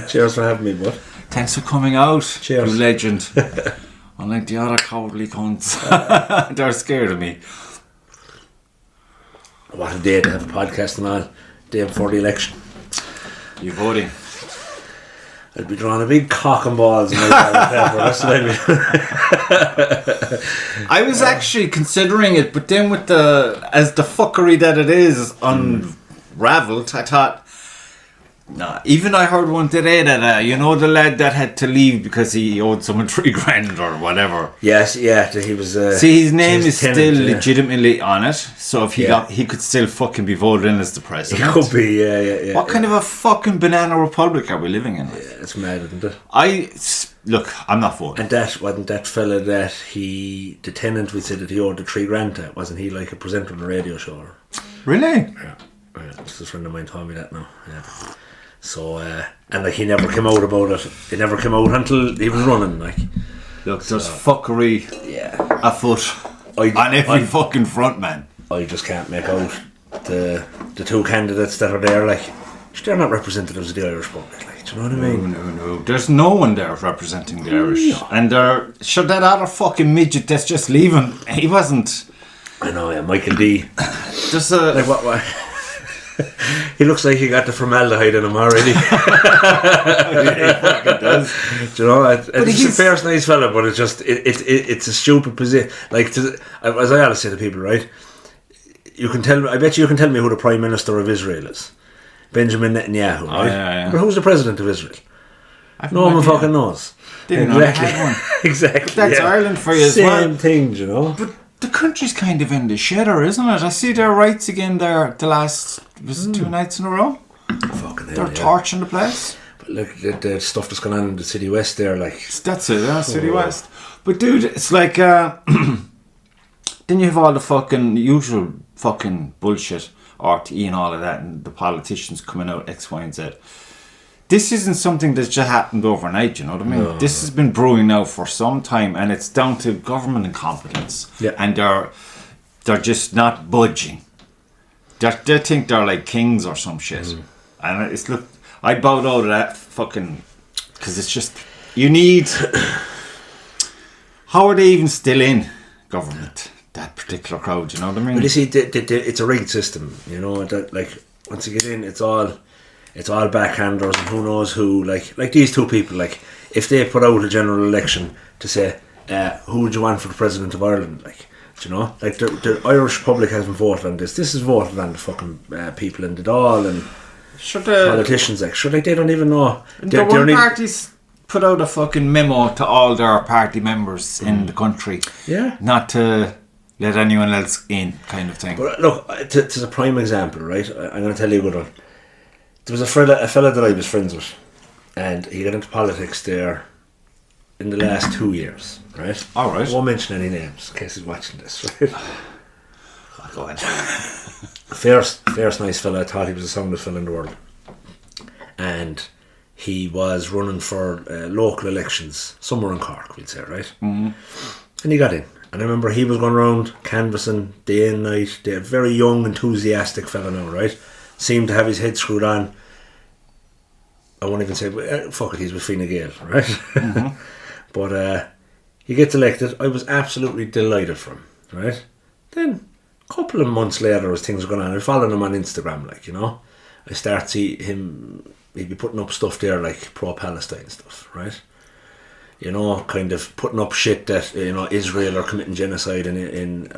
Cheers for having me, bud. Thanks for coming out. Cheers. You legend. Unlike the other cowardly cunts. They're scared of me. What a day to have a podcast and all. Day before the election. You voting? I'd be drawing a big cock and balls in my ballot paper. That's what I'd be. I was actually considering it, but then with as the fuckery that it is unraveled, I thought, nah. Even I heard one today that, the lad that had to leave because he owed someone $3,000 or whatever. Yes, yeah, he was... See, his name is tenant, still legitimately on it, so if he could still fucking be voted in as the president. He could be, yeah. What kind of a fucking banana republic are we living in? Yeah, it's mad, isn't it? Look, I'm not voting. And that wasn't that fella that the tenant, we said that he owed the $3,000 to, wasn't he like a presenter on a radio show? Really? Yeah. This is a friend of mine told me that now, yeah. So, and like he never came out about it. He never came out until he was running, like. Look, there's fuckery afoot on every fucking front, man. I just can't make out the two candidates that are there, like, they're not representatives of the Irish public, like, do you know what I mean? No. There's no one there representing the Irish. No. And that other fucking midget that's just leaving, he wasn't. I know, yeah, Michael D. Just like what? He looks like he got the formaldehyde in him already. He fucking does. Do you know? He's a fair, nice fella, but it's just it's a stupid position. Like, as I always say to people, right? I bet you can tell me who the Prime Minister of Israel is. Benjamin Netanyahu, right? Yeah. But who's the President of Israel? No one fucking knows. Exactly. But that's Ireland for you as well. Same thing, you know. But the country's kind of in the shitter, isn't it? I see their rights again there the last 2 nights in a row. Fucking They're torching the place. But look, the stuff that's going on in the City West there, like... That's it, City West. But dude, it's like... then you have all the fucking usual fucking bullshit, RTE and all of that, and the politicians coming out X, Y and Z. This isn't something that's just happened overnight, you know what I mean? No. This has been brewing now for some time, and it's down to government incompetence. Yeah. And they're just not budging. They think they're like kings or some shit. And it's, look, I bowed out of that fucking... Because it's just... You need... How are they even still in government? That particular crowd, you know what I mean? Well, you see, it's a rigged system, you know? That, like, once you get in, it's all backhanders and who knows who, like these two people, like, if they put out a general election to say, who would you want for the President of Ireland, like, do you know, like, the Irish public hasn't voted on this is voted on the fucking people in the Dáil and politicians, like, they don't even know. The one party's put out a fucking memo to all their party members in the country, not to let anyone else in, kind of thing. But look, to a prime example, right, I'm going to tell you a good one. There was a fella that I was friends with, and he got into politics there in the last 2 years, right? All right. I won't mention any names in case he's watching this, right? Go ahead. Fairest nice fella. I thought he was the soundest fella in the world. And he was running for local elections, somewhere in Cork, we'd say, right? Mm-hmm. And he got in. And I remember he was going around canvassing day and night. They're a very young, enthusiastic fella now, right? Seemed to have his head screwed on. I won't even say, fuck it, he's with Fine Gael, right? Mm-hmm. But he gets elected. I was absolutely delighted for him, right? Then, a couple of months later, as things were going on, I followed him on Instagram, like, you know. I start see him, he'd be putting up stuff there, like pro-Palestine stuff, right? You know, kind of putting up shit that, you know, Israel are committing genocide against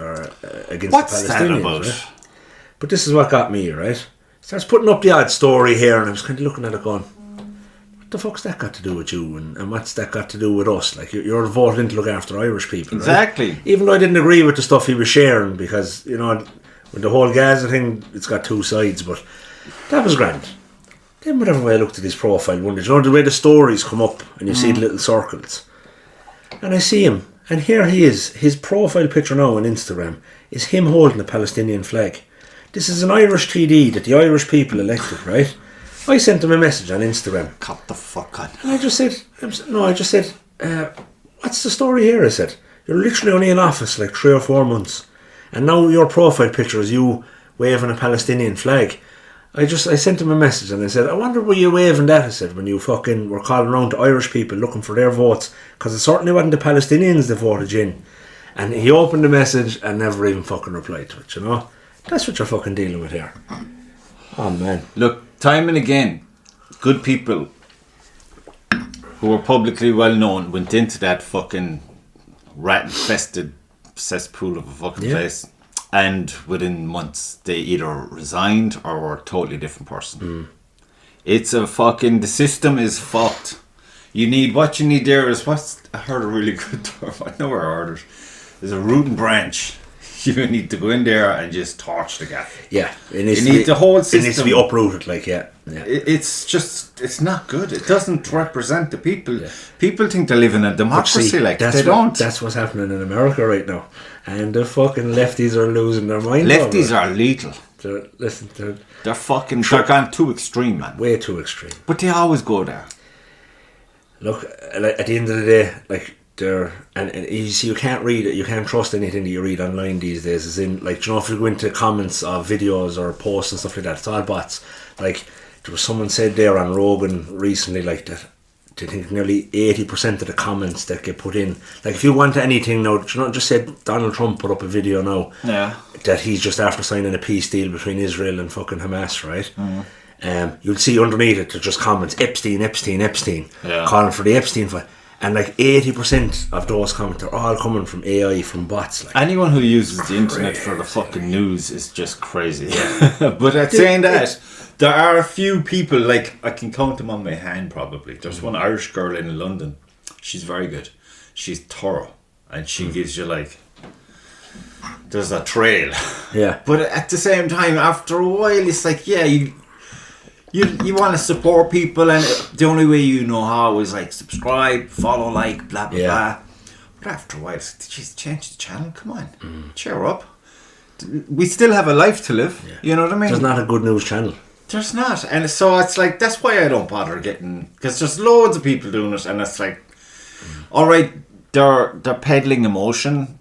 What's the Palestinians. That about? Right? But this is what got me, right? Starts putting up the odd story here, and I was kind of looking at it going, what the fuck's that got to do with you, and what's that got to do with us? Like, you're voted in to look after Irish people, exactly. Right? Even though I didn't agree with the stuff he was sharing, because, you know, with the whole Gaza thing, it's got two sides, but that was grand. Then whatever way I looked at his profile one day, you know, the way the stories come up and you see the little circles, and I see him, and here he is. His profile picture now on Instagram is him holding a Palestinian flag. This is an Irish TD that the Irish people elected, right? I sent him a message on Instagram. Cut the fuck on. And I just said, what's the story here? I said, you're literally only in office like 3 or 4 months, and now your profile picture is you waving a Palestinian flag. I sent him a message and I said, I wonder were you waving that, I said, when you fucking were calling around to Irish people looking for their votes, because it certainly wasn't the Palestinians that voted you in. And he opened the message and never even fucking replied to it, you know? That's what you're fucking dealing with here. Oh, man. Look, time and again, good people who were publicly well known went into that fucking rat-infested cesspool of a fucking place. And within months, they either resigned or were a totally different person. It's a fucking... The system is fucked. What you need there is... I heard a really good term. I know where I heard it. There's a root and branch. You need to go in there and just torch the gap. Yeah. The whole system. It needs to be uprooted, like, yeah. It's just... It's not good. It doesn't represent the people. Yeah. People think they live in a democracy, they don't. That's what's happening in America right now. And the fucking lefties are losing their mind. Lefties are lethal. They're fucking... They're gone too extreme, man. Way too extreme. But they always go there. Look, at the end of the day, like, and you see, you can't read it, you can't trust anything that you read online these days. As in, like, you know, if you go into comments of videos or posts and stuff like that, it's all bots. Like, there was someone said there on Rogan recently, like, that I think nearly 80% of the comments that get put in, like, if you want anything now, you know, just said Donald Trump put up a video now that he's just after signing a peace deal between Israel and fucking Hamas, right? You'll see underneath it, there's just comments, Epstein, calling for the Epstein file. And like 80% of those comments are all coming from AI, from bots. Like, anyone who uses the internet for the fucking news is just crazy. But at saying that, there are a few people, like, I can count them on my hand probably. There's one Irish girl in London. She's very good. She's thorough. And she gives you, like, there's a trail. Yeah. But at the same time, after a while, it's like, yeah, you want to support people, and the only way you know how is like subscribe, follow, like, blah blah blah. But after a while, it's like, just change the channel. Come on, cheer up. We still have a life to live. You know what I mean? There's not a good news channel. There's not, and so it's like, that's why I don't bother getting, because there's loads of people doing it, and it's like, all right, they're peddling emotion,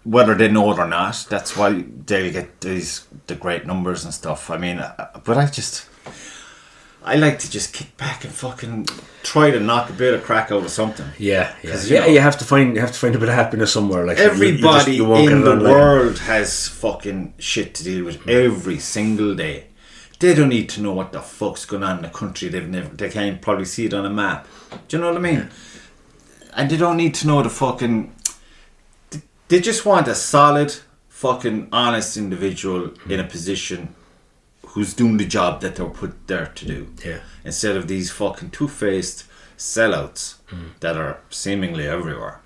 whether they know it or not. That's why they get the great numbers and stuff. I mean, but I like to just kick back and fucking try to knock a bit of crack out of something. Yeah. You have to find a bit of happiness somewhere. Like, everybody in the world has fucking shit to deal with every single day. They don't need to know what the fuck's going on in the country. They can't probably see it on a map. Do you know what I mean? Yeah. And they don't need to know the fucking... They just want a solid, fucking honest individual in a position who's doing the job that they're put there to do. Yeah. Instead of these fucking two-faced sellouts that are seemingly everywhere.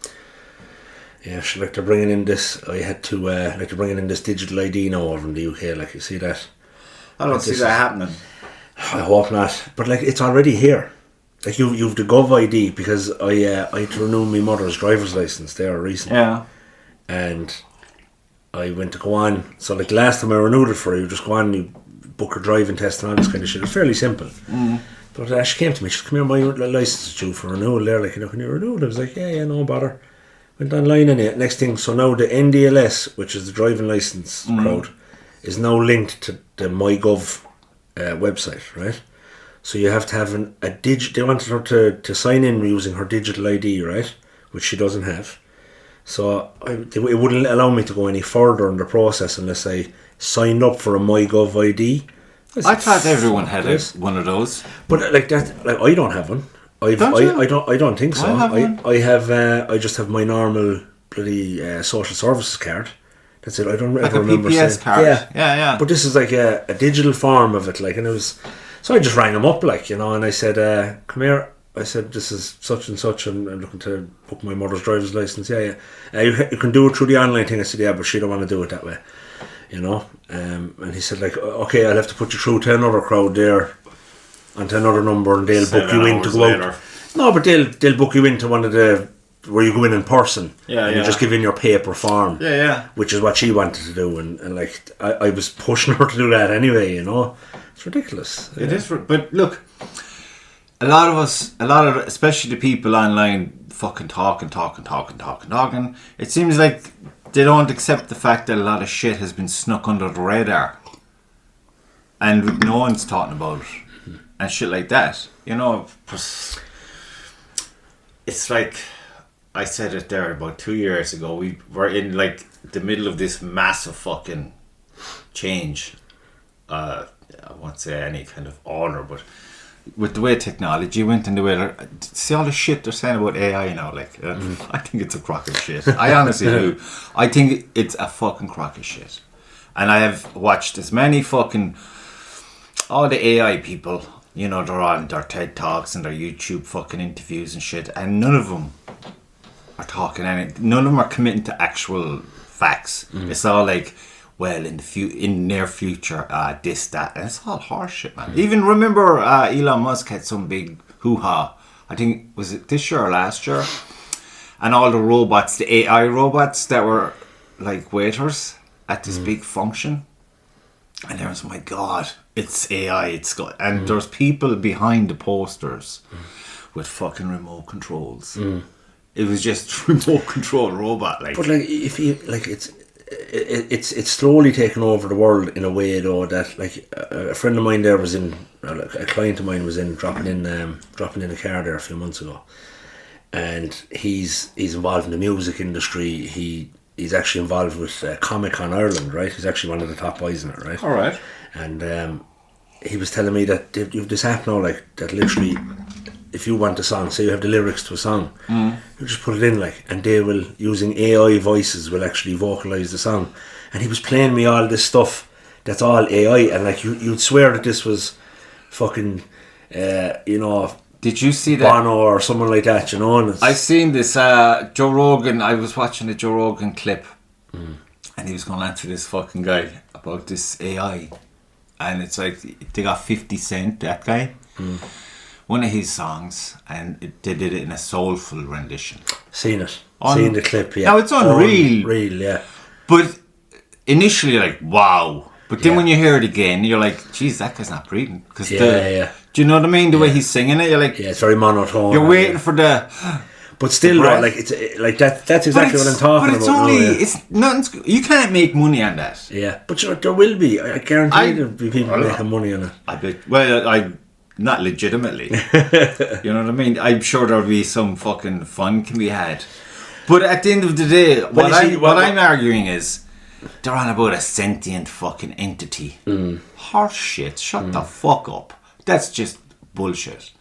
Yeah, like, they're bringing in this... they're bringing in this digital ID now over in the UK. Like, you see that? I don't see that happening. I hope not. But, like, it's already here. Like, you've the Gov ID, because I had to renew my mother's driver's license there recently. Yeah. And I went to go on. So, like, last time I renewed it for her, you just go on and you book her driving test and all this kind of shit. It's fairly simple. But she came to me, she said, come here, my license is due for renewal there. Like, you know, can you renew it? I was like, yeah, no bother. Went online and it. Next thing, so now the NDLS, which is the driving license crowd, is now linked to the MyGov website, right? So you have to have a they wanted her to sign in using her digital ID, right? Which she doesn't have. So it wouldn't allow me to go any further in the process unless I signed up for a MyGov ID. I thought everyone had one of those. But like that, like, I don't have one. I don't think so. I just have my normal bloody social services card. That's it. I don't ever remember saying. PPS card. Yeah. But this is like a digital form of it, like, and it was. So I just rang him up, like, you know, and I said, "Come here." I said, "This is such and such, and I'm looking to book my mother's driver's license." Yeah. You can do it through the online thing. I said, "Yeah, but she don't want to do it that way." You know, and he said, like, "Okay, I'll have to put you through to another crowd there, onto another number, and they'll book you in to go out." No, but they'll book you into one of the where you go in person. Yeah, you just give in your paper form. Yeah. Which is what she wanted to do, and like I was pushing her to do that anyway. You know, it's ridiculous. It is, but look, a lot of especially the people online, fucking talking. It seems like they don't accept the fact that a lot of shit has been snuck under the radar. and no one's talking about it and shit like that. You know, it's like I said it there about 2 years ago. We were in like the middle of this massive fucking change. I won't say any kind of order, but with the way technology went and the way see all the shit they're saying about AI now, like I think it's a crock of shit. I honestly do. I think it's a fucking crock of shit. And I have watched as many fucking all the AI people, you know, they're on their TED Talks and their YouTube fucking interviews and shit, and none of them are talking none of them are committing to actual facts. It's all like, well, in near future, this, that, and it's all horseshit, man. Even remember Elon Musk had some big hoo-ha, I think, was it this year or last year? And all the robots, the AI robots that were like waiters at this big function. And there was, my God, it's AI, it's got... And there's people behind the posters with fucking remote controls. It was just remote control robot, like. But like, if you like, it's slowly taken over the world in a way though that like a friend of mine there was in, a client of mine was in dropping in a car there a few months ago, and he's involved in the music industry. He's actually involved with Comic-Con Ireland, right? He's actually one of the top boys in it, right? All right. And he was telling me that you've this app now, like, that literally, if you want a song, say you have the lyrics to a song, you just put it in, like, and they will, using AI voices, will actually vocalise the song. And he was playing me all this stuff that's all AI, and like, you'd swear that this was fucking, you know... Did you see that? Bono or someone like that, you know? I seen this Joe Rogan. I was watching a Joe Rogan clip, and he was going to answer this fucking guy about this AI, and it's like they got 50 Cent, that guy, one of his songs, and they did it in a soulful rendition. Seen it. Seen the clip, yeah. Now it's unreal. Unreal, yeah. But initially, like, wow. But then when you hear it again, you're like, geez, that guy's not breathing. Cause yeah. Do you know what I mean? The way he's singing it, you're like... Yeah, it's very monotone. You're waiting for the... But still, though, like, it's like that's exactly what I'm talking about. But it's only... It's nothing... You can't make money on that. Yeah, but there will be. I guarantee there'll be people making money on it. I bet... Well, not legitimately. You know what I mean? I'm sure there'll be some fucking fun can be had. But at the end of the day, what I'm arguing is... They're on about a sentient fucking entity. Horse shit. Shut the fuck up. That's just bullshit.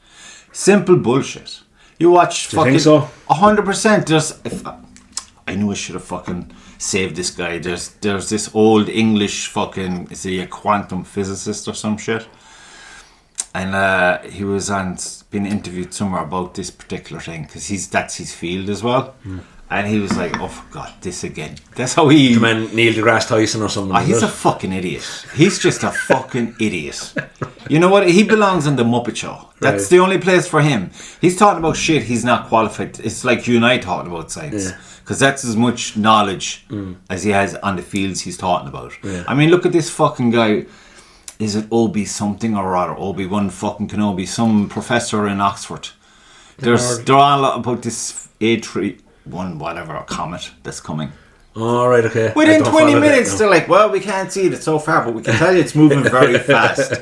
Simple bullshit. You watch fucking... You think so? 100%. I knew I should have fucking saved this guy. There's this old English fucking... Is he a quantum physicist or some shit? And he was being interviewed somewhere about this particular thing, because that's his field as well. And he was like, oh, for God, this again. That's how he... You mean Neil deGrasse Tyson or something? He's a fucking idiot. He's just a fucking idiot. You know what? He belongs on the Muppet Show. That's the only place for him. He's talking about shit he's not qualified. It's like you and I talking about science. Because that's as much knowledge as he has on the fields he's talking about. Yeah. I mean, look at this fucking guy. Is it Obi something or rather Obi-Wan fucking Kenobi? Some professor in Oxford. They're all about this A3... one whatever, a comet that's coming. Right, okay. Within 20 minutes they're like, well, we can't see it so far, but we can tell you it's moving very fast.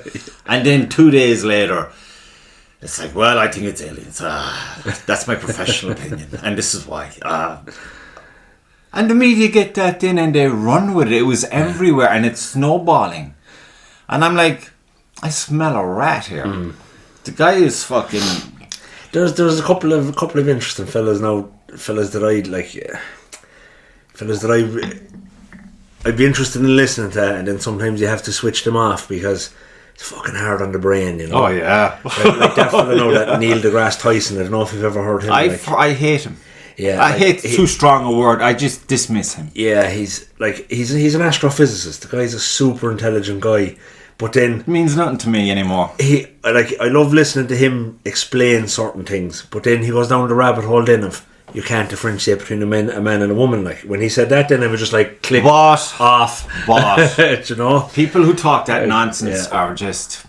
And then 2 days later it's like, well, I think it's aliens. That's my professional opinion, and this is why. And the media get that in and they run with it. It was everywhere, and it's snowballing. And I'm like, I smell a rat here. The guy is fucking... There's a couple of interesting fellas now. Fellas that I'd be interested in listening to, and then sometimes you have to switch them off because it's fucking hard on the brain, you know. Oh yeah, like that fella now, that Neil deGrasse Tyson. I don't know if you've ever heard him. I hate him. Yeah, I hate too strong a word. I just dismiss him. Yeah, he's an astrophysicist. The guy's a super intelligent guy. But then it means nothing to me anymore. I love listening to him explain certain things, but then he goes down the rabbit hole then of you can't differentiate between a man and a woman. Like when he said that, then I was just like click off. You know, people who talk that nonsense are just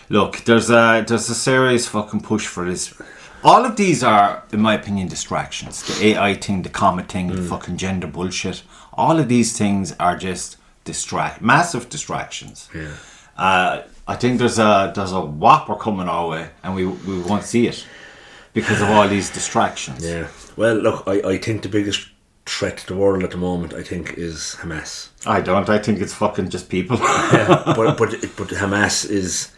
look. There's a serious fucking push for this. All of these are, in my opinion, distractions. The AI thing, the comet thing, the fucking gender bullshit. All of these things are just massive distractions. Yeah. I think there's a whopper coming our way, and we won't see it because of all these distractions. Yeah. Well, look, I think the biggest threat to the world at the moment, I think, is Hamas. I don't. I think it's fucking just people. Yeah, but Hamas is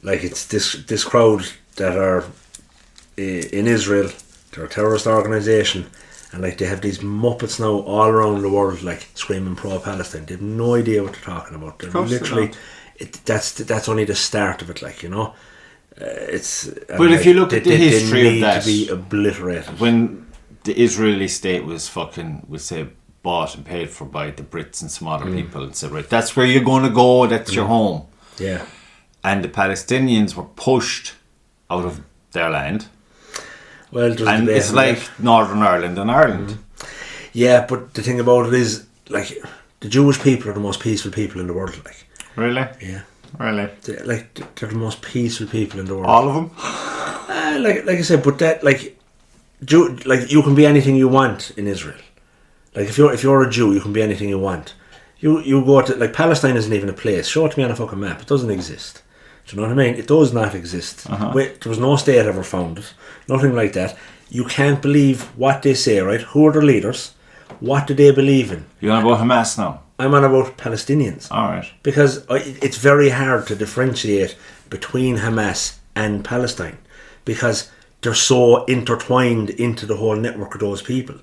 like, it's this crowd that are in Israel. They're a terrorist organisation, and like they have these muppets now all around the world, like screaming pro-Palestine. They have no idea what they're talking about. They're literally, that's only the start of it. Like, you know, it's. But if you look at the history they need of that, to be obliterated. When the Israeli state was fucking, we'll say, bought and paid for by the Brits and some other people, and said, right, that's where you're going to go. That's your home. Yeah. And the Palestinians were pushed out of their land. Well, and it's like Northern Ireland and Ireland. Yeah, but the thing about it is, like, the Jewish people are the most peaceful people in the world. Like, really? Yeah. Really? They're the most peaceful people in the world. All of them? Like I said, but that, like you can be anything you want in Israel. Like, if you're a Jew, you can be anything you want. You go to, like, Palestine isn't even a place. Show it to me on a fucking map. It doesn't exist. Do you know what I mean? It does not exist. There was no state ever founded. Nothing like that. You can't believe what they say, right? Who are the leaders? What do they believe in? You're on about Hamas now? I'm on about Palestinians. Alright. Because it's very hard to differentiate between Hamas and Palestine, because they're so intertwined into the whole network of those people.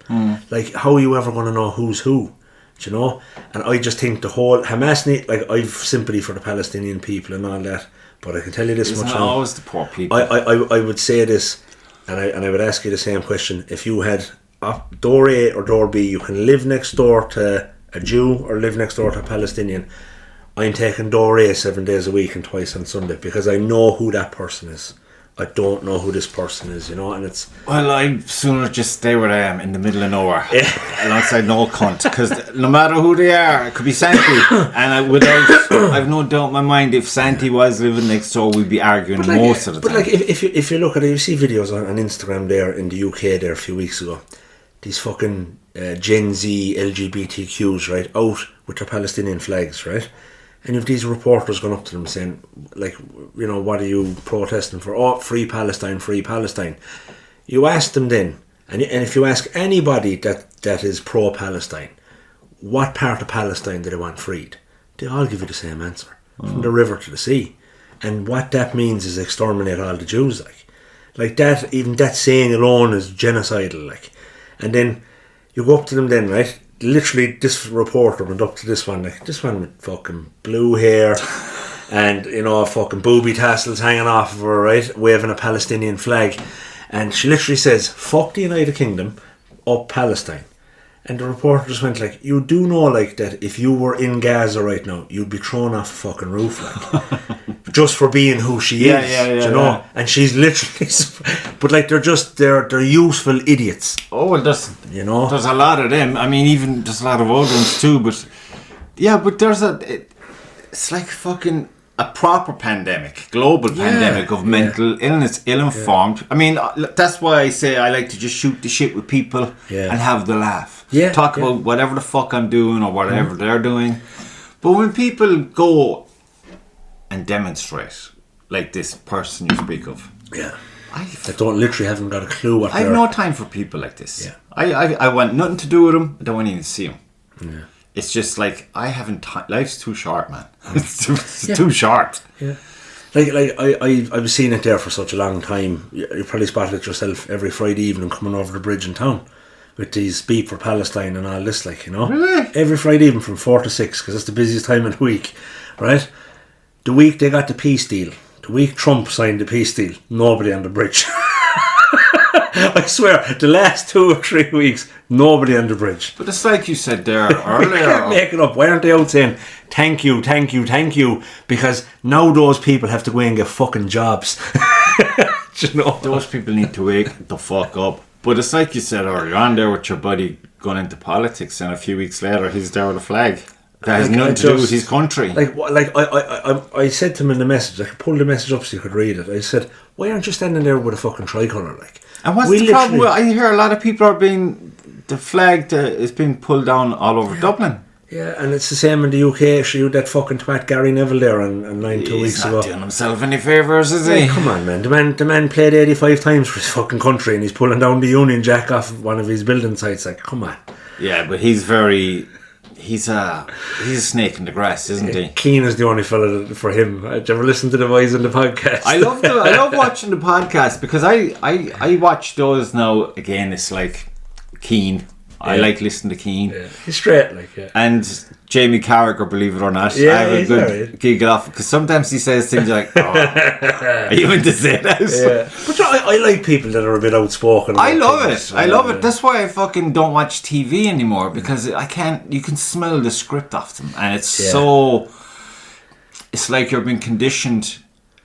Like, how are you ever going to know who's who? Do you know? And I just think the whole Hamas like, I've sympathy for the Palestinian people and all that, but I can tell you this much. Isn't it always the poor people? I would say this, and I would ask you the same question. If you had door A or door B, you can live next door to a Jew or live next door to a Palestinian. I'm taking door A 7 days a week and twice on Sunday, because I know who that person is. I don't know who this person is, you know, and it's... Well, I'd sooner just stay where I am, in the middle of nowhere, alongside no cunt, because no matter who they are, it could be Santi, and I've no doubt in my mind, if Santi was living next door, we'd be arguing most of the time. But like, if you look at it, you see videos on Instagram there in the UK there a few weeks ago, these fucking Gen Z LGBTQs, right, out with their Palestinian flags, right? And if these reporters going up to them saying, like, you know, what are you protesting for? Oh, free Palestine, free Palestine. You ask them then, and if you ask anybody that is pro-Palestine, what part of Palestine do they want freed? They all give you the same answer, from the river to the sea. And what that means is exterminate all the Jews, like that. Even that saying alone is genocidal, like. And then you go up to them then, right? Literally, this reporter went up to this one with fucking blue hair and, you know, fucking booby tassels hanging off of her, right, waving a Palestinian flag, and she literally says, fuck the United Kingdom, up Palestine. And the reporter just went like, you do know, like, that if you were in Gaza right now, you'd be thrown off a fucking roof, like, just for being who she is, you know. Yeah. And she's literally, but like, they're useful idiots. Oh, well, there's a lot of them. I mean, even there's a lot of old ones too. But yeah, but it's like fucking a proper pandemic, global pandemic of mental illness, ill-informed. I mean, that's why I say I like to just shoot the shit with people and have the laugh. Talk about whatever the fuck I'm doing or whatever they're doing. But when people go and demonstrate, like this person you speak of, that haven't got a clue what I have no time for people like this. I want nothing to do with them. I don't want to even see them. It's just like, I haven't time. Life's too short, man. It's too short. Like I've seen it there for such a long time. You probably spotted it yourself every Friday evening coming over the bridge in town with these Beat for Palestine and all this, like, you know. Really? Every Friday evening from 4 to 6, because it's the busiest time of the week, right? The week they got the peace deal, the week Trump signed the peace deal, nobody on the bridge. I swear, the last 2 or 3 weeks, nobody on the bridge. But it's like you said there earlier. You can't make it up. Why aren't they out saying, thank you, thank you, thank you? Because now those people have to go and get fucking jobs. You know? Those people need to wake the fuck up. But it's like you said earlier on there with your buddy going into politics, and a few weeks later he's there with a flag that has nothing to do with his country. I said to him in the message, I could pull the message up so you could read it. I said, why aren't you standing there with a fucking tricolour, like? And what's the problem? I hear a lot of people the flag is being pulled down all over Dublin. Yeah, and it's the same in the UK. She had that fucking twat Gary Neville there on 2 weeks ago. He's not doing himself any favours, is he? Yeah, come on, man. The man played 85 times for his fucking country, and he's pulling down the Union Jack off one of his building sites. Like, come on. Yeah, but he's a snake in the grass, isn't he? Keane is the only fella for him. Did you ever listen to the boys on the podcast? I love watching the podcast because I watch those now. Again, it's like Keane. I like listening to Keane. Yeah. He's straight, like, yeah. And Jamie Carragher, believe it or not. Yeah, I have a good right. gig off because sometimes he says things like, "Oh, you meant to say that." Yeah. But I like people that are a bit outspoken. I love it. I love it. That's why I fucking don't watch TV anymore because I can't. You can smell the script off them, and it's so. It's like you're being conditioned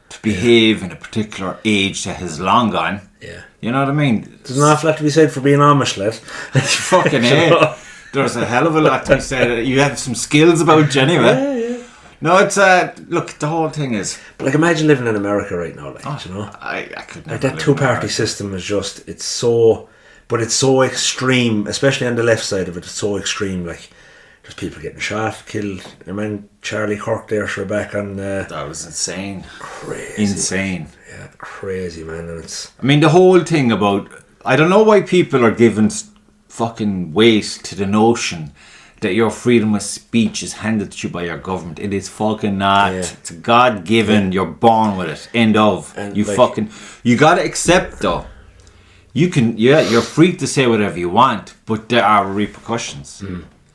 to behave in a particular age that has long gone. Yeah. You know what I mean? There's an awful lot to be said for being Amish, lad. Fucking hell. There's a hell of a lot to be said. You have some skills about you anyway. Yeah. No, it's look, the whole thing is. But like, imagine living in America right now, like, you know. I could never. Like that two-party system is just, it's so extreme, especially on the left side of it. It's so extreme. Like, there's people getting shot, killed. I mean, Charlie Kirk there, sure, back on. That was insane. Crazy. Insane. Yeah, crazy, man. And it's. I mean, the whole thing about. I don't know why people are giving fucking weight to the notion that your freedom of speech is handed to you by your government. It is fucking not. Yeah. It's God given. You're born with it. End of. And you like, you gotta accept though. You can. Yeah, you're free to say whatever you want, but there are repercussions.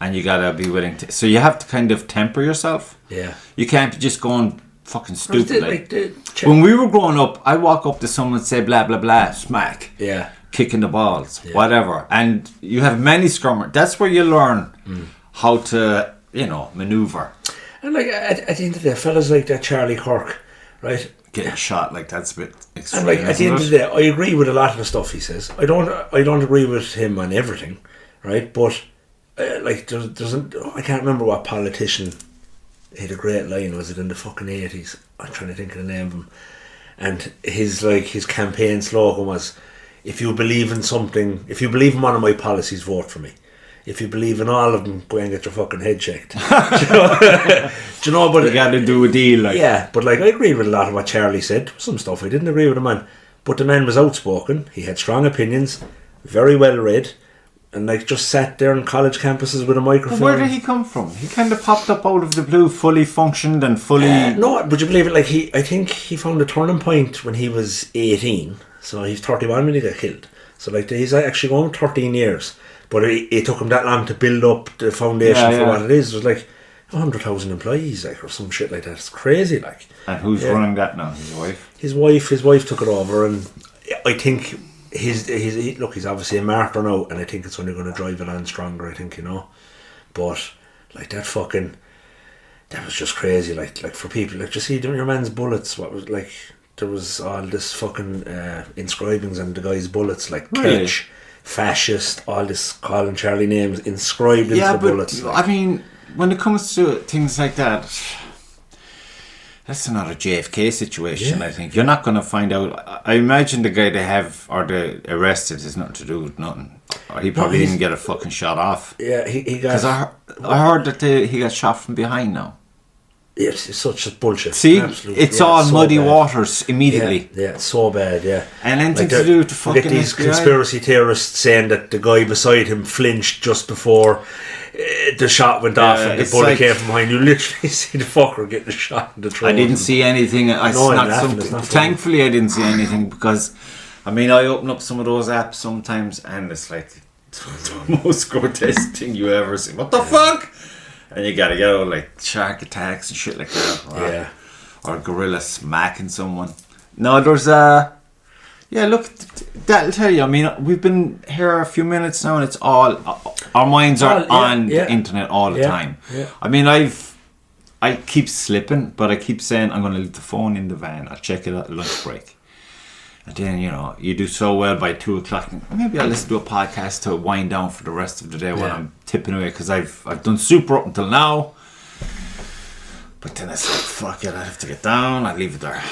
And you gotta be willing to. So you have to kind of temper yourself. Yeah. You can't be just going fucking stupid. When we were growing up, I'd walk up to someone and say blah blah blah, smack. Yeah. Kicking the balls, whatever. And you have many scrummers. That's where you learn how to, maneuver. And like at the end of the day, fellas like that Charlie Kirk, right? Getting shot like that's a bit extreme. And like at the end of the day, I agree with a lot of the stuff he says. I don't agree with him on everything, right? But I can't remember what politician had a great line. Was it in the fucking 80s? I'm trying to think of the name of him. And his campaign slogan was, if you believe in something, if you believe in one of my policies, vote for me. If you believe in all of them, go and get your fucking head checked. Do you know? But you got to do a deal, like. Yeah, but like I agreed with a lot of what Charlie said. Some stuff I didn't agree with him on, but the man was outspoken. He had strong opinions, very well read, and like just sat there on college campuses with a microphone. But where did he come from? He kind of popped up out of the blue, fully functioned and fully. No, would you believe it? Like I think he found a turning point when he was 18. So he's 31 when he got killed. So like he's actually going 13 years. But it took him that long to build up the foundation for what it is. There's like 100,000 employees, like, or some shit like that. It's crazy, like. And who's running that now? His wife. His wife took it over, and I think he's obviously a martyr now, and I think it's only going to drive it on stronger. I think but like that was just crazy. Like for people, like just see your man's bullets. What was like. There was all this fucking inscribings on the guy's bullets, like kitsch, fascist, all this calling Charlie names inscribed into the bullets. I mean, when it comes to things like that, that's not a JFK situation, I think. You're not going to find out. I imagine the guy they have, or the arrested, has nothing to do with nothing. Or he probably didn't get a fucking shot off. Yeah, he got... Because I heard that he got shot from behind now. It's such a bullshit. See, it's all so muddy waters immediately. Yeah, it's so bad, yeah. And anything to do with the fucking get these FBI? Conspiracy theorists saying that the guy beside him flinched just before the shot went off and the bullet came from behind. You literally see the fucker getting shot in the throat. I didn't see anything. Thankfully, I didn't see anything because, I mean, I open up some of those apps sometimes and it's like the most grotesque thing you ever see. What the fuck? And you gotta go like shark attacks and shit like that. Or a gorilla smacking someone. No, there's look, that'll tell you. I mean, we've been here a few minutes now and it's all, our minds are on the internet all the time. I mean, I keep slipping, but I keep saying I'm gonna leave the phone in the van. I'll check it at lunch break. And then, you do so well by 2 o'clock. Maybe I'll listen to a podcast to wind down for the rest of the day while I'm tipping away. Because I've done super up until now. But then it's like, fuck it, I have to get down. I leave it there.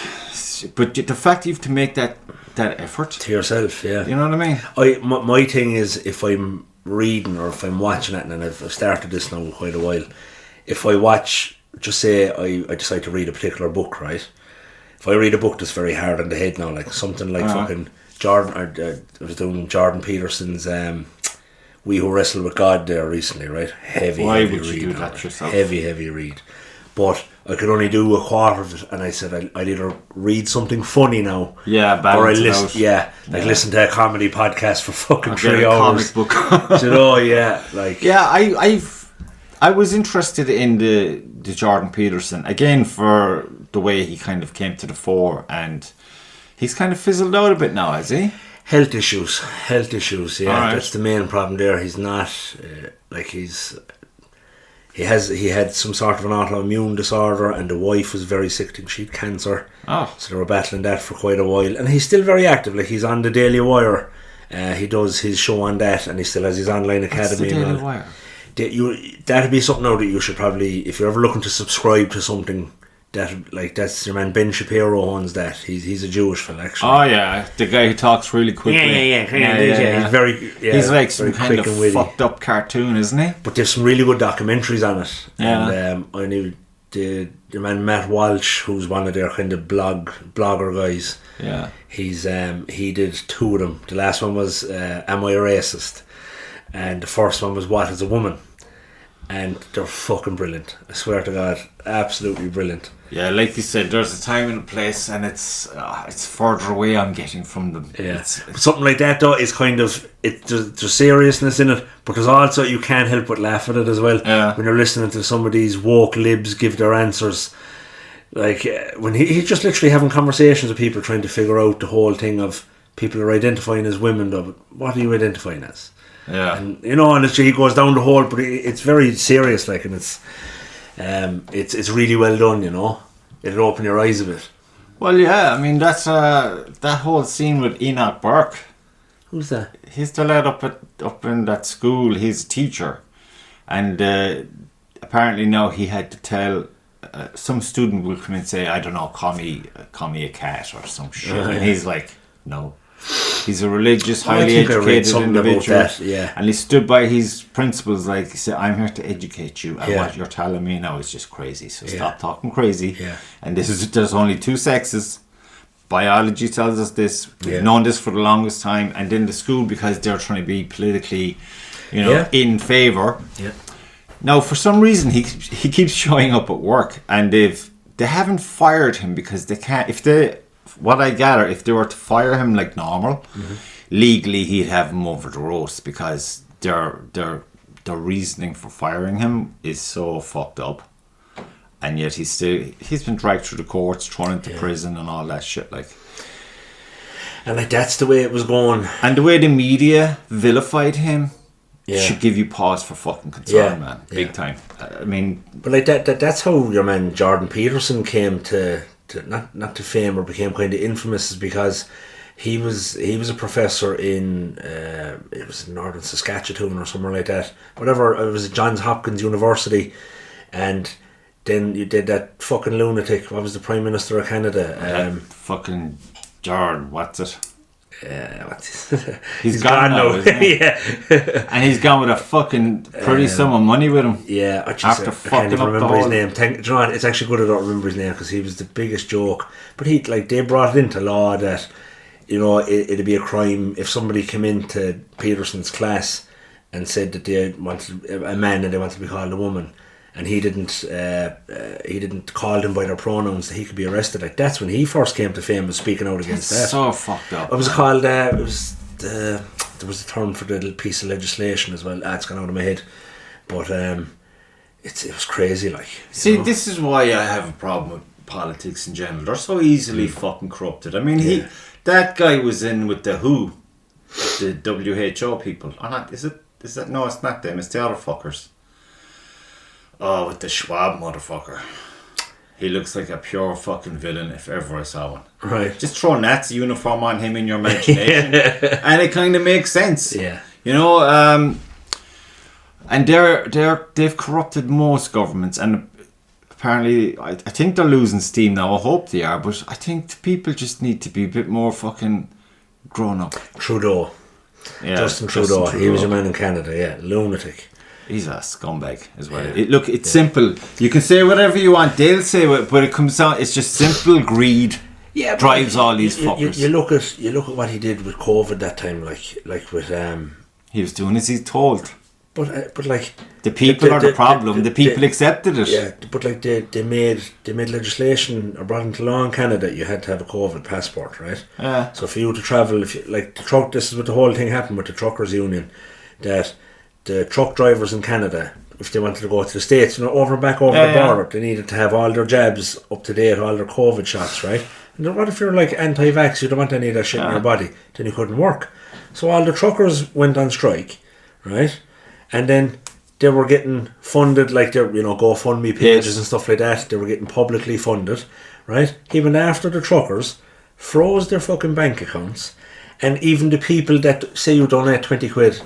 But the fact you have to make that effort. To yourself, yeah. You know what I mean? My thing is, if I'm reading or if I'm watching it, and I've started this now quite a while, if I watch, just say I decide to read a particular book, right? If I read a book that's very hard on the head now, like something like fucking Jordan, I was doing Jordan Peterson's We Who Wrestle with God there recently, right? Heavy would you read. do that yourself? Heavy read. But I could only do a quarter of it, and I said I'd either read something funny now, or I listen to a comedy podcast for fucking 3 hours. Comic book. Do you know? Yeah, like I was interested in the Jordan Peterson again for the way he kind of came to the fore, and he's kind of fizzled out a bit now, has he? Health issues. Yeah, right. That's the main problem there. He's not He had some sort of an autoimmune disorder, and the wife was very sick. I think she had cancer. Oh. So they were battling that for quite a while. And he's still very active. Like, he's on the Daily Wire. He does his show on that, and he still has his online academy. What's the Daily Wire? That'd be something now that you should probably, if you're ever looking to subscribe to something, that's your man Ben Shapiro owns that. He's a Jewish fella, actually. Oh yeah, the guy who talks really quickly. Yeah. He's very. Yeah, he's like some kind of witty. fucked up cartoon, isn't he? But there's some really good documentaries on it. Yeah. And I knew your man Matt Walsh, who's one of their kind of blogger guys. Yeah. He did 2 of them. The last one was Am I a Racist? And the first one was What is a Woman? And they're fucking brilliant. I swear to God, absolutely brilliant. Yeah, like you said, there's a time and a place, and it's further away I'm getting from them. Yeah, but something like that though is kind of there's seriousness in it, but there's also, you can't help but laugh at it as well. Yeah. When you're listening to some of these woke libs give their answers, like when he's just literally having conversations with people trying to figure out the whole thing of people are identifying as women, though, but what are you identifying as? Yeah, and he goes down the hole, but it's very serious, like, and it's really well done. It'll open your eyes a bit. Well, yeah, I mean that's that whole scene with Enoch Burke. Who's that? He's the lad up in that school. He's a teacher, and apparently now he had to tell some student will come and say, I don't know, call me a cat or some shit, and he's like, no. He's a religious, highly educated individual, and he stood by his principles. Like he said, I'm here to educate you, and what you're telling me now is just crazy. So stop talking crazy. Yeah. And there's only 2 sexes. Biology tells us this. We've known this for the longest time. And in the school, because they're trying to be politically, in favour. Yeah. Now, for some reason, he keeps showing up at work, and they haven't fired him because they can't. What I gather, if they were to fire him like normal, legally he'd have him over the roast, because their reasoning for firing him is so fucked up, and yet he's been dragged through the courts, thrown into prison, and all that shit, like. And like, that's the way it was going, and the way the media vilified him should give you pause for fucking concern, man, big time. I mean, but like that's how your man Jordan Peterson came to not to fame or became kind of infamous, is because he was a professor in it was in northern Saskatchewan or somewhere like that, whatever. It was at Johns Hopkins University, and then you did that fucking lunatic. What was the Prime Minister of Canada? Fucking Jordan, what's it? He's gone now, isn't he? And he's gone with a fucking pretty sum of money with him. Yeah, I fucking can't even remember his name. Do you know what? It's actually good I don't remember his name, because he was the biggest joke. But they brought it into law that it'd be a crime if somebody came into Peterson's class and said that they wanted a man and they wanted to be called a woman, and he didn't call them by their pronouns, that he could be arrested. Like, that's when he first came to fame, was speaking out against that. So fucked up. It was called there was a term for the little piece of legislation as well. It's gone out of my head, but it was crazy. Like, see, this is why I have a problem with politics in general. They're so easily fucking corrupted. I mean, that guy was in with the WHO, the WHO people. Or not? Is that? No, it's not them. It's the other fuckers. Oh, with the Schwab motherfucker. He looks like a pure fucking villain if ever I saw one. Right. Just throw a Nazi uniform on him in your imagination. And it kind of makes sense. Yeah. And they've corrupted most governments, and apparently I think they're losing steam now. I hope they are, but I think the people just need to be a bit more fucking grown up. Trudeau. Justin Trudeau. He was a man in Canada, yeah. Lunatic. He's a scumbag as well. Look, it's simple. You can say whatever you want. They'll say it, but it comes down. It's just simple greed. Yeah, drives all these fuckers. You look at what he did with COVID that time, like with he was doing as he's told. But like the people are the problem. The people accepted it. Yeah, but like they made legislation or brought into law in Canada. You had to have a COVID passport, right? Yeah. So for you to travel, if you, like the truck, this is what the whole thing happened with the truckers union, that the truck drivers in Canada, if they wanted to go to the States, over the border, they needed to have all their jabs up to date, all their COVID shots, right? And what if you're like anti-vax, you don't want any of that shit in your body, then you couldn't work. So all the truckers went on strike, right? And then they were getting funded, like their GoFundMe pages and stuff like that. They were getting publicly funded, right? Even after the truckers froze their fucking bank accounts, and even the people that say you donate 20 quid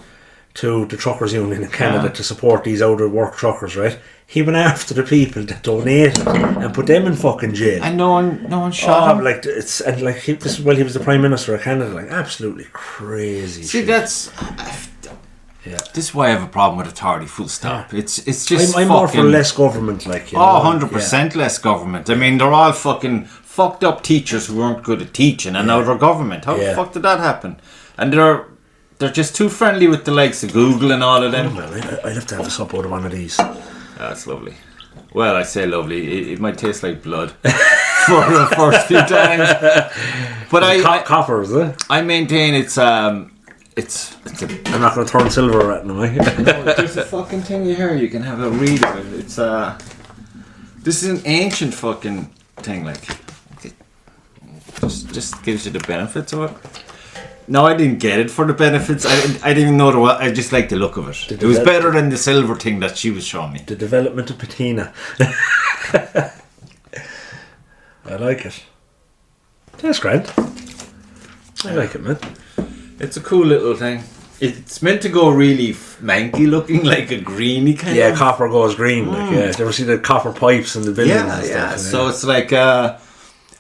to the truckers union in Canada to support these out of work truckers, right? He went after the people that donated and put them in fucking jail. And no one shot him. Like it's and like he was the Prime Minister of Canada, like absolutely crazy. See, shit. This is why I have a problem with authority. Full stop. Yeah. It's just. I'm more for less government, like. 100% less government. I mean, they're all fucking fucked up teachers who weren't good at teaching, and now they're government. How the fuck did that happen? And they're just too friendly with the likes of Google and all of them. I'd have to have a sup out of one of these. That's lovely. Well, I say lovely. It might taste like blood for the first few times. But copper, is it? I maintain it's I'm not going to turn silver at them, there's a fucking thing here. You can have a read of it. It's this is an ancient fucking thing. Like, it just gives you the benefits of it. No, I didn't get it for the benefits. I didn't even know I just liked the look of it. It was better than the silver thing that she was showing me. The development of patina. I like it. That's grand. I like it, man. It's a cool little thing. It's meant to go really manky looking, like a greeny kind of. Yeah, copper goes green. Like, did you ever see the copper pipes in the buildings and stuff? Yeah. So it's like,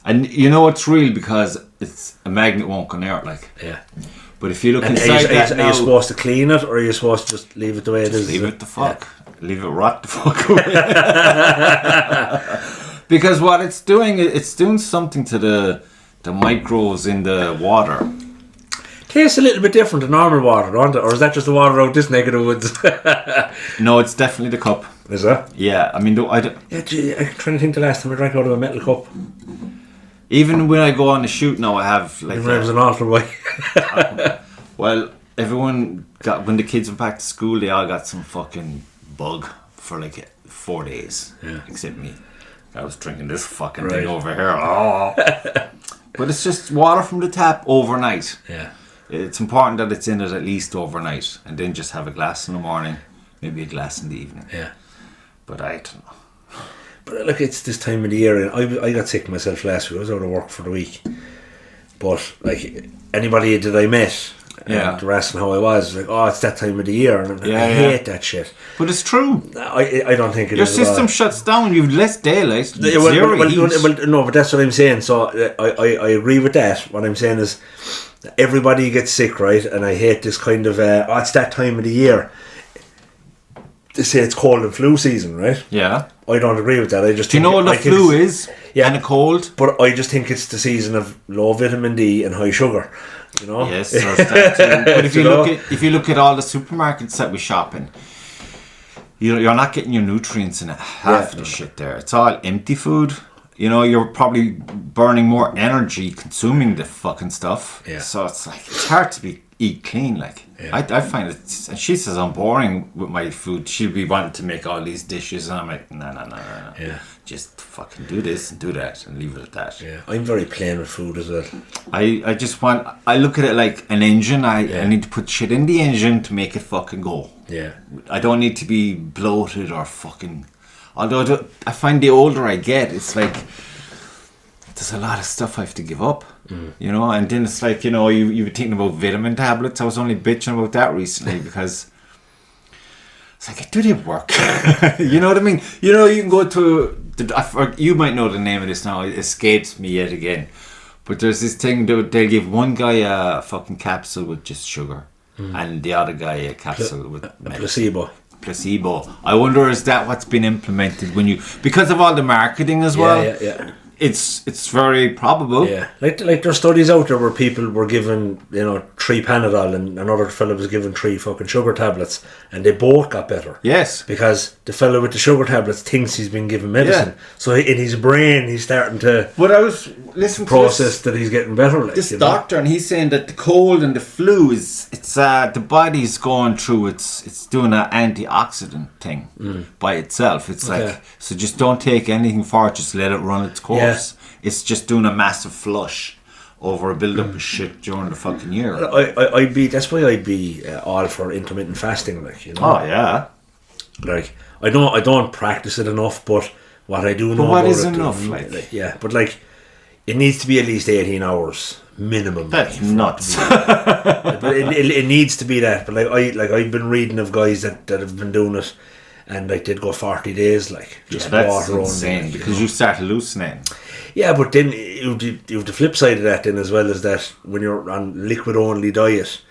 and you know it's real because it's a magnet won't go near it, like. Yeah. But if you look inside are you supposed to clean it, or are you supposed to just leave it the way it is? Leave it the fuck. Yeah. Leave it rot the fuck away. Because what it's doing something to the microbes in the water. Tastes a little bit different than normal water, don't it? Or is that just the water out this neck of the woods? No, it's definitely the cup. Is that? Yeah, I mean, I'm trying to think the last time I drank out of a metal cup. Even when I go on a shoot now, I have like. It was an awful way. Well, everyone got, when the kids went back to school, they all got some fucking bug for like 4 days. Yeah. Except me. I was drinking this fucking thing over here. Oh. But it's just water from the tap overnight. Yeah. It's important that it's in it at least overnight, and then just have a glass in the morning, maybe a glass in the evening. Yeah. But I don't know. But look, it's this time of the year, and I got sick myself last week. I was out of work for the week. But like anybody that I met, they're asking how I was. Like, it's that time of the year, and I hate that shit. But it's true. I don't think it Your is. Your system shuts down. You've less daylight. Well, no, but that's what I'm saying. So I agree with that. What I'm saying is, everybody gets sick, right? And I hate this kind of it's that time of the year. They say it's cold and flu season, right? Yeah. I don't agree with that. I just think what the flu is? Yeah. And a cold? But I just think it's the season of low vitamin D and high sugar. You know? Yes, there's that too. But if you look at all the supermarkets that we shop in, you're not getting your nutrients in it. Half the shit there. It's all empty food. You know, you're probably burning more energy consuming the fucking stuff. Yeah. So it's like, it's hard to eat clean, like. Yeah. I find it, and she says I'm boring with my food. She'll be wanting to make all these dishes, and I'm like, no. Yeah. Just fucking do this and do that and leave it at that. Yeah. I'm very plain with food as well. I look at it like an engine. I need to put shit in the engine to make it fucking go. Yeah. I don't need to be bloated or fucking. Although I find the older I get, it's like there's a lot of stuff I have to give up, you know. And then it's like, you know, you were thinking about vitamin tablets. I was only bitching about that recently because it's like, do they work? You know what I mean? You know, you can go to you might know the name of this now. It escapes me yet again. But there's this thing they'll give one guy a fucking capsule with just sugar. and the other guy a capsule with a placebo. I wonder, is that what's been implemented because of all the marketing as well? Yeah. It's very probable. Yeah, like there's studies out there where people were given 3 Panadol and another fella was given 3 fucking sugar tablets, and they both got better. Yes, because the fella with the sugar tablets thinks he's been given medicine, so in his brain he's starting to. But I was listening process to that he's getting better. Like, this doctor, and he's saying that the cold and the flu it's the body's going through it's doing an antioxidant thing by itself. It's like, so just don't take anything for it, just let it run its course. Yeah. It's just doing a massive flush over a build-up of shit during the fucking year. That's why I'd be all for intermittent fasting, like, Oh yeah. Like I don't practice it enough, but what I do know. But what about is it, enough? But like it needs to be at least 18 hours minimum. That's nuts. But it needs to be that. But I've been reading of guys that have been doing it, and like they'd go 40 days, like just that's water insane only, because you start hallucinating. Yeah, but then you have the flip side of that then as well, is that when you're on liquid only diet,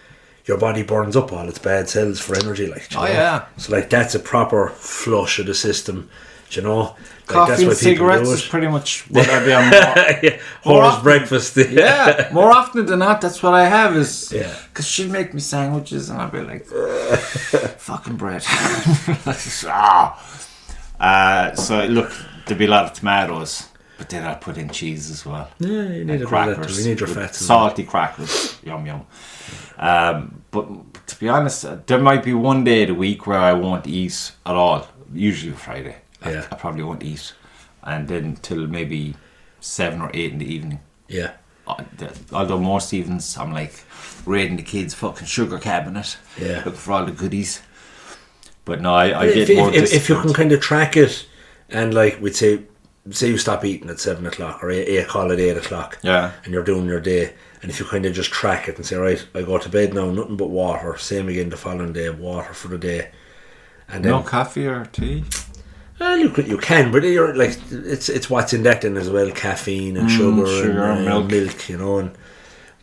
your body burns up all its bad cells for energy, like. Yeah. So like that's a proper flush of the system, you know. Coffee that's and why cigarettes do is pretty much what I'd be on. Horse breakfast. Yeah, more often than not, that's what I have is. Because she'd make me sandwiches and I'd be like, fucking bread. So look, there'd be a lot of tomatoes, but then I'd put in cheese as well. Yeah, you need crackers. We need your fats. Salty crackers. Yum. But to be honest, there might be one day of the week where I won't eat at all. Usually Friday. I probably won't eat, and then till maybe 7 or 8 in the evening. Yeah. Although most evenings I'm like raiding the kids' fucking sugar cabinet, looking for all the goodies. But no, I get more. If you can kind of track it, and like we'd say you stop eating at 7 o'clock or 8 call it 8 o'clock. Yeah. And you're doing your day, and if you kind of just track it and say, right, I go to bed now, nothing but water. Same again the following day, water for the day. And then, no coffee or tea. You can, but you're like it's what's in that then as well, caffeine and sugar and milk, you know.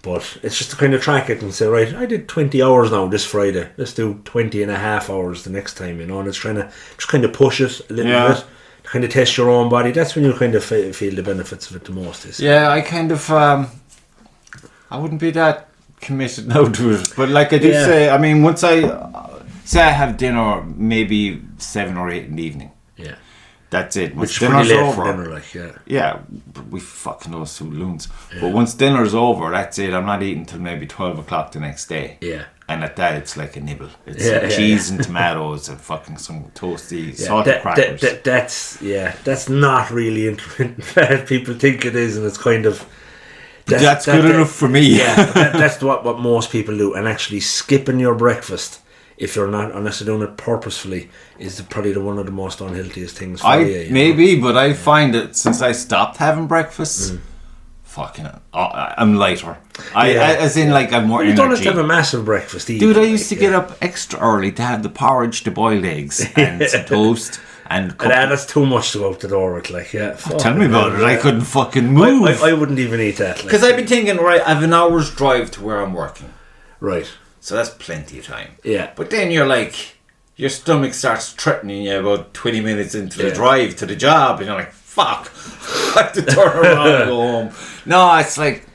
But it's just to kind of track it and say, right, I did 20 hours now this Friday. Let's do 20 and a half hours the next time, you know. And it's trying to just kind of push it a little bit, to kind of test your own body. That's when you kind of feel the benefits of it the most. Yeah, I kind of I wouldn't be that committed now to it, but like I did say, I mean, once I say I have dinner maybe 7 or 8 in the evening. Yeah. That's it. Once which is pretty late for dinner, like, yeah, we fucking those two loons. Yeah. But once dinner's over, that's it. I'm not eating till maybe 12 o'clock the next day. Yeah. And at that, it's like a nibble. It's cheese and tomatoes and fucking some toasty salted crackers. That's not really intermittent fast. People think it is, and it's kind of. That's good enough for me. Yeah, that's what most people do. And actually, skipping your breakfast, if you're not, unless you're doing it purposefully, is probably one of the most unhealthiest things for you. Maybe, but I find that since I stopped having breakfast, I'm lighter. As in, like, I'm more energy. You don't have to have a massive breakfast either. Dude, I used to get up extra early to have the porridge, the boiled eggs, and some toast. And that's too much to go out the door with, like, tell me about it. I couldn't fucking move. I wouldn't even eat that. Because I've been thinking, right, I have an hour's drive to where I'm working. Right. So that's plenty of time. Yeah. But then you're like, your stomach starts threatening you about 20 minutes into the drive to the job, and you're like, fuck, I have to turn around and go home. No, it's like,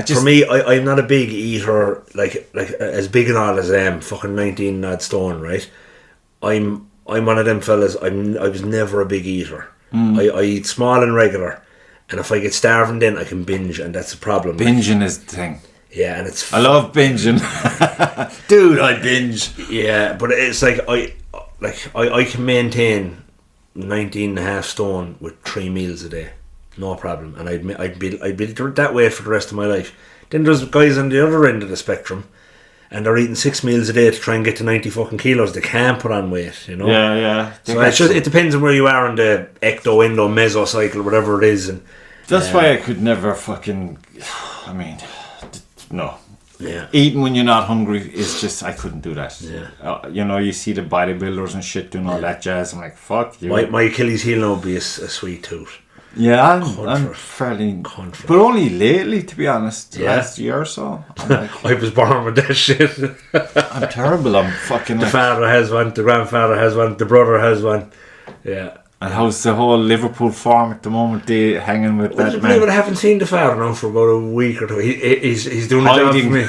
for me, I'm not a big eater, like as big and all as I am, fucking 19 odd stone, right? I'm one of them fellas. I was never a big eater. I eat small and regular, and if I get starving, then I can binge, and that's a problem. Binging is the thing. Yeah, and it's. I love binging, dude. I binge. Yeah, but it's like I can maintain 19 and a half stone with 3 meals a day, no problem, and I'd be that way for the rest of my life. Then there's guys on the other end of the spectrum, and they're eating 6 meals a day to try and get to 90 fucking kilos. They can't put on weight, you know. Yeah. So it depends on where you are on the ecto, endo, meso cycle, whatever it is, and that's why I could never fucking. I mean. No. Yeah. Eating when you're not hungry is just, I couldn't do that. Yeah. You see the bodybuilders and shit doing all that jazz. I'm like, fuck you. My Achilles heel now would be a sweet tooth. Yeah, I'm fairly... Country. But only lately, to be honest. Last year or so. I was born with that shit. I'm terrible. I'm fucking... The father has one, the grandfather has one, the brother has one. Yeah. And how's the whole Liverpool form at the moment? They hanging with that man? I haven't seen the father now for about a week or two. He's doing a job for me.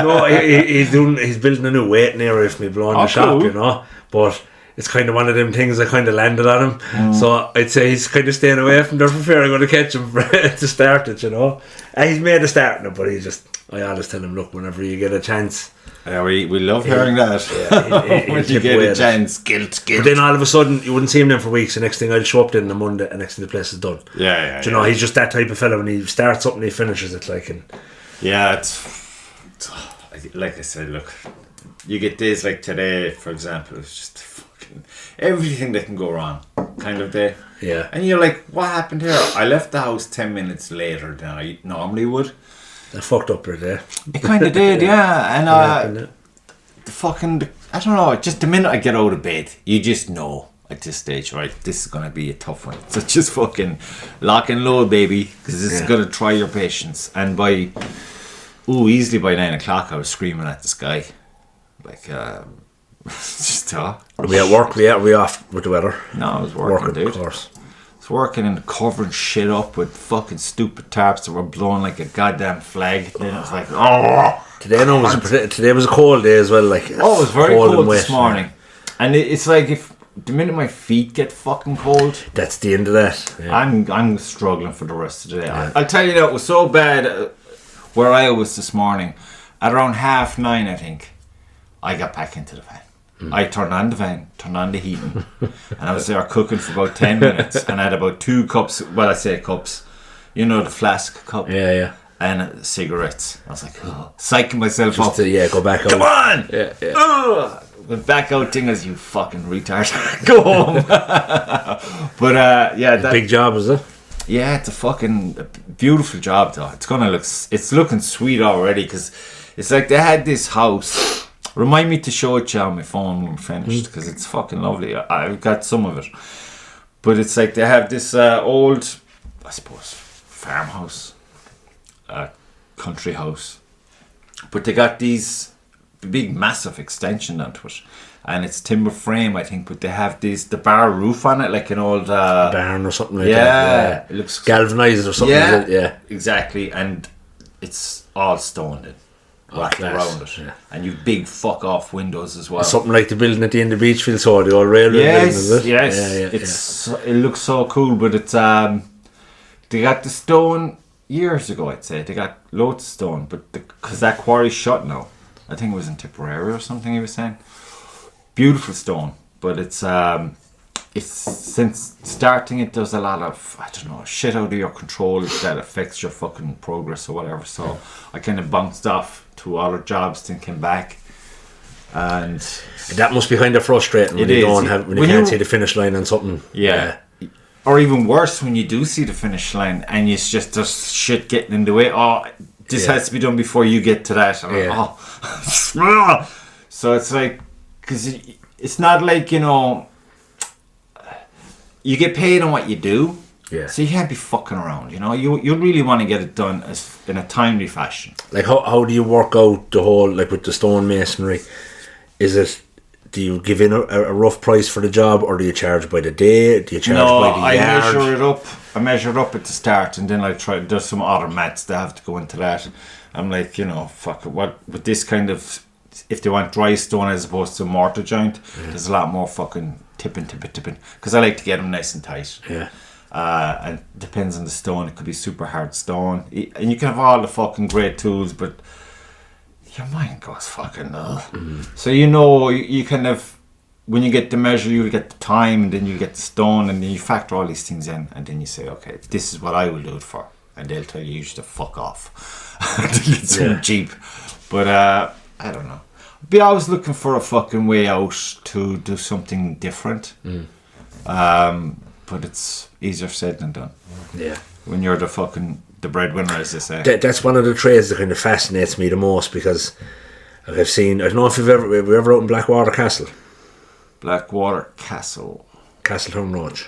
No, he's building a new waiting area for me below in the shop, you know. But it's kind of one of them things that kind of landed on him. So I'd say he's kind of staying away from there for fear I'm going to catch him to start it, you know. And he's made a start now, but I always tell him, look, whenever you get a chance. Yeah, we love hearing that. Yeah, when you get a chance, guilt. But then all of a sudden, you wouldn't see him then for weeks. The next thing, I'll show up then on the Monday, and next thing the place is done. Yeah. Do you know, he's just that type of fella. When he starts something, he finishes it. Yeah, it's like I said, look, you get days like today, for example, it's just fucking everything that can go wrong kind of day. Yeah. And you're like, what happened here? I left the house 10 minutes later than I normally would. That fucked up your day. It kind of did, yeah. And I don't know, just the minute I get out of bed, you just know at this stage, right, this is going to be a tough one. So just fucking lock and load, baby, because this is going to try your patience. And easily by 9 o'clock, I was screaming at the sky. Like, just Are we at work? Are we off with the weather? No, I was working, dude. Of course. Working and covering shit up with fucking stupid tarps that were blowing like a goddamn flag. Then it was like, Today was a cold day as well. It was very cold this morning. And it's like, if the minute my feet get fucking cold, that's the end of that. Yeah. I'm struggling for the rest of the day. Yeah. I'll tell you that it was so bad where I was this morning. At around 9:30, I think, I got back into the van. I turned on the fan, turned on the heating, and I was there cooking for about 10 minutes, and I had about 2 cups, well, I say cups, you know, the flask cup, and cigarettes. I was like, psyching myself up. Go back out. Come on! Yeah. Went back out, thing as you fucking retard. Go home. But, big job, is it? Yeah, it's a fucking beautiful job, though. It's looking sweet already, because it's like they had this house. Remind me to show it to you on my phone when we're finished, because it's fucking lovely. I've got some of it. But it's like they have this old, I suppose, farmhouse, country house. But they got these big, massive extension onto it. And it's timber frame, I think, but they have the bar roof on it, like an old... barn or something like that. Yeah, it looks galvanised or something. Yeah, exactly. And it's all stone then. Wrapped around it, and you've big fuck off windows as well. Something like the building at the end of Beachfield, so the old railway building, is it? Yes, it looks so cool, but it's they got the stone years ago. I'd say they got loads of stone, but because that quarry's shut now, I think it was in Tipperary or something. He was saying, beautiful stone, but it's since starting it, there's a lot of, I don't know, shit out of your control that affects your fucking progress or whatever. So I kind of bounced off to other jobs, then came back, and that must be kind of frustrating when you can't see the finish line on something. Yeah. Or even worse, when you do see the finish line and it's just there's shit getting in the way. Oh, this has to be done before you get to that. So it's like, because it's not like, you know, you get paid on what you do. Yeah. So you can't be fucking around, you know. You really want to get it done in a timely fashion. Like how do you work out the whole, like with the stonemasonry? Do you give in a rough price for the job, or do you charge by the day? Do you charge by the yard? I measure it up at the start, and then I try. There's some other maths that have to go into that. I'm like, you know, fuck it. What with this kind of, if they want dry stone as opposed to mortar joint, there's a lot more fucking tipping, because I like to get them nice and tight. Yeah. And it depends on the stone. It could be super hard stone, and you can have all the fucking great tools, but your mind goes fucking nuts. So you know, you kind of, when you get the measure, you get the time, and then you get the stone, and then you factor all these things in, and then you say, okay, this is what I will do it for, and they'll tell you to fuck off. It's cheap, but I don't know. Be always looking for a fucking way out to do something different. But it's easier said than done. Yeah. When you're the breadwinner, as they say. That's one of the trades that kind of fascinates me the most, because I've seen, I don't know if you've ever out in Blackwater Castle. Blackwater Castle. Castletown Road.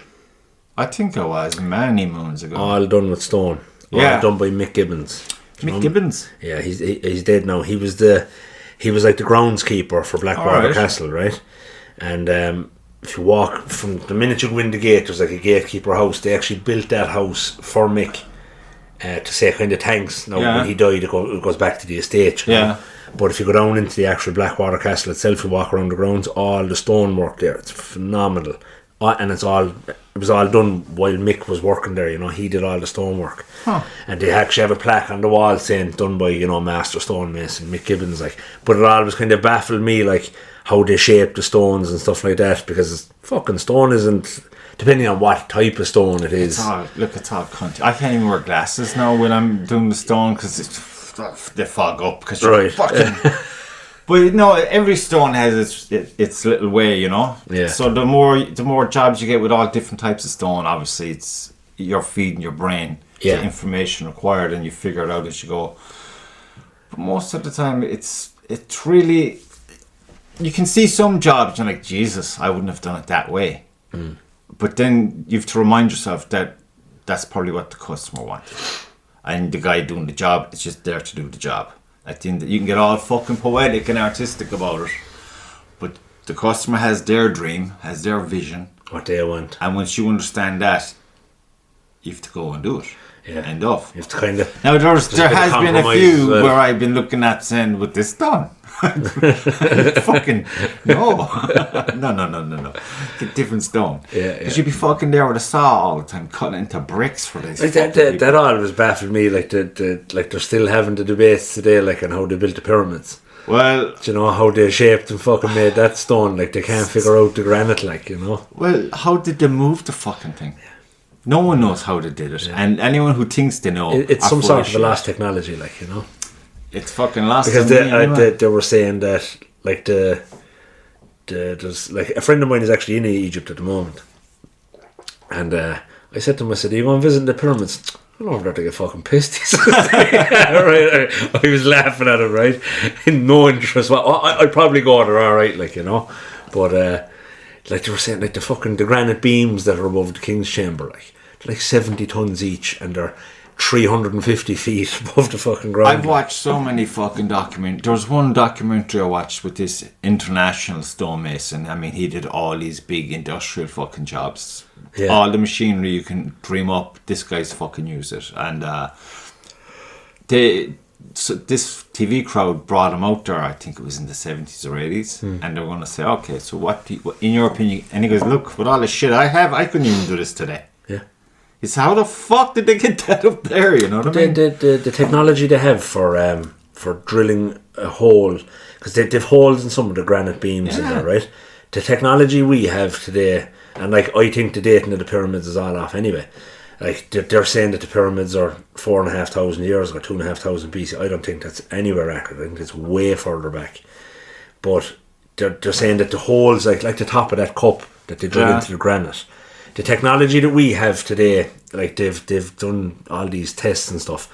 I think I was many moons ago. All done with stone. All done by Mick Gibbons. Mick Gibbons? Yeah, he's dead now. He was like the groundskeeper for Blackbird Castle, right? And if you walk from the minute you go in the gate, there's like a gatekeeper house. They actually built that house for Mick to say kind of thanks. Now when he died, it goes back to the estate. You know? But if you go down into the actual Blackwater Castle itself, you walk around the grounds, all the stonework there, it's phenomenal. And it was all done while Mick was working there, you know. He did all the stonework. And they actually have a plaque on the wall saying done by, you know, master stonemason Mick Gibbons, like. But it always kind of baffled me, like, how they shape the stones and stuff like that, because fucking stone isn't, depending on what type of stone it is. It's all country. I can't even wear glasses now when I'm doing the stone because they fog up because you're fucking. But no, every stone has its little way, you know. Yeah. So the more jobs you get with all different types of stone, obviously you're feeding your brain the information required, and you figure it out as you go. But most of the time, it's really, you can see some jobs and you're like, Jesus, I wouldn't have done it that way. But then you have to remind yourself that that's probably what the customer wanted, and the guy doing the job is just there to do the job. At the end, you can get all fucking poetic and artistic about it, but the customer has their dream, has their vision, what they want, and once you understand that, you have to go and do it. End off. You have to kind of. Now there has been a few where I've been looking at saying, "With this done." Fucking no. Get different stone. Because you'd be fucking there with a saw all the time, cutting it into bricks for this. Like that always baffled me. Like like they're still having the debates today, like on how they built the pyramids. Well, do you know how they shaped and fucking made that stone? Like they can't figure out the granite, like, you know. Well, how did they move the fucking thing? No one knows how they did it, and anyone who thinks they know, it's some sort of a lost technology, like, you know. It's fucking lost. Because they were saying that, like, there's like a friend of mine is actually in Egypt at the moment, and I said to him, I said, "Are you going visiting the pyramids?" I'm over there to get fucking pissed. He said, right. I was laughing at him, right? In no interest. Well, I'd probably go there, all right, like, you know, but. Like they were saying, like the granite beams that are above the King's Chamber, like 70 tons each, and they're 350 feet above the fucking ground. I've watched so many fucking documentaries. There was one documentary I watched with this international stonemason. I mean, he did all these big industrial fucking jobs. Yeah. All the machinery you can dream up, this guy's fucking used it. And so this TV crowd brought him out there, I think it was in the 70s or 80s, and they were going to say, okay, so what in your opinion, and he goes, look, with all the shit I have, I couldn't even do this today. Yeah. He said, how the fuck did they get that up there, you know what I mean? The technology they have for drilling a hole, because they've holes in some of the granite beams in there, right? The technology we have today, and like I think the dating of the pyramids is all off anyway. Like they're saying that the pyramids are 4,500 years or 2,500 BC. I don't think that's anywhere accurate. I think it's way further back. But they're saying that the holes, like the top of that cup that they drill into the granite, the technology that we have today, like they've done all these tests and stuff.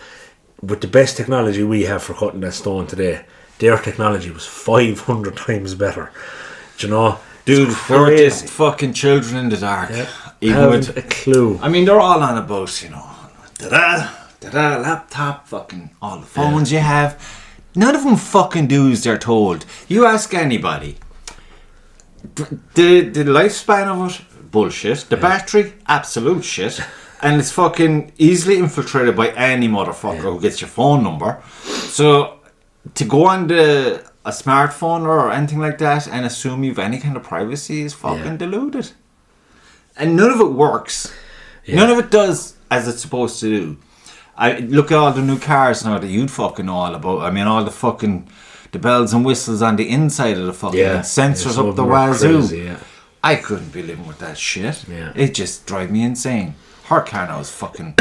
With the best technology we have for cutting that stone today, their technology was 500 times better. Do you know? Dude, we're just fucking children in the dark. Yeah. Even with a clue. I mean, they're all on about, you know, laptop, fucking all the phones you have. None of them fucking do as they're told. You ask anybody. The lifespan of it, bullshit. The battery, absolute shit. And it's fucking easily infiltrated by any motherfucker who gets your phone number. So, to go on a smartphone or anything like that and assume you've any kind of privacy is fucking deluded. And none of it works. None of it does as it's supposed to do. I look at all the new cars now that you'd fucking know all about. I mean, all the bells and whistles on the inside of the fucking sensors up the wazoo. Crazy, I couldn't be living with that shit. Yeah. It just drive me insane. Her car now is fucking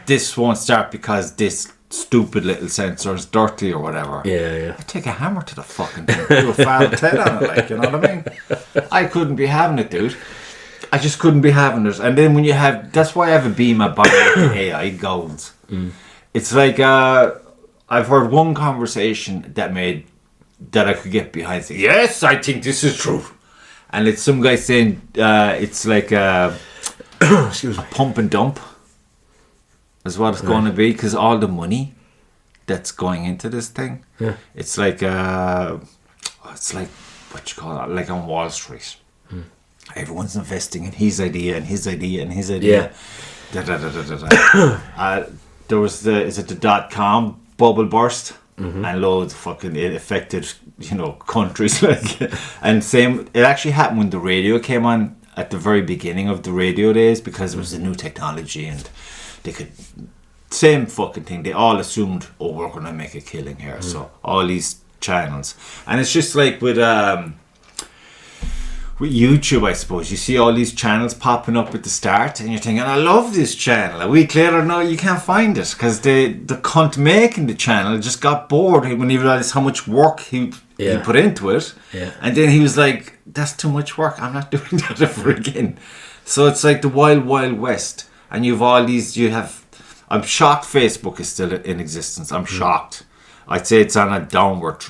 this won't start because this stupid little sensor is dirty or whatever. Yeah. I take a hammer to the fucking thing, do a foul head on it, like, you know what I mean? I couldn't be having it, dude. I just couldn't be having it. And then when you have, that's why I have a Beamer by AI goals. It's like I've heard one conversation that I could get behind. Saying, yes, I think this is true. And it's some guy saying it's like excuse me, pump and dump is what it's going to be, because all the money that's going into this thing, it's like what you call it, like on Wall Street. Everyone's investing in his idea and his idea and his idea. There was the .com bubble burst, and loads of fucking, it affected, countries and same. It actually happened when the radio came on at the very beginning of the radio days, because it was a new technology and they could, same fucking thing. They all assumed, we're gonna make a killing here. So all these channels, and it's just like with YouTube, I suppose. You see all these channels popping up at the start, and you're thinking, I love this channel. A week later, no, you can't find it, because the cunt making the channel just got bored when he realised how much work he put into it. Yeah. And then he was like, that's too much work. I'm not doing that ever again. So it's like the wild, wild west. And I'm shocked Facebook is still in existence. I'm shocked. I'd say it's on a downward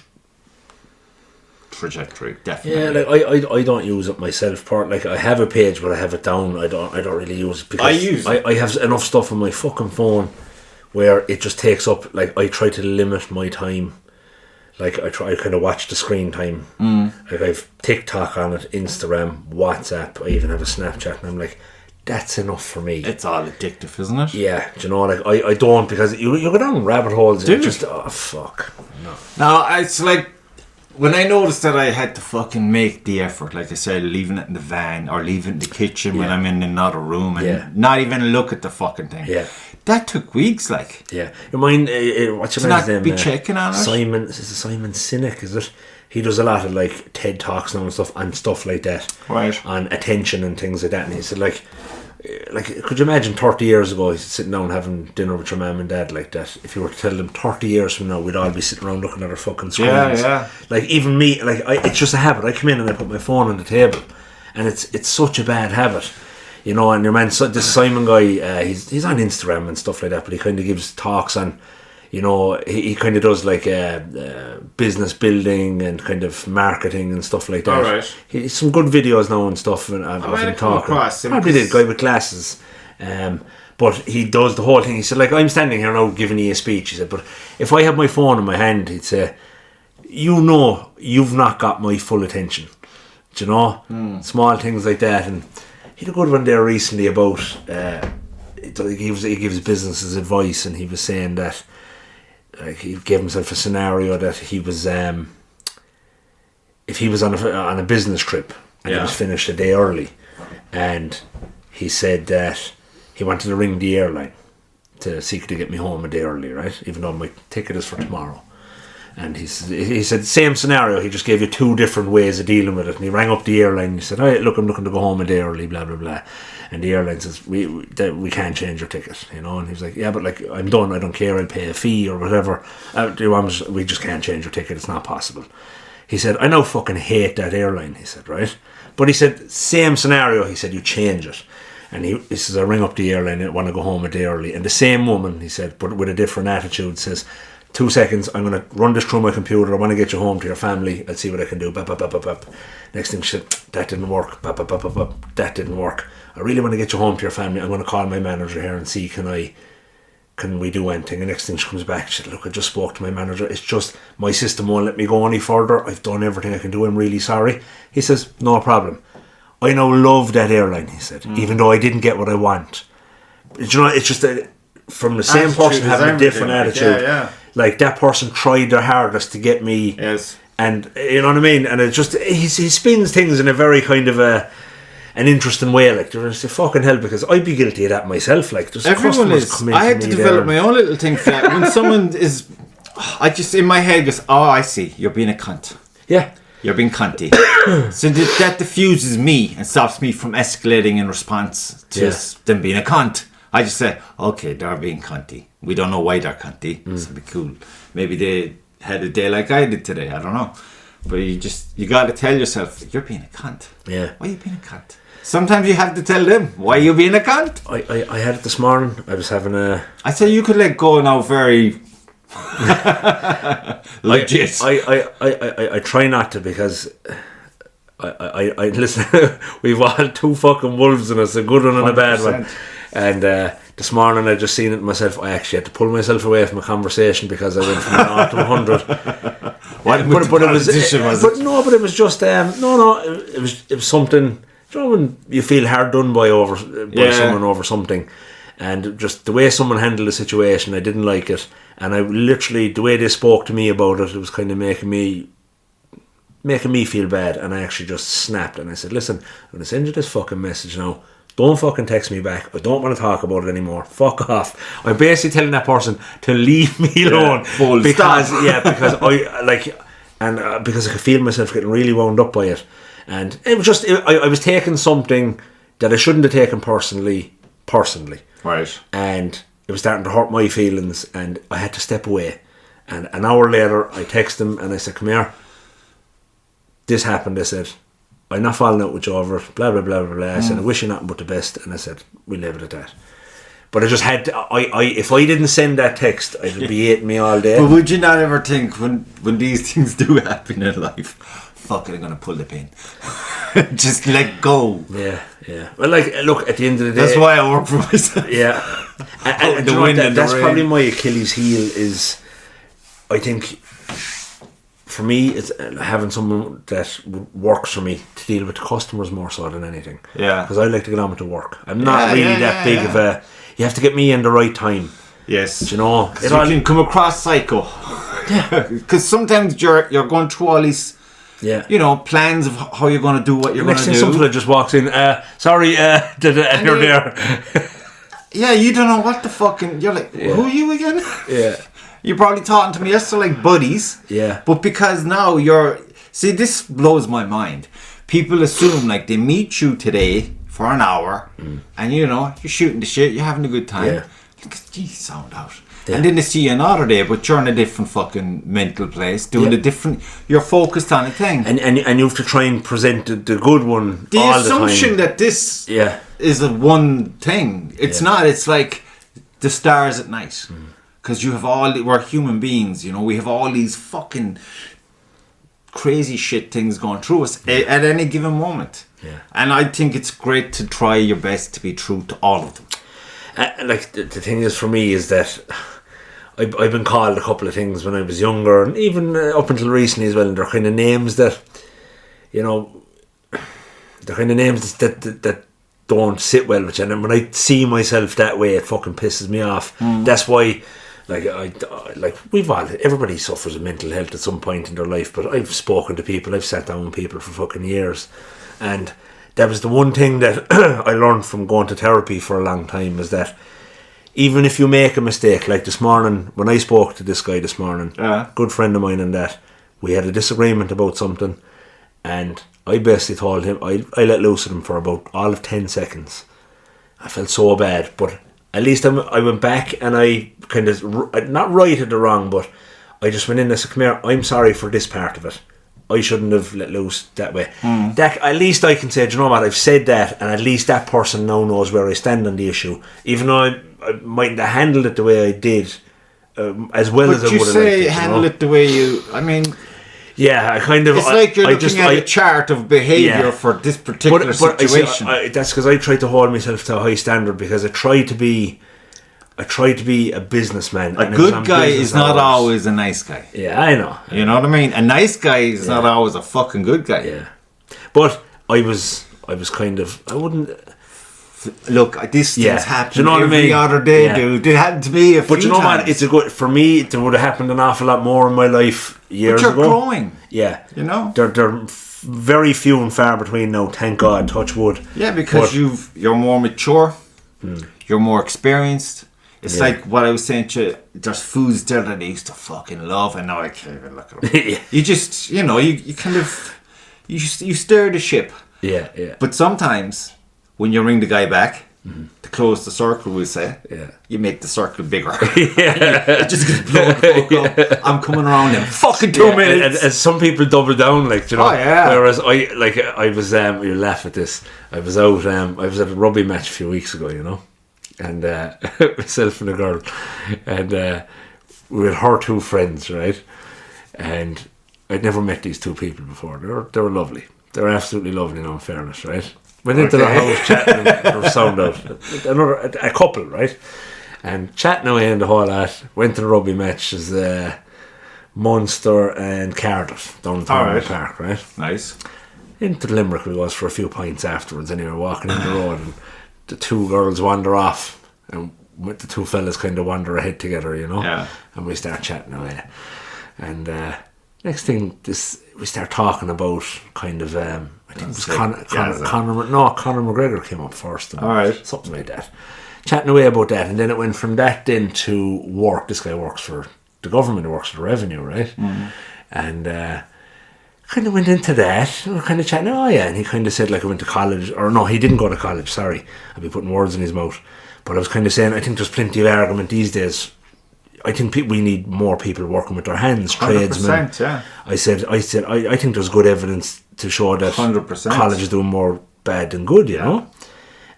trajectory, definitely. Yeah, I don't use it myself. I have a page, but I have it down. I don't really use it, because I have enough stuff on my fucking phone where it just takes up. Like, I try to limit my time. Like, I kind of watch the screen time. Like, I've TikTok on it, Instagram, WhatsApp. I even have a Snapchat, and I'm like, that's enough for me. It's all addictive, isn't it? Yeah, do you know, like, I don't, because you go down rabbit holes. Dude. Just, fuck. No. Now, it's like, when I noticed that I had to fucking make the effort, like I said, leaving it in the van or leaving it in the kitchen when I'm in another room and not even look at the fucking thing. Yeah. That took weeks, like. Yeah. You mind, what's your man's name? Be checking on it? Simon Sinek, is it? He does a lot of, like, TED Talks and stuff like that. Right. On attention and things like that. And he said, like, could you imagine 30 years ago he's sitting down having dinner with your mum and dad like that? If you were to tell them 30 years from now we'd all be sitting around looking at our fucking screens. Yeah. Like, even me, like, it's just a habit. I come in and I put my phone on the table, and it's such a bad habit, and your man, this Simon guy, he's on Instagram and stuff like that, but he kind of gives talks on, he kind of does like business building and kind of marketing and stuff like that. All right. He's some good videos now and stuff, and of him talking. Probably did, guy with glasses. But he does the whole thing. He said, like, I'm standing here now giving you a speech. He said, but if I have my phone in my hand, he'd say, you've not got my full attention. Do you know? Small things like that. And he had a good one there recently about he gives businesses advice, and he was saying that, like, he gave himself a scenario that he was if he was on a business trip and he was finished a day early, and he said that he wanted to ring the airline to see could he get me home a day early, right? Even though my ticket is for tomorrow. And he said same scenario, he just gave you two different ways of dealing with it. And he rang up the airline and he said, look, I'm looking to go home a day early, blah blah blah. And the airline says, we can't change your ticket, And he was like, yeah, but like, I'm done, I don't care, I'll pay a fee or whatever. We just can't change your ticket, it's not possible. He said, I now fucking hate that airline, he said, right? But he said, same scenario, he said, you change it. And he says, I ring up the airline, I want to go home a day early. And the same woman, he said, but with a different attitude, says, 2 seconds, I'm going to run this through my computer, I want to get you home to your family, I'll see what I can do. Next thing she said, that didn't work. That didn't work. I really want to get you home to your family, I'm going to call my manager here and see can we do anything. And next thing she comes back, she said, look, I just spoke to my manager, it's just my system won't let me go any further, I've done everything I can do, I'm really sorry. He says, no problem, I now love that airline, he said, even though I didn't get what I want. It's just from the same person having a different attitude. Yeah. Like, that person tried their hardest to get me. Yes. And you know what I mean? And it just, he spins things in a very kind of an interesting way. Like, there's a fucking hell, because I'd be guilty of that myself. Like, there's everyone is. I had to develop my own little thing for that. When someone is, I just, in my head goes, oh, I see, you're being a cunt. Yeah. You're being cunty. So that diffuses me and stops me from escalating in response to them being a cunt. I just say, okay, they're being cunty. We don't know why they're cunty. This would be cool. Maybe they had a day like I did today. I don't know. But you got to tell yourself, you're being a cunt. Yeah. Why are you being a cunt? Sometimes you have to tell them, why are you being a cunt? I had it this morning. I was having a... I say you could let go now very... legit. I try not to, because I listen. We've all two fucking wolves in us, a good one and a bad one. And this morning I just seen it myself. I actually had to pull myself away from a conversation because I went from 0 to 100. But it was just it was something. You know when you feel hard done by someone over something, and just the way someone handled the situation, I didn't like it, and I literally the way they spoke to me about it, it was kind of making me feel bad, and I actually just snapped and I said, listen, I'm going to send you this fucking message now. Don't fucking text me back. I don't want to talk about it anymore. Fuck off. I'm basically telling that person to leave me alone because because I could feel myself getting really wound up by it, and it was just I was taking something that I shouldn't have taken personally, right, and it was starting to hurt my feelings, and I had to step away. And an hour later, I texted him and I said, "Come here. This happened." I said, "I'm not falling out with you over it, blah blah blah blah blah." I said, "I wish you nothing but the best," and I said, "We'll leave it at that." But I just had to, if I didn't send that text, it'd be hating me all day. But would you not ever think when these things do happen in life, fuck it, I'm gonna pull the pin, just let go? Yeah. Well, like, look, at the end of the day, that's why I work for myself. Yeah, and the wind and that's the probably rain. my Achilles heel is, I think. For me, it's having someone that works for me to deal with the customers more so than anything. Yeah. Because I like to get on with the work. I'm not that big of a... You have to get me in the right time. Yes. Do you know? You can come across psycho. Yeah. Because sometimes you're going through all these... Yeah. You know, plans of how you're going to do what you're going to do. Next thing, somebody just walks in. Sorry, and you're there. Yeah, you don't know what the fucking... You're like, who are you again? Yeah. You're probably talking to me yesterday like buddies. Yeah. But because now you're... See, this blows my mind. People assume like they meet you today for an hour and you know, you're shooting the shit, you're having a good time. Yeah. Look at you sound out. Yeah. And then they see you another day, but you're in a different fucking mental place, doing a different... You're focused on a thing. And you have to try and present the good one the all the time. assumption that this is a one thing. It's not. It's like the stars at night. Because you have we're human beings, you know, we have all these fucking crazy shit things going through us at any given moment. Yeah. And I think it's great to try your best to be true to all of them. Like, the thing is for me is that I've been called a couple of things when I was younger, and even up until recently as well, and they're kind of names that, you know, they're kind of names that don't sit well with you. And when I see myself that way, it fucking pisses me off. That's why... everybody suffers with mental health at some point in their life, but I've spoken to people, I've sat down with people for fucking years, and that was the one thing that I learned from going to therapy for a long time, is that even if you make a mistake, like this morning, when I spoke to this guy this morning, good friend of mine, and that we had a disagreement about something, and I basically told him, I let loose at him for about all of 10 seconds. I felt so bad, but at least I went back and I kind of, not righted the wrong, but I just went in and said, "Come here, I'm sorry for this part of it. I shouldn't have let loose that way." That, at least I can say, do you know what, I've said that, and at least that person now knows where I stand on the issue. Even though I mightn't have handled it the way I did, as well as I would have liked it. But you say handle it the way you... I mean... Yeah, I kind of... It's like you're looking at a chart of behaviour for this particular situation. That's because I try to hold myself to a high standard, because I try to be a businessman. A good guy is not always a nice guy. Yeah, I know. You know what I mean? A nice guy is not always a fucking good guy. Yeah. But I was kind of... I wouldn't... Look, this thing's happened you know what every other day, dude. It happened to me a few times. But you know what? It's a good... For me, it would have happened an awful lot more in my life years ago. But you're growing. Yeah. You know? They're very few and far between now, thank God, touch wood. Yeah, because you're more mature. You're more experienced. It's like what I was saying to you, there's foods there that I used to fucking love, and now I can't even look at them. You just, you know, you kind of... You stir the ship. Yeah. But sometimes... When you ring the guy back to close the circle, we'll say, you make the circle bigger. It just gets blown the fuck up. I'm coming around in fucking 2 minutes. And some people double down, like, you know. Oh, yeah. Whereas I was, you laugh at this. I was out. I was at a rugby match a few weeks ago, you know, and myself and a girl, and we had her two friends, right, and I'd never met these two people before. They were lovely. They're absolutely lovely, in fairness, right? Went into the house chatting and sound out. A couple, right? And chatting away and the whole lot. Went to the rugby matches, Munster and Cardiff down in Thornley Park, right? Nice. Into the Limerick we was for a few pints afterwards, and we were walking in the road, and the two girls wander off, and the two fellas kind of wander ahead together, Yeah. And we start chatting away. And next thing, we start talking about kind of, I think it was Conor McGregor came up first. Something like that. Chatting away about that, and then it went from that then to work. This guy works for the government, he works for the revenue, right? And kind of went into that. We were kind of chatting, and he kind of said, like, I went to college, or no, he didn't go to college, sorry. I'd be putting words in his mouth. But I was kind of saying, I think there's plenty of argument these days. I think we need more people working with their hands, tradesmen. Yeah. I said, I think there's good evidence to show that 100%. college is doing more bad than good, you know?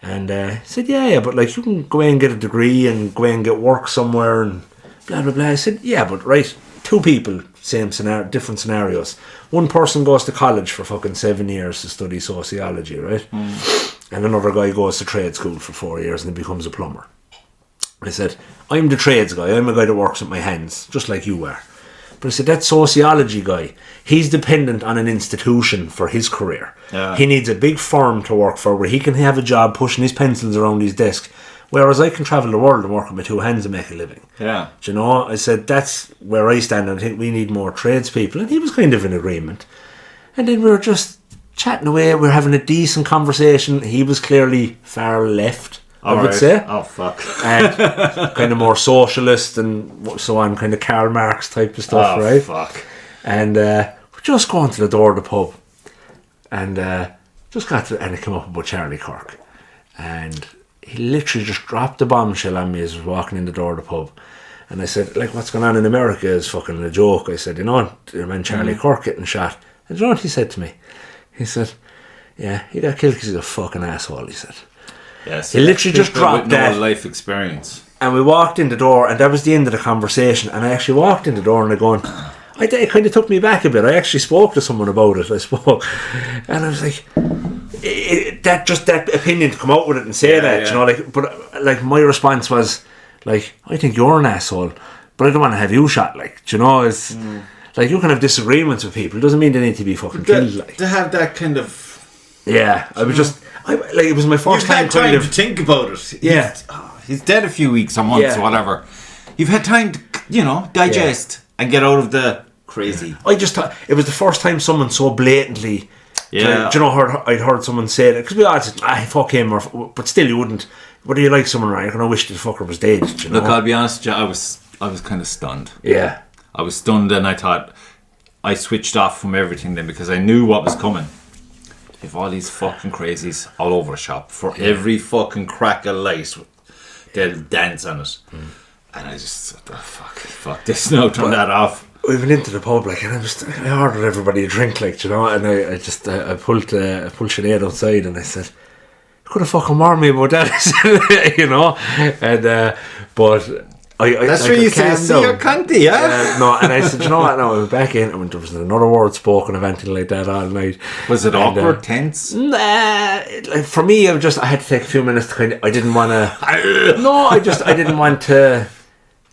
And he said, yeah, but like you can go away and get a degree and go away and get work somewhere and blah, blah, blah. I said, yeah, but right, two people, same scenario, different scenarios. One person goes to college for fucking 7 years to study sociology, right? And another guy goes to trade school for 4 years and he becomes a plumber. I said, I'm the trades guy. I'm a guy that works with my hands, just like you are. But I said, that sociology guy, he's dependent on an institution for his career. Yeah. He needs a big firm to work for where he can have a job pushing his pencils around his desk, whereas I can travel the world and work with my two hands and make a living. Yeah. Do you know? I said, that's where I stand, and I think we need more tradespeople. And he was kind of in agreement. And then we were just chatting away. We were having a decent conversation. He was clearly far left, I would say. Oh, fuck. And kind of more socialist and so on, kind of Karl Marx type of stuff, right? Fuck. And we're just going to the door of the pub. And just got to, and it came up about Charlie Kirk. And he literally just dropped the bombshell on me as I was walking in the door of the pub. And I said, like, what's going on in America is fucking a joke. I said, your man Charlie Kirk getting shot. And you know what he said to me? He said, yeah, he got killed because he's a fucking asshole, he said. Yes, he literally just dropped that. Life experience. And we walked in the door, and that was the end of the conversation. And I actually walked in the door, and it kind of took me back a bit. I actually spoke to someone about it. And I was like, that opinion to come out with it and say that, you know, like. But like my response was, like, I think you're an asshole, but I don't want to have you shot. Like, do you know, it's like you can have disagreements with people. It doesn't mean they need to be fucking killed. Like to have that kind of. Yeah, I was just. It was my first time to think about it. Yeah. He's dead a few weeks or months or whatever. You've had time to, digest and get out of the crazy. I just thought it was the first time someone so blatantly. Yeah. Do you know, I'd heard someone say that because we all said, fuck him, but still you wouldn't. Whether you like someone, right? I kind of wish the fucker was dead. You know? Look, I'll be honest, I was kind of stunned. Yeah. I was stunned, and I thought I switched off from everything then because I knew what was coming. If all these fucking crazies all over the shop for every fucking crack of light, they'll dance on it. And I just thought, fuck this now, turn that off. We went into the pub, like, and I ordered everybody a drink, like, you know, and I pulled Sinead outside, and I said, you could have fucking warned me about that, you know, and but. That's what you say, see your cunty, yeah? No, and I said, you know what, no, I went back in, and there was another word spoken of anything like that all night. Was it awkward, tense? Nah, like, for me, I had to take a few minutes to kind of, I didn't want to, no, I didn't want to,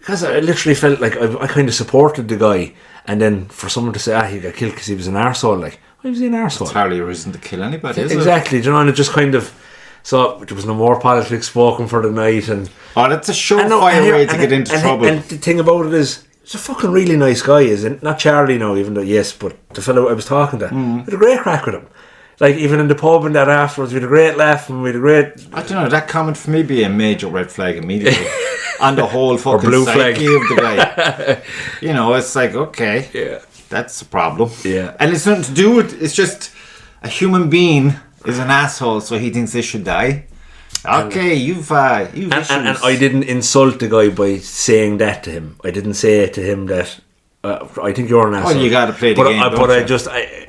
because I literally felt like I kind of supported the guy, and then for someone to say, he got killed because he was an arsehole, like, why was he an arsehole? It's hardly a reason to kill anybody, is exactly, you know, and it just kind of, so there was no more politics spoken for the night, and that's a surefire way to get into trouble. And the thing about it is, he's a fucking really nice guy, isn't not Charlie now, even though but the fellow I was talking to, we had a great crack with him. Like even in the pub and that afterwards, we had a great laugh and we had a great. I don't know. That comment for me be a major red flag immediately, on the whole fucking blue psyche flag of the guy. It's like okay, that's a problem. Yeah, and it's nothing to do with. It's just a human being is an asshole, so he thinks they should die. Okay, you've and I didn't insult the guy by saying that to him. I didn't say to him that I think you're an asshole. Well, you got to play the game. But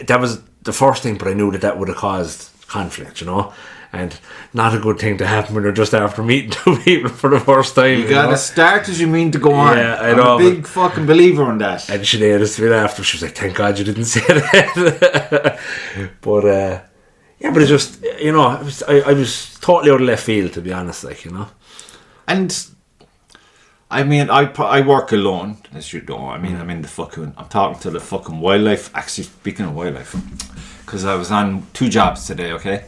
that was the first thing. But I knew that would have caused conflict, you know. and not a good thing to happen when you're just after meeting two people for the first time. You gotta start as you mean to go on. Yeah, I I'm know, a big fucking believer in that. And Sinead is to be after. She was like, "Thank God you didn't say that." But yeah, but it's just, you know, I was totally out of left field, to be honest, like, you know. And I mean, I work alone, as you know. I mean, I'm talking to the fucking wildlife. Actually, speaking of wildlife, because I was on 2 jobs today, okay?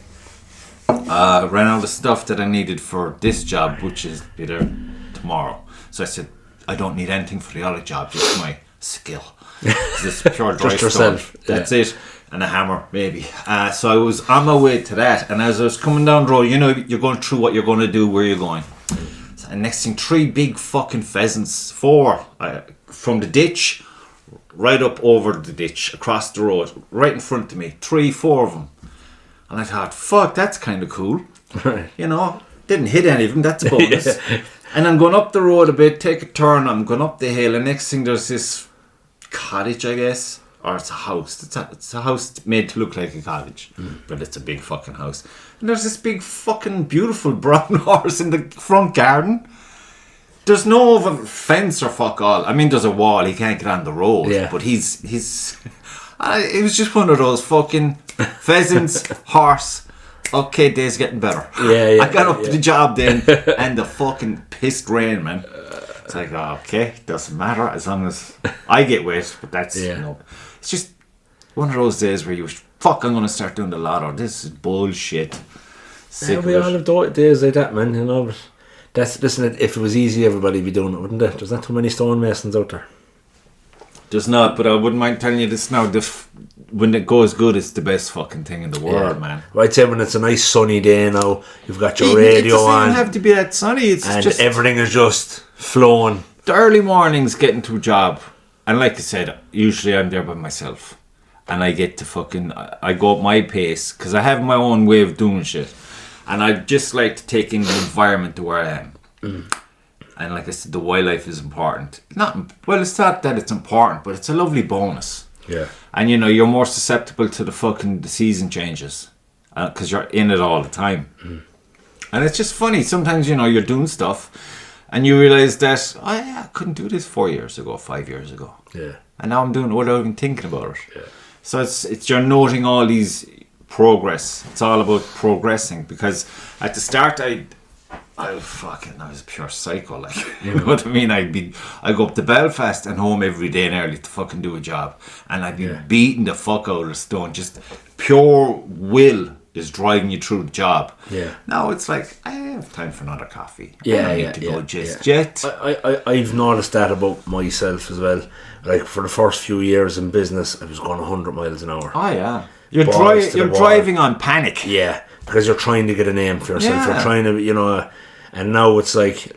Ran out of stuff that I needed for this job, which is be there tomorrow. So I said, I don't need anything for the other job, just my skill. It's pure dry Just stone. yourself. That's it. And a hammer, maybe. So I was on my way to that, and as I was coming down the road, you know, you're going through what you're going to do, where you're going. And next thing, 3 big fucking pheasants, 4 from the ditch right up over the ditch, across the road, right in front of me. 3, 4 of them. And I thought, fuck, that's kind of cool. Right. You know, didn't hit any of them, that's a bonus. Yeah. And I'm going up the road a bit, take a turn, I'm going up the hill, and next thing there's this cottage, I guess. Or it's a house. It's a house made to look like a cottage. But it's a big fucking house. And there's this big fucking beautiful brown horse in the front garden. There's no fence or fuck all. I mean, there's a wall. He can't get on the road. Yeah. But he's it was just one of those fucking pheasants, horse. Okay, day's getting better. Yeah. I got up to the job then, and the fucking pissed rain, man. It's like, okay, doesn't matter as long as I get wet. But that's, you know, it's just one of those days where you wish, fuck, I'm going to start doing the lotto. This is bullshit. Yeah, we all have days like that, man, you know. But listen, if it was easy, everybody would be doing it, wouldn't it? There's not too many stonemasons out there. There's not, but I wouldn't mind telling you this now. When it goes good, it's the best fucking thing in the world, man. Well, I'd say when it's a nice sunny day now, you've got your radio on. It doesn't have to be that sunny. It's and just everything is just flowing. The early mornings getting to a job, and like I said, usually I'm there by myself, and I get to I go at my pace because I have my own way of doing shit, and I just like to take in the environment to where I am. And like I said, the wildlife is important. It's not that it's important, but it's a lovely bonus. Yeah. And you know, you're more susceptible to the season changes because you're in it all the time. And it's just funny. Sometimes, you know, you're doing stuff and you realise that, I couldn't do this 4 years ago, 5 years ago. Yeah. And now I'm doing it without even thinking about it. Yeah. So it's you're noting all these progress. It's all about progressing, because at the start I was a pure psycho, like, you know what I mean? I go up to Belfast and home every day and early to fucking do a job, and I'd be beating the fuck out of the stone. Just pure will is driving you through the job. Yeah. Now it's like, I have time for another coffee. Yeah, I need to go just yet. I've noticed that about myself as well. Like, for the first few years in business, I was going 100 miles an hour. Oh yeah, you're Balls to the wall. driving on panic. Yeah, because you're trying to get a name for yourself. Yeah. You're trying to, you know. And now it's like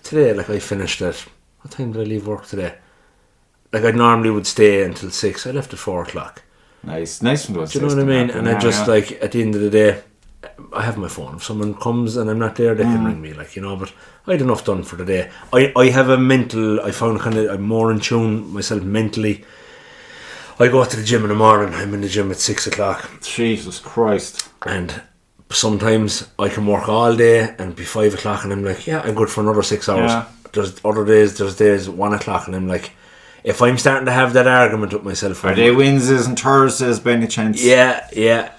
today, like, I finished at, what time did I leave work today? Like, I normally would stay until 6. I left at 4 o'clock. Nice from those. Do you know what I mean? And I just, like, at the end of the day, I have my phone. If someone comes and I'm not there, they can ring me, like, you know. But I had enough done for the day. I have a mental, I found I'm more in tune myself mentally. I go to the gym in the morning. I'm in the gym at 6 o'clock. Jesus Christ. And sometimes I can work all day and be 5 o'clock and I'm like, yeah, I'm good for another 6 hours. Yeah. There's days 1 o'clock and I'm like, if I'm starting to have that argument with myself, Are they Wednesdays and Thursdays by any chance? Yeah,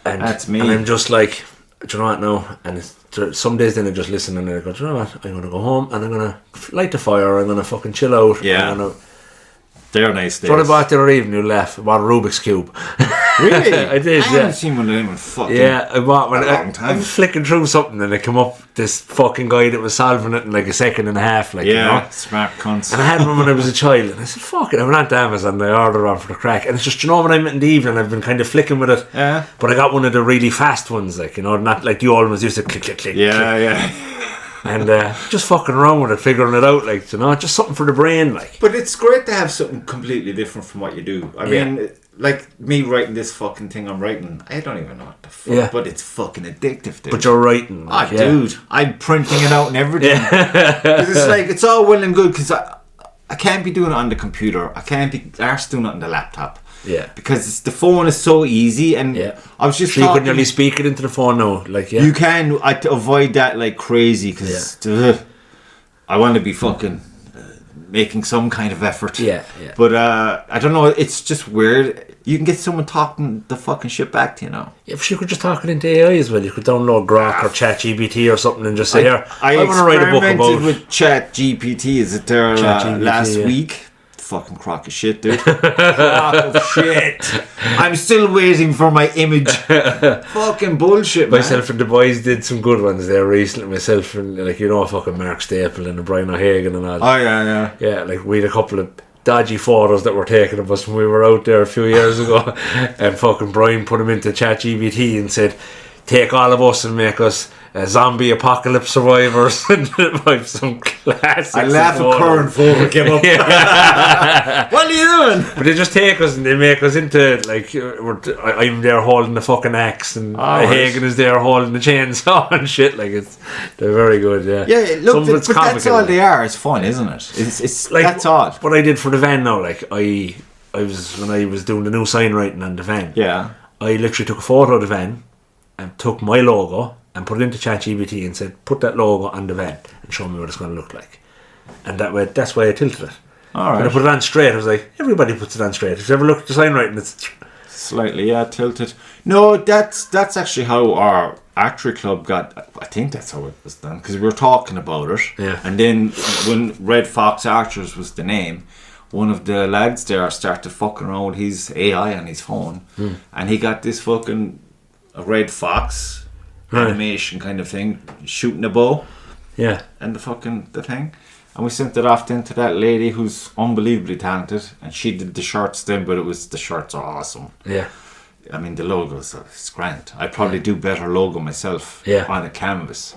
and that's me. And I'm just like, do you know what, no? And some days then I just listen and I go, do you know what, I'm going to go home and I'm going to light the fire, I'm going to fucking chill out. Yeah. They're nice days. What about the other evening? You left. I bought a Rubik's Cube. Really? I did, I haven't seen one of them in fucking I bought one. a long time. I was flicking through something and it came up this fucking guy that was solving it in like a second and a half. Like, yeah, you know? smart cunts. And I had one when I was a child and I said, fuck it, I went on to Amazon and I ordered one for the crack. And it's just, you know, when I'm in the evening, I've been kind of flicking with it. Yeah. But I got one of the really fast ones, like, you know, not like the old ones used to click, click, click. Yeah, click. yeah. And just fucking around with it, figuring it out, like, you know, just something for the brain, like. But it's great to have something completely different from what you do. I mean, like me writing this fucking thing I'm writing, I don't even know what the fuck, but it's fucking addictive, dude. But you're writing. Like, dude, I'm printing it out and everything. Because it's like, it's all well and good, because I can't be doing it on the computer. I can't be arsed doing it on the laptop. Yeah. Because the phone is so easy, and I was just so you could nearly speak it into the phone now, like you can avoid that like crazy because I want to be fucking making some kind of effort. But I don't know. It's just weird. You can get someone talking the fucking shit back to you now. Yeah, but you could just talk it into AI as well. You could download Grok or ChatGPT or something and just say, "Here, I want to write a book about." I experimented with ChatGPT. Is it there last week? Fucking crock of shit, dude. Crock of shit. I'm still waiting for my image. Fucking bullshit, man. Myself and the boys did some good ones there recently. Myself and, like, fucking Mark Staple and Brian O'Hagan and all. Oh, yeah. Yeah, like, we had a couple of dodgy photos that were taken of us when we were out there a few years ago. And fucking Brian put them into ChatGPT and said, take all of us and make us zombie apocalypse survivors and some classics. I laugh at current photo came up. What are you doing? But they just take us and they make us into, like, I'm there holding the fucking axe and Hagen is there holding the chainsaw and shit. Like, they're very good. Yeah, look, but that's all they are. It's fun, isn't it? It's like, that's all. What I did for the van now, like, I was when I was doing the new sign writing on the van. Yeah, I literally took a photo of the van and took my logo and put it into ChatGPT and said, put that logo on the van and show me what it's going to look like. And that's why I tilted it. Alright. When I put it on straight, I was like, everybody puts it on straight. If you ever look at the sign writing, it's slightly, tilted. No, that's actually how our archery club got, I think that's how it was done, because we were talking about it. Yeah. And then when Red Fox Archers was the name, one of the lads there started fucking around with his AI on his phone. And he got this fucking red fox animation kind of thing, shooting a bow, and the thing, and we sent it off then to that lady who's unbelievably talented, and she did the shirts then, but the shirts are awesome. I mean, the logos are grand. I'd probably do better logo myself on a canvas,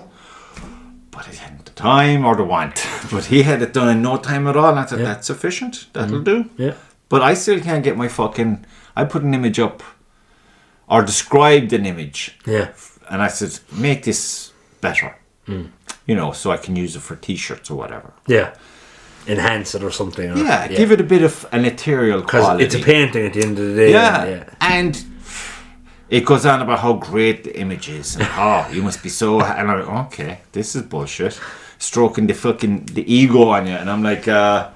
but I hadn't the time or the want. But he had it done in no time at all, and I thought that's sufficient, that'll do. But I still can't get my fucking, I put an image up or described an image. And I said, make this better. So I can use it for t-shirts or whatever. Enhance it or something. Give it a bit of an ethereal quality. It's a painting at the end of the day. And it goes on about how great the image is. And, you must be so... And I'm like, okay, this is bullshit. Stroking the ego on you. And I'm like, nah,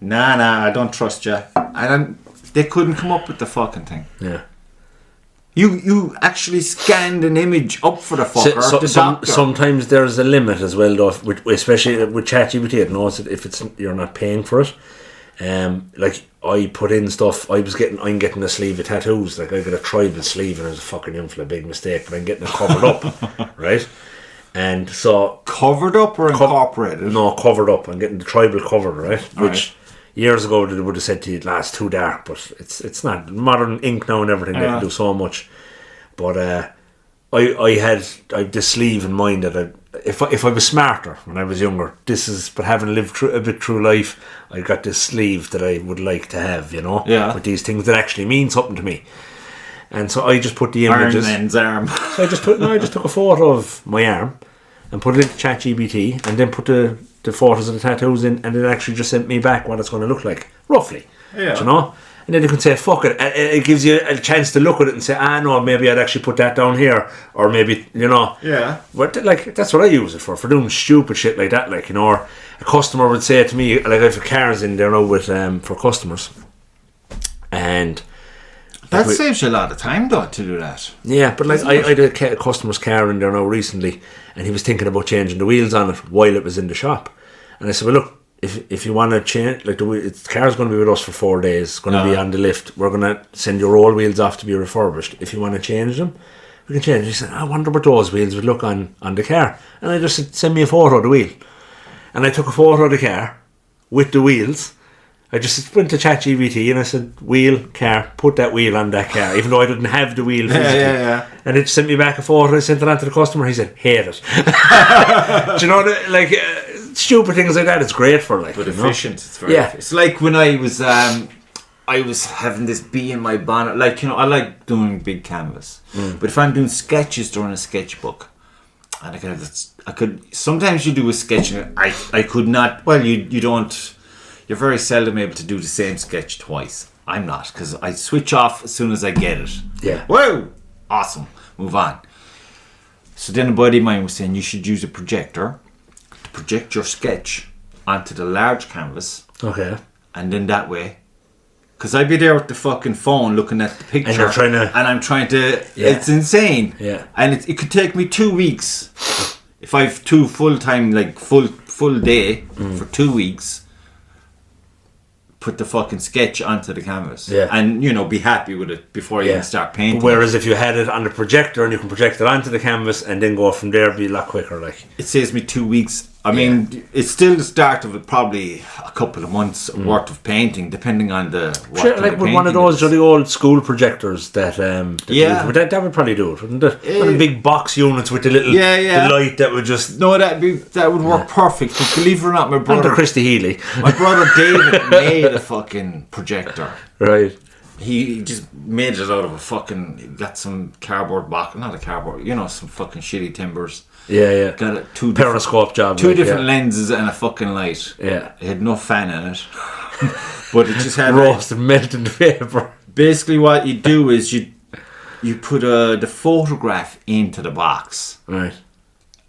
I don't trust you. And they couldn't come up with the fucking thing. You actually scanned an image up for the fucker. Sometimes there's a limit as well, though, especially with ChatGPT. It knows that if you're not paying for it. Like, I put in stuff. I'm getting a sleeve of tattoos. Like, I got a tribal sleeve, and it was a fucking big mistake. But I'm getting it covered up, right? And so covered up or incorporated? No, covered up. I'm getting the tribal covered, right? Which years ago they would have said to you, "It's too dark," but it's not. Modern ink now and everything, they can do so much. But I had this sleeve in mind that if I was smarter when I was younger, but having lived a bit through life, I got this sleeve that I would like to have, with these things that actually mean something to me. And so I just put the images. Iron Man's arm. So I just took a photo of my arm and put it into ChatGPT, and then put the photos of the tattoos in, and it actually just sent me back what it's going to look like, roughly. And then you can say, fuck it. It gives you a chance to look at it and say, no, maybe I'd actually put that down here, or maybe, But, like, that's what I use it for doing stupid shit like that, like, or a customer would say to me, like, I have cars in there now with for customers, and that saves you a lot of time, though, to do that. Yeah, but like I had a customer's car in there now recently, and he was thinking about changing the wheels on it while it was in the shop. And I said, well, look, if you want to change, like, the car's going to be with us for 4 days, it's going to be on the lift. We're going to send your old wheels off to be refurbished. If you want to change them, we can change. He said, I wonder what those wheels would look on the car. And I just said, send me a photo of the wheel. And I took a photo of the car with the wheels. I just went to ChatGPT and I said, wheel, car, put that wheel on that car, even though I didn't have the wheel physically. And it sent me back a photo. I sent it on to the customer. He said, hate it. Do you know, like, stupid things like that, it's great for, like. But efficient. It's very efficient. It's like when I was having this bee in my bonnet. Like, I like doing big canvas. But if I'm doing sketches during a sketchbook, and I could sometimes you do a sketch and I could not, well, you don't. You're very seldom able to do the same sketch twice. I'm not, because I switch off as soon as I get it. Yeah. Whoa! Awesome. Move on. So then a buddy of mine was saying you should use a projector to project your sketch onto the large canvas. Okay. And then that way, because I'd be there with the fucking phone looking at the picture. And you're trying to... And I'm trying to... Yeah. It's insane. Yeah. And it could take me 2 weeks. If I've 2 full-time, like full day for 2 weeks, put the fucking sketch onto the canvas. Yeah. And, you know, be happy with it before you even start painting. Whereas if you had it on the projector and you can project it onto the canvas and then go from there, it'd be a lot quicker. Like, it saves me 2 weeks. I mean, it's still the start of it, probably a couple of months worth of painting, depending on like with one of those really old school projectors that that would probably do it, wouldn't it? One of the big box units with the little the light that would just... No, that would work perfect. But believe it or not, my brother... Under Christy Healy. My brother David made a fucking projector. Right. He just made it out of a fucking... He got some cardboard box, not a cardboard, some fucking shitty timbers. Yeah. Got it, 2 periscope job. Two different lenses and a fucking light. Yeah. It had no fan in it. But it just had... roasted, melted the paper. Basically what you do is you put the photograph into the box. Right.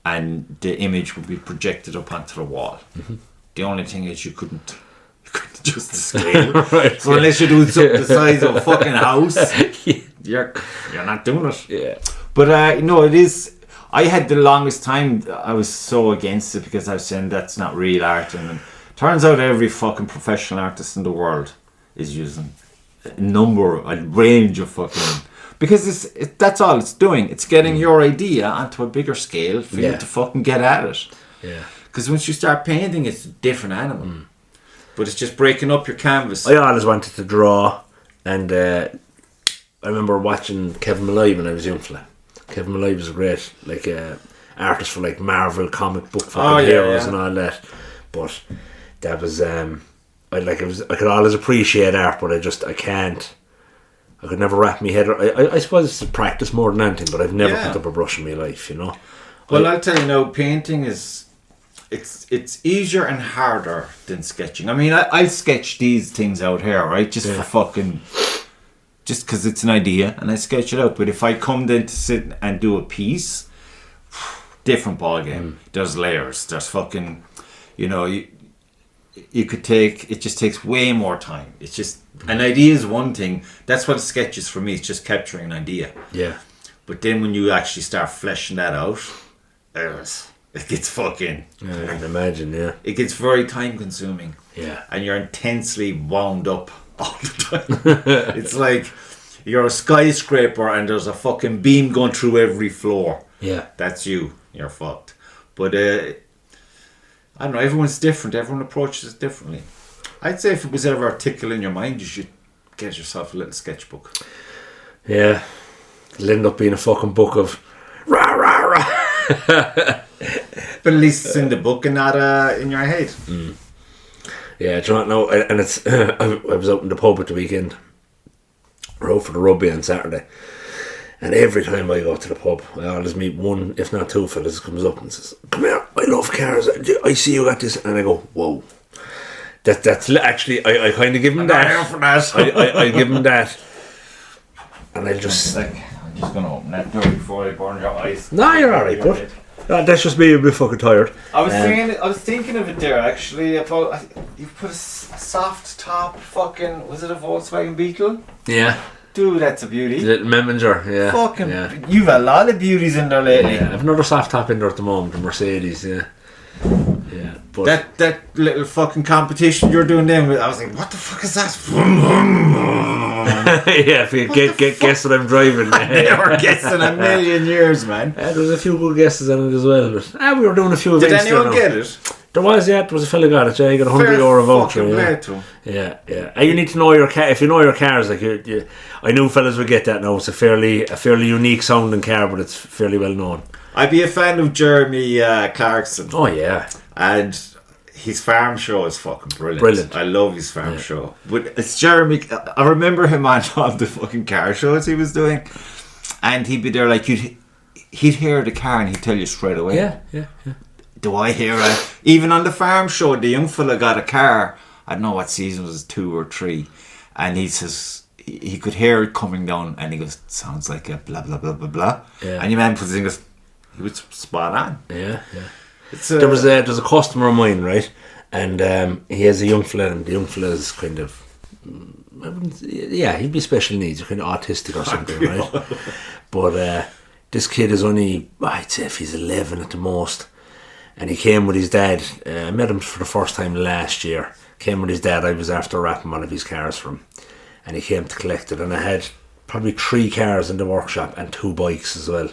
And the image would be projected up onto the wall. Mm-hmm. The only thing is you couldn't adjust the scale. Right. So unless you're doing something the size of a fucking house, you're not doing it. Yeah. But no, it is... I had the longest time, I was so against it because I was saying that's not real art. And it turns out every fucking professional artist in the world is using a range of fucking... Because that's all it's doing. It's getting your idea onto a bigger scale for you to fucking get at it. Yeah. Because once you start painting, it's a different animal. But it's just breaking up your canvas. I always wanted to draw, and I remember watching Kevin Malloy when I was young fella. Kevin Malloy was a great artist for like Marvel comic book fucking heroes and all that. But that was I could always appreciate art, but I could never wrap my head. I suppose it's practice more than anything, but I've never picked up a brush in my life, Well, I'll tell you now, painting is it's easier and harder than sketching. I mean, I sketch these things out here, right? Just for fucking... Just because it's an idea, and I sketch it out. But if I come then to sit and do a piece, different ballgame. There's layers. There's fucking, you could take... It just takes way more time. It's just... An idea is one thing. That's what a sketch is for me. It's just capturing an idea. Yeah. But then when you actually start fleshing that out, it gets fucking... I can imagine, yeah. It gets very time consuming. Yeah. And you're intensely wound up all the time. It's like you're a skyscraper and there's a fucking beam going through every floor. Yeah. That's you. You're fucked. But I don't know, everyone's different. Everyone approaches it differently. I'd say if it was ever a tickle in your mind, you should get yourself a little sketchbook. Yeah. It'll end up being a fucking book of rah rah rah. But at least it's in the book and not in your head. Yeah, do you know, and it's I was out in the pub at the weekend. We're out for the rugby on Saturday, and every time I go to the pub, I always meet one, if not two fellas, comes up and says, "Come here, I love cars. I see you got this," and I go, "Whoa." That's actually I kind of give him that. I give him that, and I'll just... I'm just going to open that door before I burn your eyes. No, you're alright, bud. That's just me a bit fucking tired. I was thinking of it there actually about you put a soft top fucking, was it a Volkswagen Beetle? Yeah. Dude, that's a beauty. The little Meminger, yeah. Fucking, yeah. You've a lot of beauties in there lately. Yeah, I've another soft top in there at the moment, the Mercedes, yeah. Yeah, but that little fucking competition you're doing then, I was like, what the fuck is that? Yeah, if you guess what I'm driving. I never guessed in a million years, man. There was a few good guesses on it as well, but we were doing a few events. Did anyone get it? There was, yeah. There was a fella got it. Yeah, he got €100 voucher. Yeah. And you need to know your car. If you know your cars, like I knew fellas would get that. Now it's a fairly unique sounding car, but it's fairly well known. I'd be a fan of Jeremy Clarkson. Oh yeah, and his farm show is fucking brilliant. I love his farm show. But it's Jeremy. I remember him on all the fucking car shows he was doing, and he'd be there like he'd hear the car and he'd tell you straight away. Yeah. Do I hear it? Even on the farm show, the young fella got a car. I don't know what season was it, 2 or 3, and he says he could hear it coming down, and he goes, sounds like a blah blah blah blah blah. Yeah. And your man puts it in, goes, he was spot on. Yeah. It's There's a customer of mine, right, and he has a young fella, and the young fella is kind of, he'd be special needs, kind of autistic or something, right? But this kid is only, I'd say if he's 11 at the most, and he came with his dad. I met him for the first time last year. Came with his dad. I was after wrapping one of his cars for him, and he came to collect it, and I had probably 3 cars in the workshop and 2 bikes as well.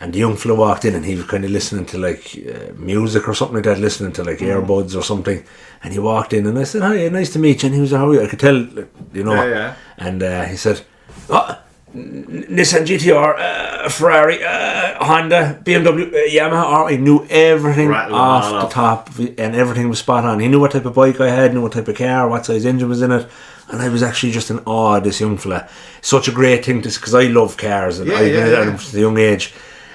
And the young fella walked in, and he was kind of listening to like music or something like that, listening to like earbuds or something. And he walked in, and I said, "Hi, nice to meet you." And he was, "How are you?" I could tell, you know. Yeah. And he said, "Oh, Nissan GTR, Ferrari, Honda, BMW, Yamaha." He knew everything off the top, and everything was spot on. He knew what type of bike I had, knew what type of car, what size engine was in it. And I was actually just in awe of this young fella. Such a great thing, because I love cars, and I've been at him since a young age.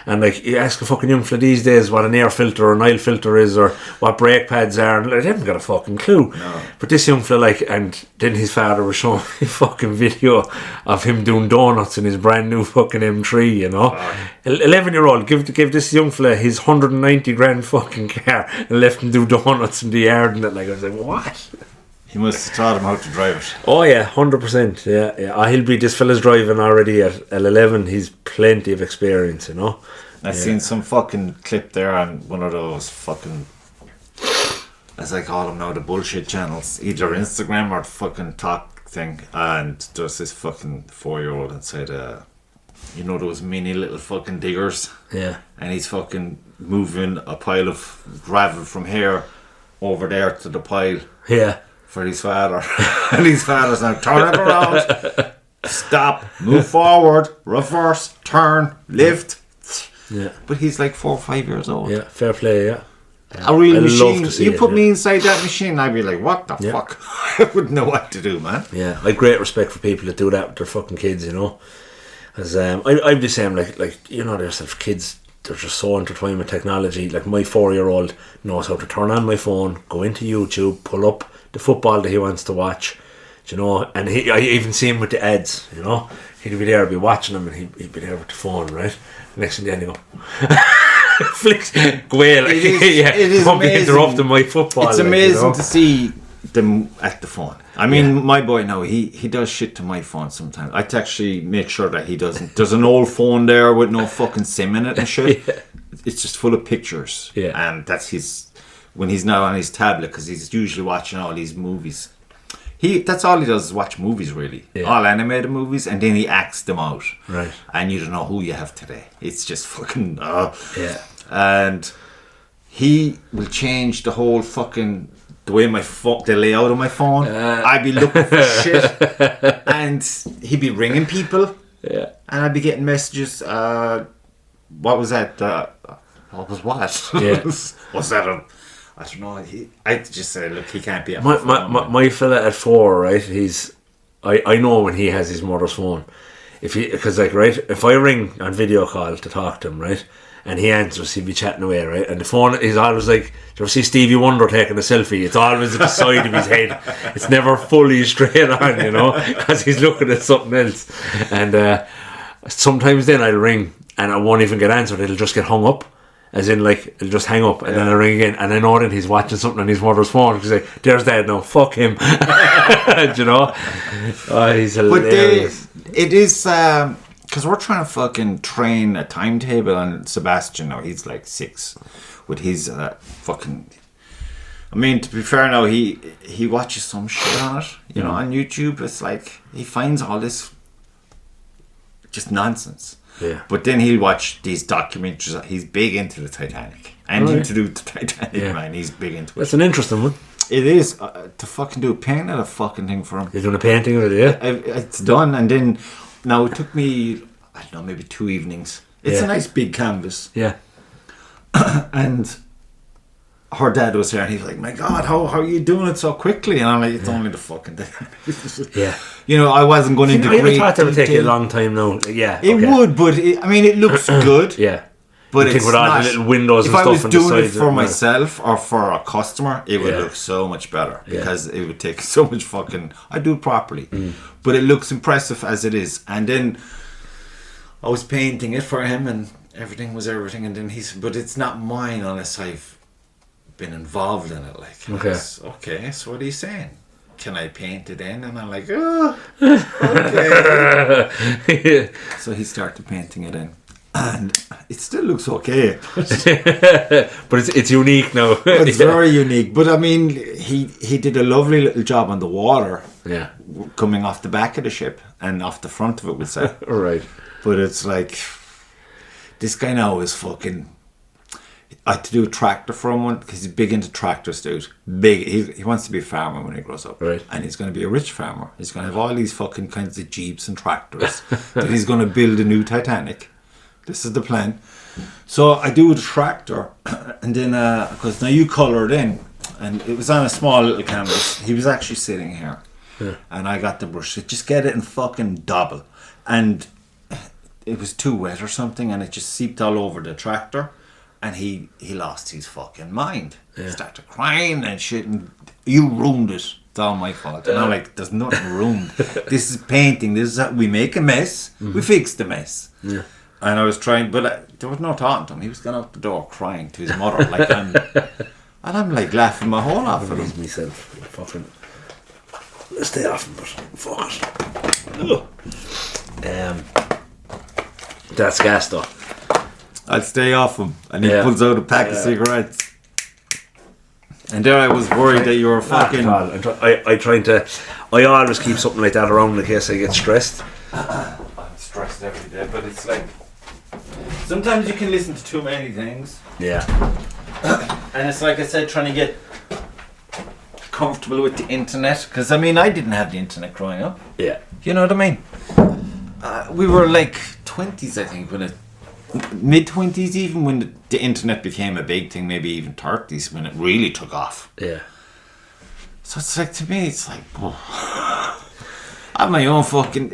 And like, you ask a fucking young fella these days what an air filter or an oil filter is, or what brake pads are, and they haven't got a fucking clue. No. But this young fella, like, and then his father was showing me a fucking video of him doing donuts in his brand new fucking M3, you know. 11-year-old, give this young fella his 190 grand fucking car and left him do donuts in the yard, and that, like, I was like, what? He must have taught him how to drive it. Oh yeah, 100%. Yeah. He'll be, this fella's driving already at 11. He's plenty of experience, you know. I seen some fucking clip there on one of those fucking, as I call them now, the bullshit channels, either Instagram or fucking talk thing, and there's this fucking 4-year-old inside those mini little fucking diggers. Yeah. And he's fucking moving a pile of gravel from here over there to the pile. Yeah. For his father. And his father's now, turn it around, stop, move forward, reverse, turn, lift. Yeah. But he's like 4 or 5 years old. Yeah, fair play, yeah. A real I'd love machine. to see You it, put me inside that machine, I'd be like, what the Yeah. fuck? I wouldn't know what to do, man. Yeah, I have great respect for people that do that with their fucking kids, you know. As I'd be saying, like you know, there's kids, they're just so intertwined with technology. Like my 4-year-old knows how to turn on my phone, go into YouTube, pull up the football that he wants to watch, you know. And I even see him with the ads, you know. He'd be there, I'd be watching him, and he'd be there with the phone, right? Next thing he go, flicks, go away, like, it is don't be amazing. interrupting my football. It's like, amazing you know? to see them at the phone. I mean, my boy now, he does shit to my phone sometimes. I have to actually make sure that he doesn't. There's an old phone there with no fucking SIM in it and shit. Yeah. It's just full of pictures. Yeah. And that's his, when he's now on his tablet, because he's usually watching all these movies. That's all he does is watch movies, really. Yeah. All animated movies, and then he acts them out. Right. And you don't know who you have today. It's just fucking... Yeah. And he will change the whole fucking... the way the layout of my phone. I'd be looking for shit, and he'd be ringing people. Yeah. And I'd be getting messages. What was that? What was what? Yeah. Was that I don't know. I just said, look, he can't be. My fella at 4, right? I know when he has his mother's phone. Because like, right, if I ring on video call to talk to him, right, and he answers, he'd be chatting away, right, and the phone is always like, do you ever see Stevie Wonder taking a selfie? It's always at the side of his head. It's never fully straight on, you know, because he's looking at something else. And sometimes then I'll ring and I won't even get answered. It'll just get hung up. As in, like, it'll just hang up, and then I ring again, and I know that he's watching something on his mother's phone. He's like, "There's Dad now, fuck him," you know. Oh, he's hilarious. But it is because we're trying to fucking train a timetable on Sebastian now. He's like 6 with his fucking. I mean, to be fair now, he watches some shit on it, you know, on YouTube. It's like he finds all this just nonsense. Yeah. But then he'll watch these documentaries. He's big into the Titanic. Anything to do with the Titanic, man, he's big into it. That's an interesting one. It is. To fucking do a painting of a fucking thing for him. You're doing a painting of it, yeah? It's done, and then, now it took me, I don't know, maybe 2 evenings. It's a nice big canvas. Yeah. And her dad was here, and he's like, my God, how are you doing it so quickly? And I'm like, it's only the fucking thing. Yeah. You know, I wasn't going into great I thought that would take you a detail. long time now. Yeah. It would, but it looks good. Yeah. But you think with all the little windows and stuff on the sides. If I was doing it for myself or for a customer, it would look so much better because it would take so much fucking. I do it properly, but it looks impressive as it is. And then I was painting it for him, and everything was everything. And then he said, "But it's not mine unless I've been involved in it." Like, okay. So what are you saying? Can I paint it in? And I'm like, oh, okay. So he started painting it in. And it still looks okay. But it's unique now. It's very unique. But I mean, he did a lovely little job on the water. Yeah. Coming off the back of the ship and off the front of it, we'll say. Right. But it's like, this guy now is fucking... I had to do a tractor for him because he's big into tractors, dude. Big. He wants to be a farmer when he grows up. Right. And he's going to be a rich farmer. He's going to have all these fucking kinds of jeeps and tractors. That he's going to build a new Titanic. This is the plan. So I do the tractor, and then because now you colour it in, and it was on a small little canvas. He was actually sitting here, and I got the brush. Just get it and fucking double, and it was too wet or something, and it just seeped all over the tractor, and he lost his fucking mind. He started crying and shit, and you ruined it. It's all my fault. And I'm like, there's nothing ruined. This is painting. This is we make a mess. We fix the mess. Yeah. And I was trying, but there was no talking to him. He was going out the door crying to his mother, like, and I'm like laughing my whole off at him. Myself, fucking, let's stay off him, but fuck it. That's gas though. I'll stay off him, and he pulls out a pack of cigarettes. And there I was worried that you were fucking. I always keep something like that around in case I get stressed. I'm stressed every day, but it's like. Sometimes you can listen to too many things. Yeah. And it's like I said, trying to get comfortable with the internet. Because, I mean, I didn't have the internet growing up. Yeah. You know what I mean? We were like 20s, I think, when mid-20s even, when the internet became a big thing, maybe even 30s, when it really took off. Yeah. So it's like, to me, it's like, I have my own fucking...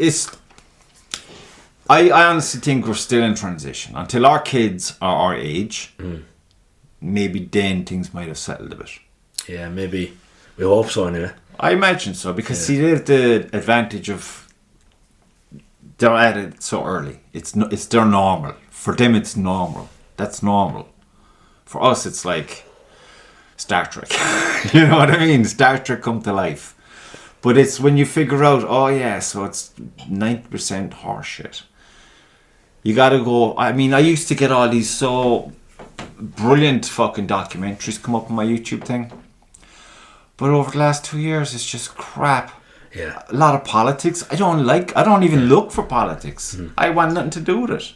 I honestly think we're still in transition. Until our kids are our age, maybe then things might have settled a bit. Yeah, maybe. We hope so anyway. I imagine so, because see, they have the advantage of they're at it so early. It's their normal. For them, it's normal. That's normal. For us, it's like Star Trek. You know what I mean? Star Trek come to life. But it's when you figure out, so it's 90% horse shit. You gotta go. I mean, I used to get all these so brilliant fucking documentaries come up on my YouTube thing. But over the last 2 years, it's just crap. Yeah. A lot of politics. I don't even look for politics. I want nothing to do with it.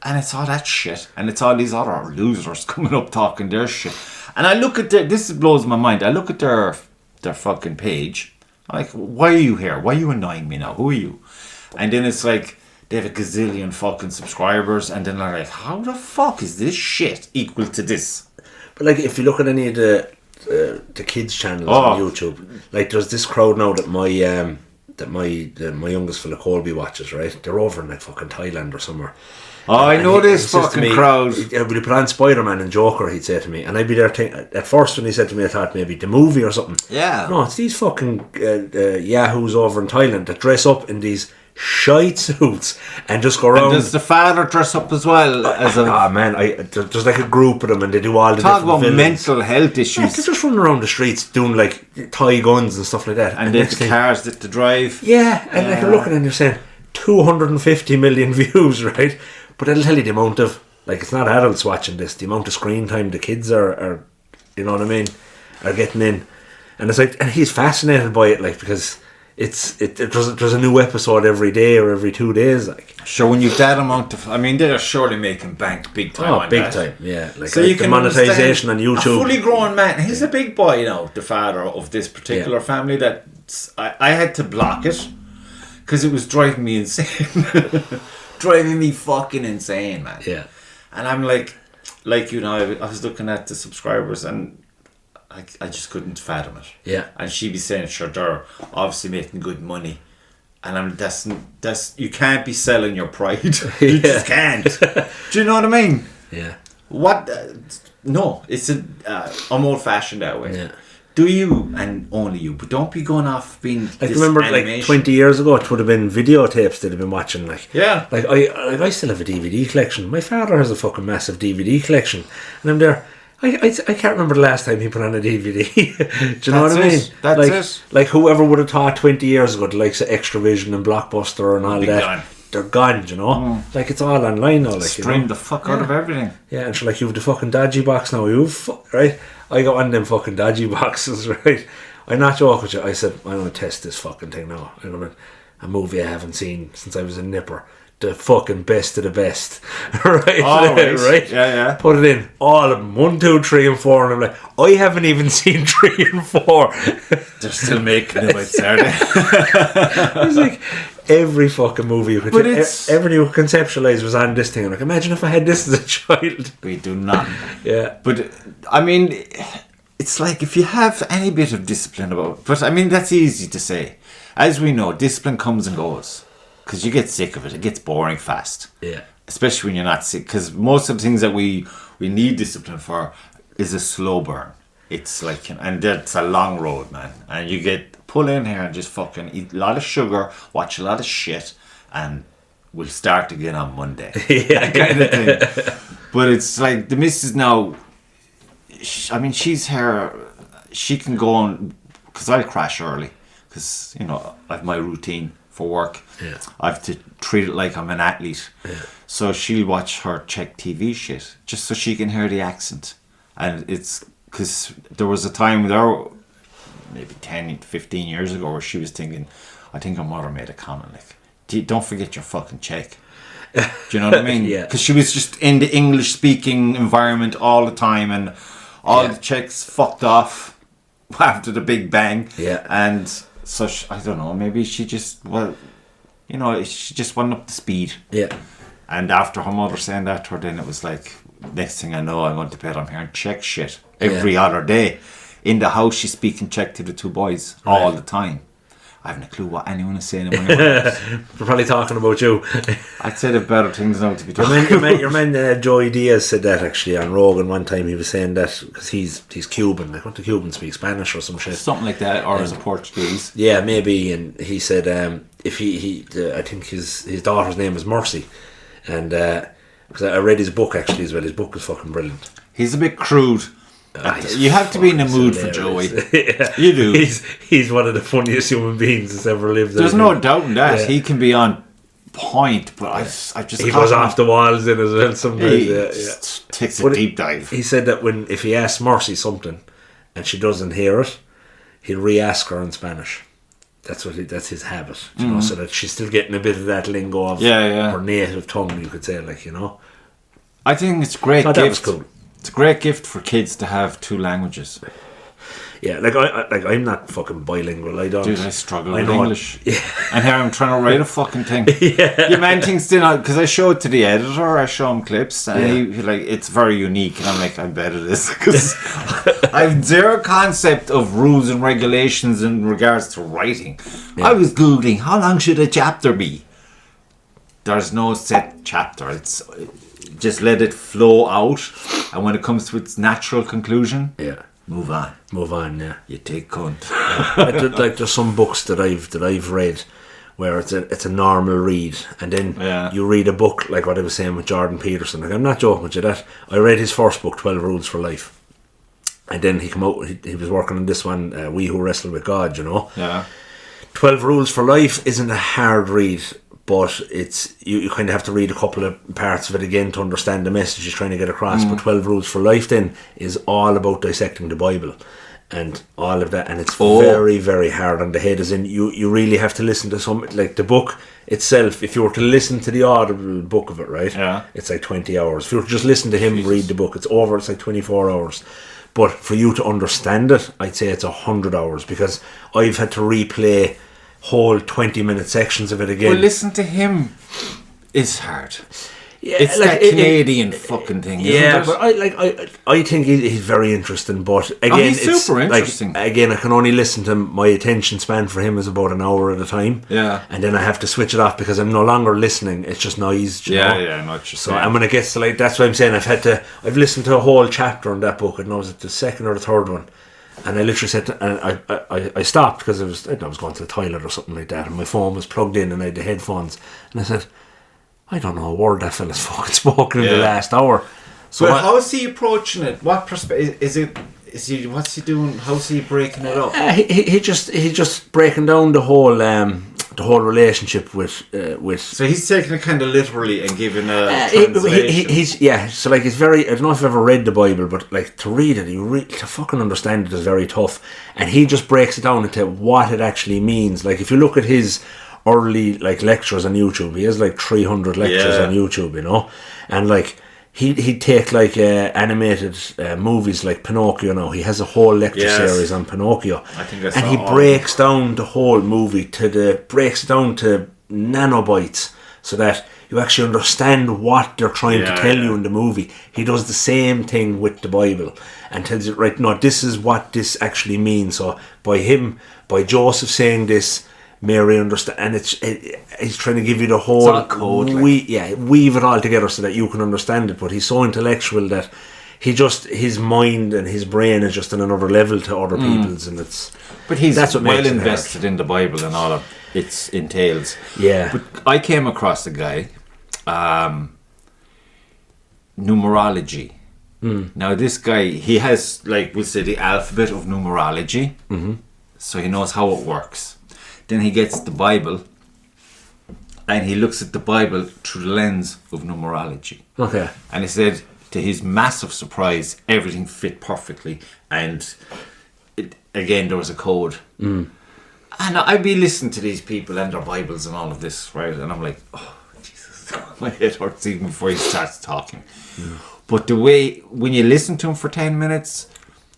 And it's all that shit. And it's all these other losers coming up talking their shit. And I look at this blows my mind. I look at their fucking page. I'm like, why are you here? Why are you annoying me now? Who are you? And then it's like, they have a gazillion fucking subscribers, and then they're like, how the fuck is this shit equal to this? But like, if you look at any of the kids' channels on YouTube, like there's this crowd now that my youngest fella Colby watches, right? They're over in like fucking Thailand or somewhere. I know this fucking crowd. Will you put on Spider-Man and Joker, he'd say to me, and I'd be there at first when he said to me, I thought maybe the movie or something. Yeah. No, it's these fucking yahoos over in Thailand that dress up in these shite suits and just go around. And does the father dress up as well? There's like a group of them, and they do all the talk different about villains. Mental health issues. Yeah, they're just running around the streets doing like Thai guns and stuff like that. And they have the cars that to drive. Yeah, and like you're looking and you're saying 250 million views, right? But it'll tell you the amount of, like, it's not adults watching this, the amount of screen time the kids are you know what I mean, are getting in. And it's like, and he's fascinated by it, like, because there's a new episode every day or every 2 days, like. Sure, when you've that amount of, I mean, they're surely making bank big time on big that. time, yeah. Like, so you can monetization on YouTube. A fully grown man, he's a big boy now, the father of this particular family, that I had to block it, because it was driving me insane. Driving me fucking insane, man. Yeah. And I'm like you know, I was looking at the subscribers and I just couldn't fathom it. Yeah. And she'd be saying, sure, they're obviously making good money. And I'm that's you can't be selling your pride. You just can't. Do you know what I mean? Yeah. What? No, it's I'm old-fashioned that way. Yeah. Do you, and only you, but don't be going off being Like, remember, animation. like 20 years ago, it would have been videotapes that have been watching. Like, Yeah. Like I still have a DVD collection. My father has a fucking massive DVD collection, and I'm there. I can't remember the last time he put on a DVD. Do you know what I mean? That's like, it. Like, whoever would have thought 20 years ago the likes of Extravision and Blockbuster and all Be that, gone. they're gone. You know, like it's all online now. Like, Stream you know? the fuck out of everything. Yeah, and so like you've the fucking dodgy box now. Right? I got one of them fucking dodgy boxes, right? I'm not joking with you. I said, I'm going to test this fucking thing now. I'm going to a movie I haven't seen since I was a nipper. The fucking best of the best. Right? Oh, right? Yeah. Put it in. All of them. 1, 2, 3 and 4. And I'm like, I haven't even seen 3 and 4. They're still making them, I'd say. It's like every fucking movie you could everything you could conceptualise was on this thing. I'm like, imagine if I had this as a child. We do not. Yeah. But, I mean, it's like if you have any bit of discipline about it. But, I mean, that's easy to say. As we know, discipline comes and goes. Because you get sick of it. It gets boring fast. Yeah. Especially when you're not sick. Because most of the things that we need discipline for is a slow burn. It's like, and that's a long road, man. And you get pull in here and just fucking eat a lot of sugar, watch a lot of shit, and we'll start again on Monday. Yeah. That kind of thing. But it's like the missus now, I mean, she's here, she can go on, because I'll crash early. Because, you know, I have my routine for work. Yeah. I have to treat it like I'm an athlete. Yeah. So she'll watch her Czech TV shit just so she can hear the accent. And it's because there was a time there, maybe 10, 15 years ago, where she was thinking, I think her mother made a comment like, don't forget your fucking Czech. Do you know what I mean? Yeah. Because she was just in the English speaking environment all the time, and all the Czechs fucked off after the Big Bang. Yeah. And so I don't know, maybe she just, she just went up to speed. Yeah. And after her mother saying that to her, then it was like, next thing I know, I'm going to bed, I'm hearing Czech shit every other day. In the house, she's speaking Czech to the two boys all the time. I haven't a clue what anyone is saying. They're probably talking about you. I'd say the better things now to be talking Your man Joey Diaz said that actually on Rogan one time. He was saying that because he's Cuban. Like, what do Cubans speak? Spanish or some shit? Something like that, or as a Portuguese. Yeah, maybe. And he said if I think his daughter's name is Mercy, and because I read his book actually as well. His book is fucking brilliant. He's a bit crude. You have to be in the mood for Joey. Yeah. You do. He's one of the funniest human beings that's ever lived. There's no doubt in that. Yeah. He can be on point, but I just he goes off the walls in as well sometimes. He takes a deep dive. He said that if he asks Mercy something and she doesn't hear it, he'll re-ask her in Spanish. That's his habit, you know, so that she's still getting a bit of that lingo of her native tongue, you could say, like, you know. I think it's a great gift. That was cool. It's a great gift for kids to have two languages. Yeah, I'm not fucking bilingual. I don't. Dude, I struggle with English. Yeah. And here I'm trying to write a fucking thing. Yeah. Your man thinks, because I show it to the editor, I show him clips, and he like, it's very unique, and I'm like, I bet it is, because I have zero concept of rules and regulations in regards to writing. Yeah. I was Googling, how long should a chapter be? There's no set chapter. It's just let it flow out, and when it comes to its natural conclusion, move on. Yeah, you take cunt. Like there's some books that I've read where it's a normal read, and then you read a book like what I was saying with Jordan Peterson. Like, I'm not joking with you, that I read his first book, 12 Rules for Life, and then he came out. He was working on this one, We Who Wrestle with God. You know, 12 Rules for Life isn't a hard read. But it's you kind of have to read a couple of parts of it again to understand the message he's trying to get across. But 12 Rules for Life then is all about dissecting the Bible and all of that, and it's very, very hard on the head. As in, you really have to listen to something like the book itself. If you were to listen to the audible book of it, right? Yeah, it's like 20 hours. If you were to just listen to him read the book, it's like 24 hours. But for you to understand it, I'd say it's 100 hours, because I've had to replay whole 20-minute sections of it again. Well, listen to him is hard. Yeah, it's like, that Canadian fucking thing, isn't it? But I think he's very interesting. But again, he's super interesting. Again, I can only listen to him. My attention span for him is about an hour at a time. Yeah, and then I have to switch it off because I'm no longer listening. It's just noise. You know? I know what you're So saying. I'm gonna get to like that's what I'm saying. I've listened to a whole chapter on that book. I know was it the second or the third one. And I literally said, and I stopped because I was going to the toilet or something like that, and my phone was plugged in, and I had the headphones, and I said, I don't know a word that fella's fucking spoken in the last hour. So but how is he approaching it? What perspective is it? Is he? What's he doing? How's he breaking it up? He just breaking down the whole relationship with. So he's taking it kind of literally and giving a translation. So like it's very. I don't know if you've ever read the Bible, but like to read it, to fucking understand it is very tough. And he just breaks it down into what it actually means. Like if you look at his early like lectures on YouTube, he has like 300 lectures on YouTube, you know, and like. He'd take like animated movies like Pinocchio now. He has a whole lecture series on Pinocchio. I think I saw and he breaks down the whole movie breaks it down to nanobites so that you actually understand what they're trying to tell you in the movie. He does the same thing with the Bible and tells you, right, no, this is what this actually means. So by Joseph saying this, Mary understand, and he's trying to give you the whole code, weave it all together so that you can understand it. But he's so intellectual that his mind and his brain is just on another level to other people's, and he's that's what well makes it invested hard. in the Bible and all of it entails. Yeah, but I came across a guy, numerology. Now this guy, he has like we'll say the alphabet of numerology, so he knows how it works. Then he gets the Bible and he looks at the Bible through the lens of numerology. Okay. And he said, to his massive surprise, everything fit perfectly. And again, there was a code. And I'd be listening to these people and their Bibles and all of this, right? And I'm like, oh, Jesus, my head hurts even before he starts talking. But the way, when you listen to him for 10 minutes,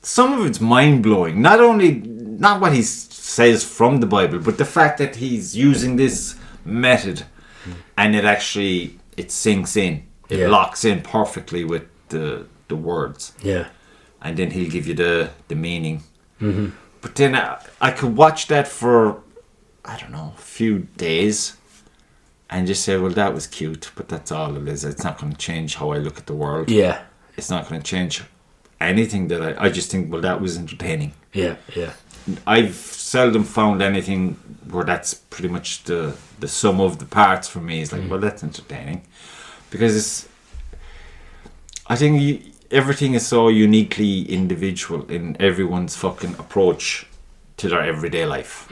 some of it's mind-blowing. Not what he says from the Bible, but the fact that he's using this method and it sinks in. It locks in perfectly with the words. Yeah. And then he'll give you the meaning. But then I could watch that for, I don't know, a few days and just say, well, that was cute, but that's all it is. It's not going to change how I look at the world. Yeah. It's not going to change anything that I just think, well, that was entertaining. Yeah, yeah. I've seldom found anything where that's pretty much the sum of the parts for me. It's like, well, that's entertaining. Because I think everything is so uniquely individual in everyone's fucking approach to their everyday life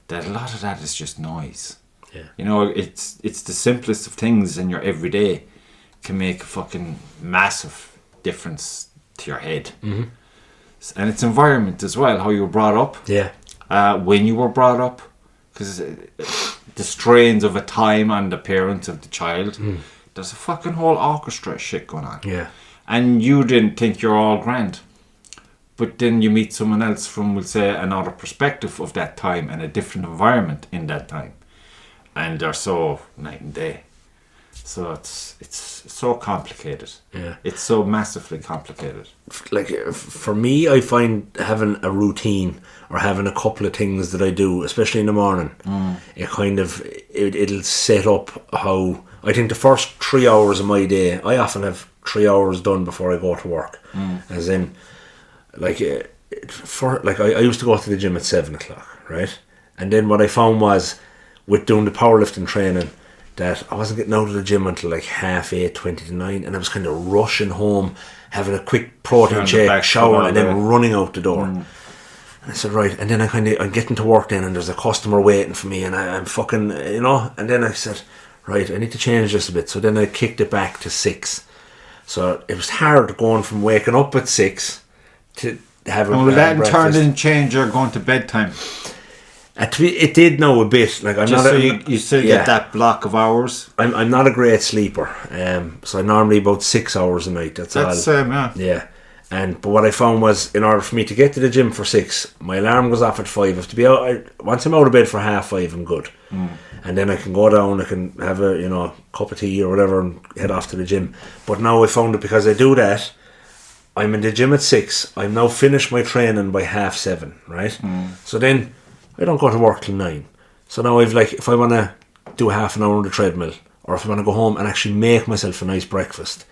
that a lot of that is just noise. Yeah. You know, it's the simplest of things in your everyday can make a fucking massive difference to your head. And it's environment as well, how you were brought up. Yeah. When you were brought up, because the strains of a time and the parents of the child, there's a fucking whole orchestra of shit going on. Yeah. And you didn't think you're all grand. But then you meet someone else from, we'll say, another perspective of that time and a different environment in that time. And they're so night and day. So it's so complicated. Yeah. It's so massively complicated. Like for me, I find having a routine or having a couple of things that I do, especially in the morning, it'll set up how I think the first 3 hours of my day. I often have 3 hours done before I go to work. As in, I used to go to the gym at 7 o'clock, right? And then what I found was with doing the powerlifting training, that I wasn't getting out of the gym until like 8:30, 20 to 9, and I was kind of rushing home, having a quick protein shake, shower, and then running out the door. And I said, right, and then I'm getting to work then, and there's a customer waiting for me, and I'm fucking, and then I said, right, I need to change this a bit. So then I kicked it back to 6. So it was hard going from waking up at 6 to having breakfast. That turned in change or going to bedtime? It did know a bit. Like I'm just not. So you still get that block of hours. I'm not a great sleeper. So I normally about 6 hours a night. That's all. Same, yeah. Yeah, But what I found was, in order for me to get to the gym for 6, my alarm goes off at 5. I have to be out. Once I'm out of bed for 5:30, I'm good. And then I can go down. I can have a cup of tea or whatever and head off to the gym. But now I found that because I do that, I'm in the gym at 6. I'm now finished my training by 7:30, right? So then I don't go to work till 9. So now if I want to do half an hour on the treadmill, or if I want to go home and actually make myself a nice breakfast,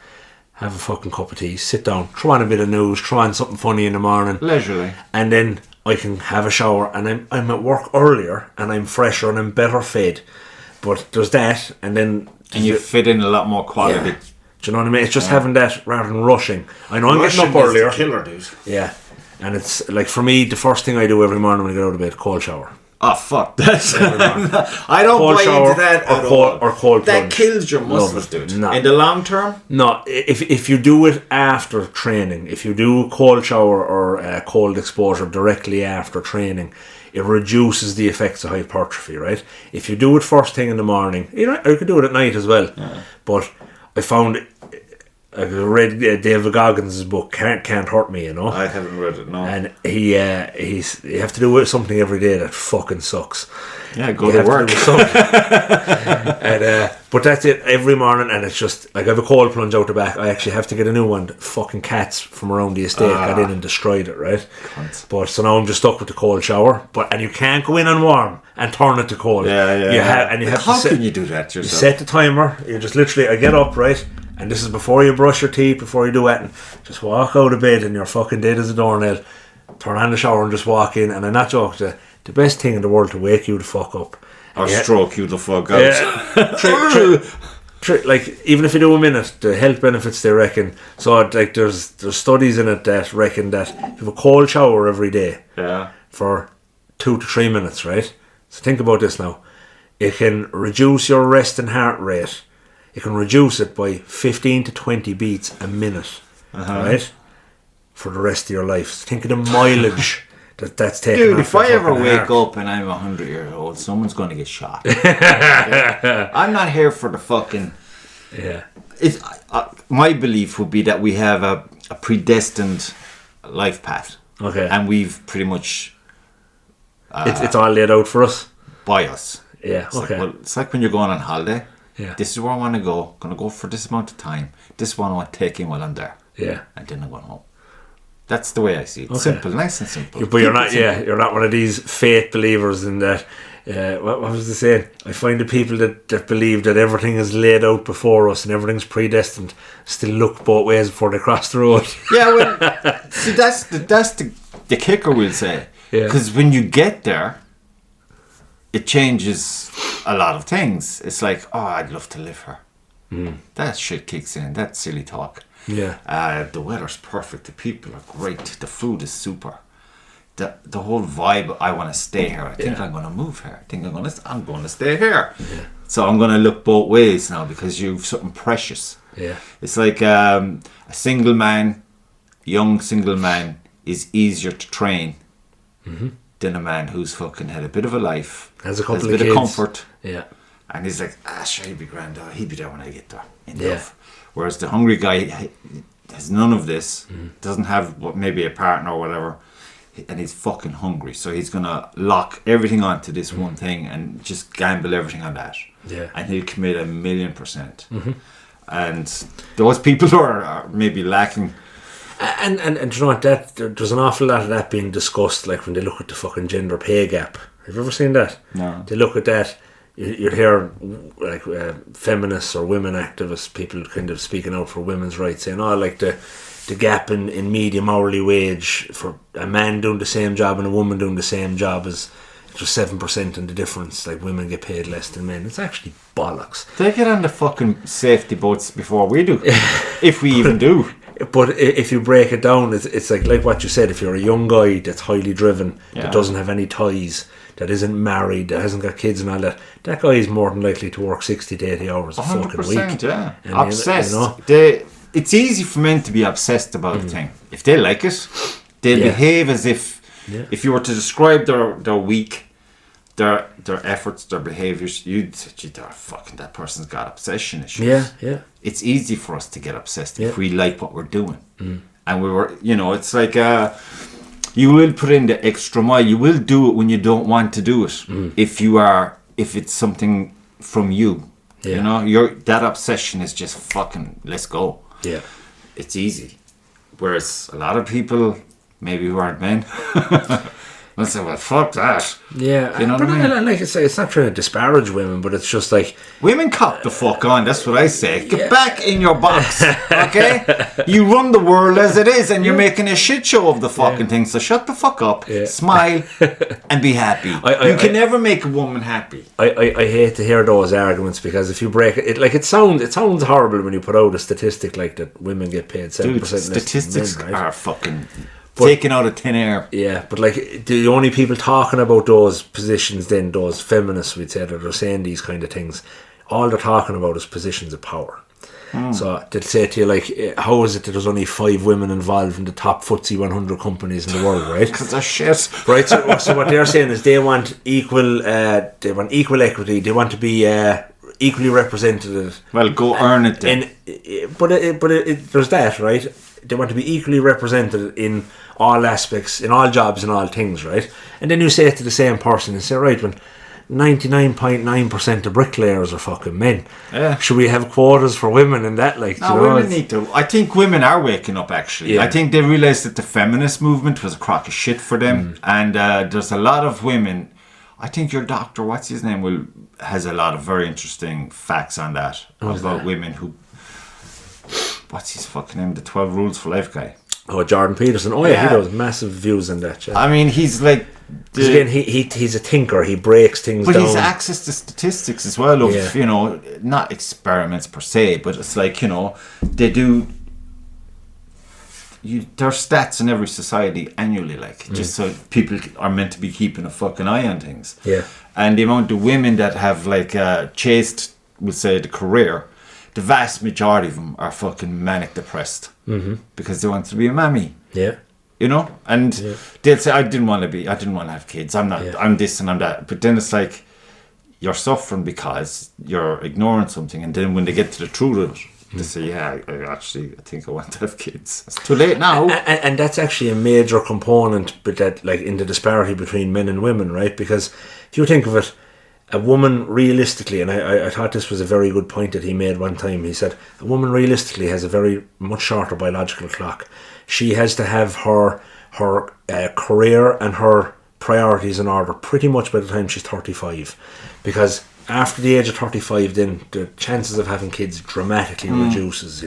have a fucking cup of tea, sit down, throw on a bit of news, throw on something funny in the morning, leisurely, and then I can have a shower, and I'm at work earlier, and I'm fresher, and I'm better fed. But there's that, and then you fit in a lot more quality. Yeah. Do you know what I mean? It's just having that rather than rushing. I know I'm getting up earlier. Killer, dude. Yeah, and it's like, for me, the first thing I do every morning when I get out of bed, cold shower. Oh, fuck that. I don't buy into that at all. Or cold that plunge. Kills your muscles, dude. No. In the long term? No, if you do it after training, if you do cold shower or cold exposure directly after training, it reduces the effects of hypertrophy, right? If you do it first thing in the morning, you could do it at night as well. Yeah. But I found, I read David Goggins' book, Can't Hurt Me, I haven't read it, no. And you have to do something every day that fucking sucks. Yeah, go to work. But that's it every morning, and it's just like, I have a cold plunge out the back. I actually have to get a new one. Fucking cats from around the estate got in and destroyed it, right? But so now I'm just stuck with the cold shower. And you can't go in on warm and turn it to cold. How can you do that yourself? You set the timer. You just literally, I get up, right? And this is before you brush your teeth, before you do anything. Just walk out of bed and you're fucking dead as a doornail. Turn on the shower and just walk in. And I'm not joking, the best thing in the world to wake you the fuck up. Or stroke you the fuck out. Yeah. Like, even if you do a minute, the health benefits they reckon. So like, there's studies in it that reckon that if you have a cold shower every day for 2 to 3 minutes, right? So think about this now. It can reduce your resting heart rate. You can reduce it by 15 to 20 beats a minute, right? For the rest of your life. So think of the mileage that's taken. Dude, if I ever wake up and I'm 100 years old, someone's going to get shot. I'm not here for the fucking... Yeah. My belief would be that we have a predestined life path. Okay. And we've pretty much... it's all laid out for us? By us. Yeah, It's like when you're going on holiday. Yeah. This is where I want to go. I'm going to go for this amount of time. This is what I want to take in while I'm there. Yeah. And then I'm going home. That's the way I see it. Okay. Simple, nice and simple. But you're not. Yeah, you're not one of these faith believers in that. What was the saying? I find the people that believe that everything is laid out before us and everything's predestined still look both ways before they cross the road. Yeah, well, see, that's the kicker, we'll say. Because when you get there, it changes a lot of things. It's like, oh, I'd love to live here. That shit kicks in. That's silly talk. Yeah. The weather's perfect. The people are great. The food is super. The whole vibe. I want to stay here. I think I'm going to move here. I think I'm going to stay here. Yeah. So I'm going to look both ways now because you've something precious. Yeah. It's like a single man, young single man, is easier to train than a man who's fucking had a bit of a life, has a couple of kids. Of comfort. Yeah. And he's like, sure, he'll be grand. He'll be there when I get there. Enough. Whereas the hungry guy has none of this, doesn't have maybe a partner or whatever, and he's fucking hungry. So he's going to lock everything onto this one thing and just gamble everything on that. Yeah. And he'll commit 1,000,000%. And those people are maybe lacking. And you know what, there's an awful lot of that being discussed, like when they look at the fucking gender pay gap. Have you ever seen that? No. They look at that. You'd hear like feminists or women activists, people kind of speaking out for women's rights, saying, oh, like the gap in medium hourly wage for a man doing the same job and a woman doing the same job is just 7% in the difference. Like, women get paid less than men. It's actually bollocks. They get on the fucking safety boats before we do, if we even do. But if you break it down, it's like what you said. If you're a young guy that's highly driven, that doesn't have any ties, that isn't married, that hasn't got kids and all that, that guy is more than likely to work 60 to 80 hours a fucking week. Yeah. And obsessed. You know? It's easy for men to be obsessed about a thing. If they like it, they'll behave as if you were to describe their week, their efforts, their behaviours, you'd say, gee, fucking that person's got obsession issues. Yeah. It's easy for us to get obsessed if we like what we're doing. And we were, it's like you will put in the extra mile. You will do it when you don't want to do it. If it's something from you. Yeah. That obsession is just fucking, let's go. Yeah. It's easy. Whereas a lot of people, maybe who aren't men, will say, well, fuck that. Yeah. You know what I mean? Like I say, it's not trying to disparage women, but it's just like... Women cop the fuck on, that's what I say. Get back in your box, okay? You run the world as it is, and you're making a shit show of the fucking thing, so shut the fuck up, smile, and be happy. You can never make a woman happy. I hate to hear those arguments, because if you break it, like it sounds horrible when you put out a statistic like that women get paid 7% less than men, statistics right? are fucking... taken out of thin air. Yeah, but like the only people talking about those positions then, those feminists we'd say that are saying these kind of things, all they're talking about is positions of power. So they'll say to you like, how is it that there's only 5 women involved in the top FTSE 100 companies in the world, right? Because they're shit. Right, so what they're saying is they want equal equity, they want to be equally represented. Well, go earn it then. But there's that, right? They want to be equally represented in all aspects, in all jobs and all things, right? And then you say it to the same person and say, right, when 99.9% of bricklayers are fucking men, should we have quotas for women and that? Like, no, women need to. I think women are waking up, actually. Yeah. I think they realised that the feminist movement was a crock of shit for them. And there's a lot of women. I think your doctor, what's his name, has a lot of very interesting facts on that about women who... What's his fucking name? The 12 Rules for Life guy. Oh, Jordan Peterson. Oh yeah, he does massive views on that. Yeah. I mean, he's like... Again, he's a thinker. He breaks things down. But he's access to statistics as well of, not experiments per se, but it's like, they do... There are stats in every society annually, like, just so people are meant to be keeping a fucking eye on things. Yeah. And the amount of women that have, like, chased, we'll say, the career... The vast majority of them are fucking manic depressed because they want to be a mammy. Yeah. And they'll say, I didn't want to have kids. I'm not, I'm this and I'm that. But then it's like, you're suffering because you're ignoring something. And then when they get to the truth of it, they say, I think I want to have kids. It's too late now. And that's actually a major component, but that, like, in the disparity between men and women, right? Because if you think of it, a woman realistically, and I thought this was a very good point that he made one time. He said, a woman realistically has a very much shorter biological clock. She has to have her career and her priorities in order pretty much by the time she's 35. Because after the age of 35, then the chances of having kids dramatically reduces,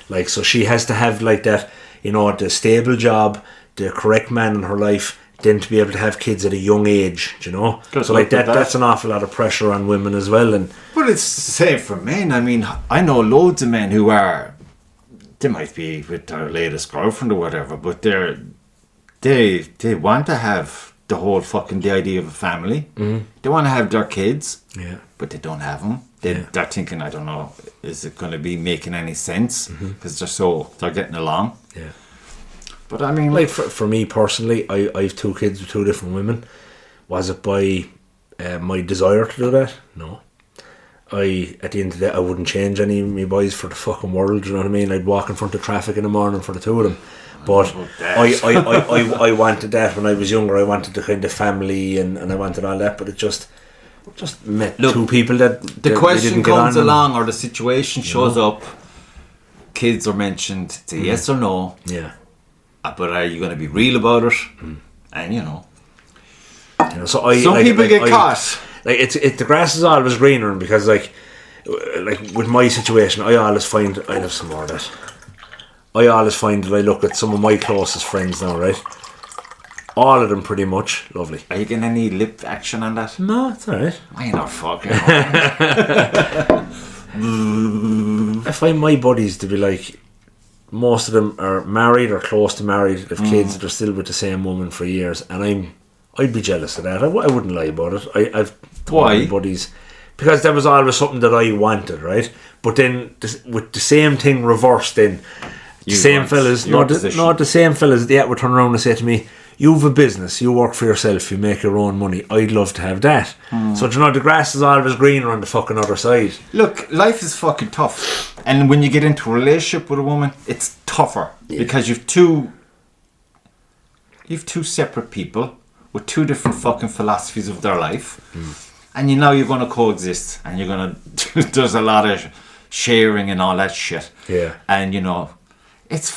Like, so she has to have, like, that, the stable job, the correct man in her life, then to be able to have kids at a young age, So like that's an awful lot of pressure on women as well. But it's the same for men. I mean, I know loads of men who they might be with their latest girlfriend or whatever, but they want to have the idea of a family. They want to have their kids, but they don't have them. They're thinking, I don't know, is it going to be making any sense? Because they're getting along. Yeah. But I mean, like for me personally, I have 2 kids with 2 different women. Was it by my desire to do that? No. At the end of the day, I wouldn't change any of my boys for the fucking world. You know what I mean? I'd walk in front of traffic in the morning for the 2 of them. But I wanted that when I was younger. I wanted the kind of family and I wanted all that. But it just met 2 people that the question comes along or the situation shows up. Kids are mentioned. It's a yes or no. Yeah. But are you going to be real about it? And so some people get caught. Like the grass is always greener, because like with my situation, I always find I have some more of that. I always find that I look at some of my closest friends now, right? All of them pretty much lovely. Are you getting any lip action on that? No, it's alright. I not fucking. I find my buddies to be like, most of them are married or close to married, have kids that are still with the same woman for years, and I'd be jealous of that. I wouldn't lie about it. I've told my buddies, because that was always something that I wanted, right? But then with the same thing reversed, then the same fellas would turn around and say to me, you have a business, you work for yourself, you make your own money. I'd love to have that. So, you know, the grass is always greener on the fucking other side. Look, life is fucking tough. And when you get into a relationship with a woman, it's tougher. Yeah. Because you've two separate people with two different fucking philosophies of their life. And you know you're going to coexist. And you're going to... There's a lot of sharing and all that shit. Yeah. And, you know, it's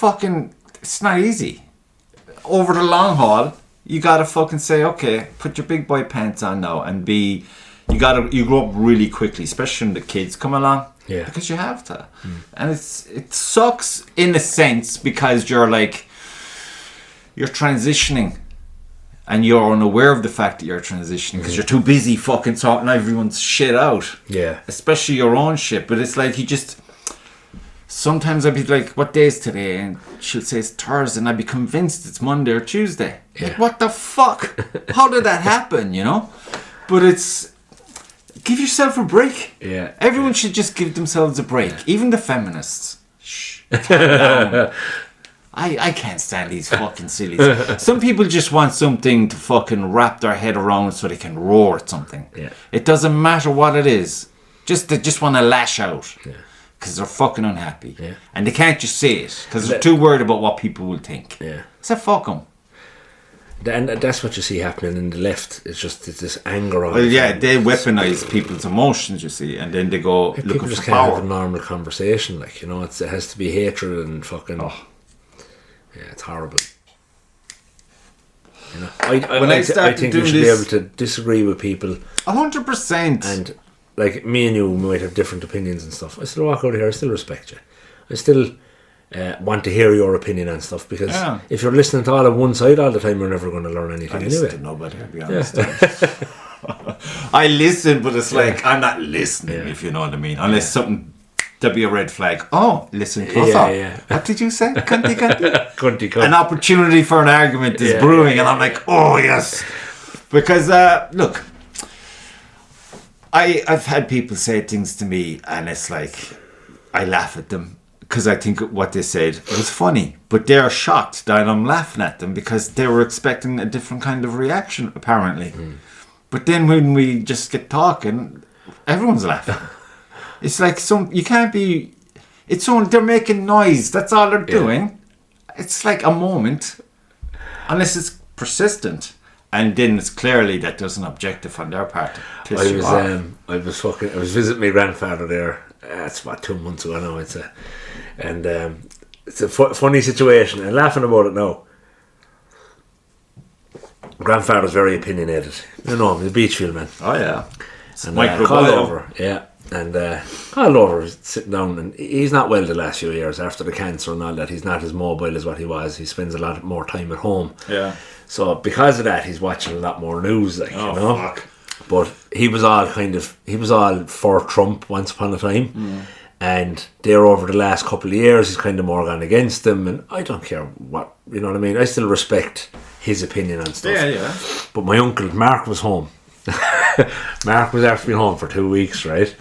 not easy. Over the long haul, you gotta fucking say, okay, put your big boy pants on now and you grow up really quickly, especially when the kids come along. Yeah. Because you have to. And it sucks in a sense because you're transitioning and you're unaware of the fact that you're transitioning because you're too busy fucking sorting everyone's shit out. Yeah. Especially your own shit. But it's like sometimes I'd be like, what day is today? And she'll say it's Thursday and I'd be convinced it's Monday or Tuesday. Yeah. Like, what the fuck? How did that happen, you know? But give yourself a break. Yeah. Everyone should just give themselves a break. Even the feminists. Shh. Calm down. I can't stand these fucking sillies. Some people just want something to fucking wrap their head around so they can roar at something. Yeah. It doesn't matter what it is. They just want to lash out. Yeah. Because they're fucking unhappy. Yeah. And they can't just say it. Because they're too worried about what people will think. Yeah. So fuck them. And that's what you see happening in the left. It's this anger on. Well, yeah, they weaponize people's emotions, you see. And then they go looking people just for can't power. have a normal conversation. Like, you know, it has to be hatred and fucking... Oh. Yeah, it's horrible. You know, I think you should be able to disagree with people. 100%. And... like, me and you might have different opinions and stuff. I still walk out of here, I still respect you. I still want to hear your opinion and stuff, because if you're listening to all of one side all the time, you're never going to learn anything anyway. I listen to nobody, to be honest. Yeah. I listen, but it's like, I'm not listening, if you know what I mean. Unless something, there'd be a red flag. Oh, listen closer. Yeah. What did you say? Cunty. Cunty. An opportunity for an argument is brewing, and I'm like, oh, yes. Because, look... I've had people say things to me and it's like I laugh at them because I think what they said was funny, but they're shocked that I'm laughing at them because they were expecting a different kind of reaction apparently. But then when we just get talking, everyone's laughing. It's like you can't be. It's only they're making noise. That's all they're doing. It's like a moment, unless it's persistent. And then it's clearly that there's an objective on their part to piss you off. I was visiting my grandfather there. It's about 2 months ago now. It's a funny situation. I'm laughing about it now. Grandfather's very opinionated. You know him, he's a Beachfield man. Oh yeah. And called over. Yeah. And called over, sitting down, and he's not well the last few years after the cancer and all that. He's not as mobile as what he was. He spends a lot more time at home. Yeah. So because of that, he's watching a lot more news, like, you know. Fuck. But he was all for Trump once upon a time, and there over the last couple of years, he's kind of more gone against them. And I don't care what, you know what I mean. I still respect his opinion on stuff. Yeah. But my uncle Mark was home. Mark was after being home for 2 weeks, right?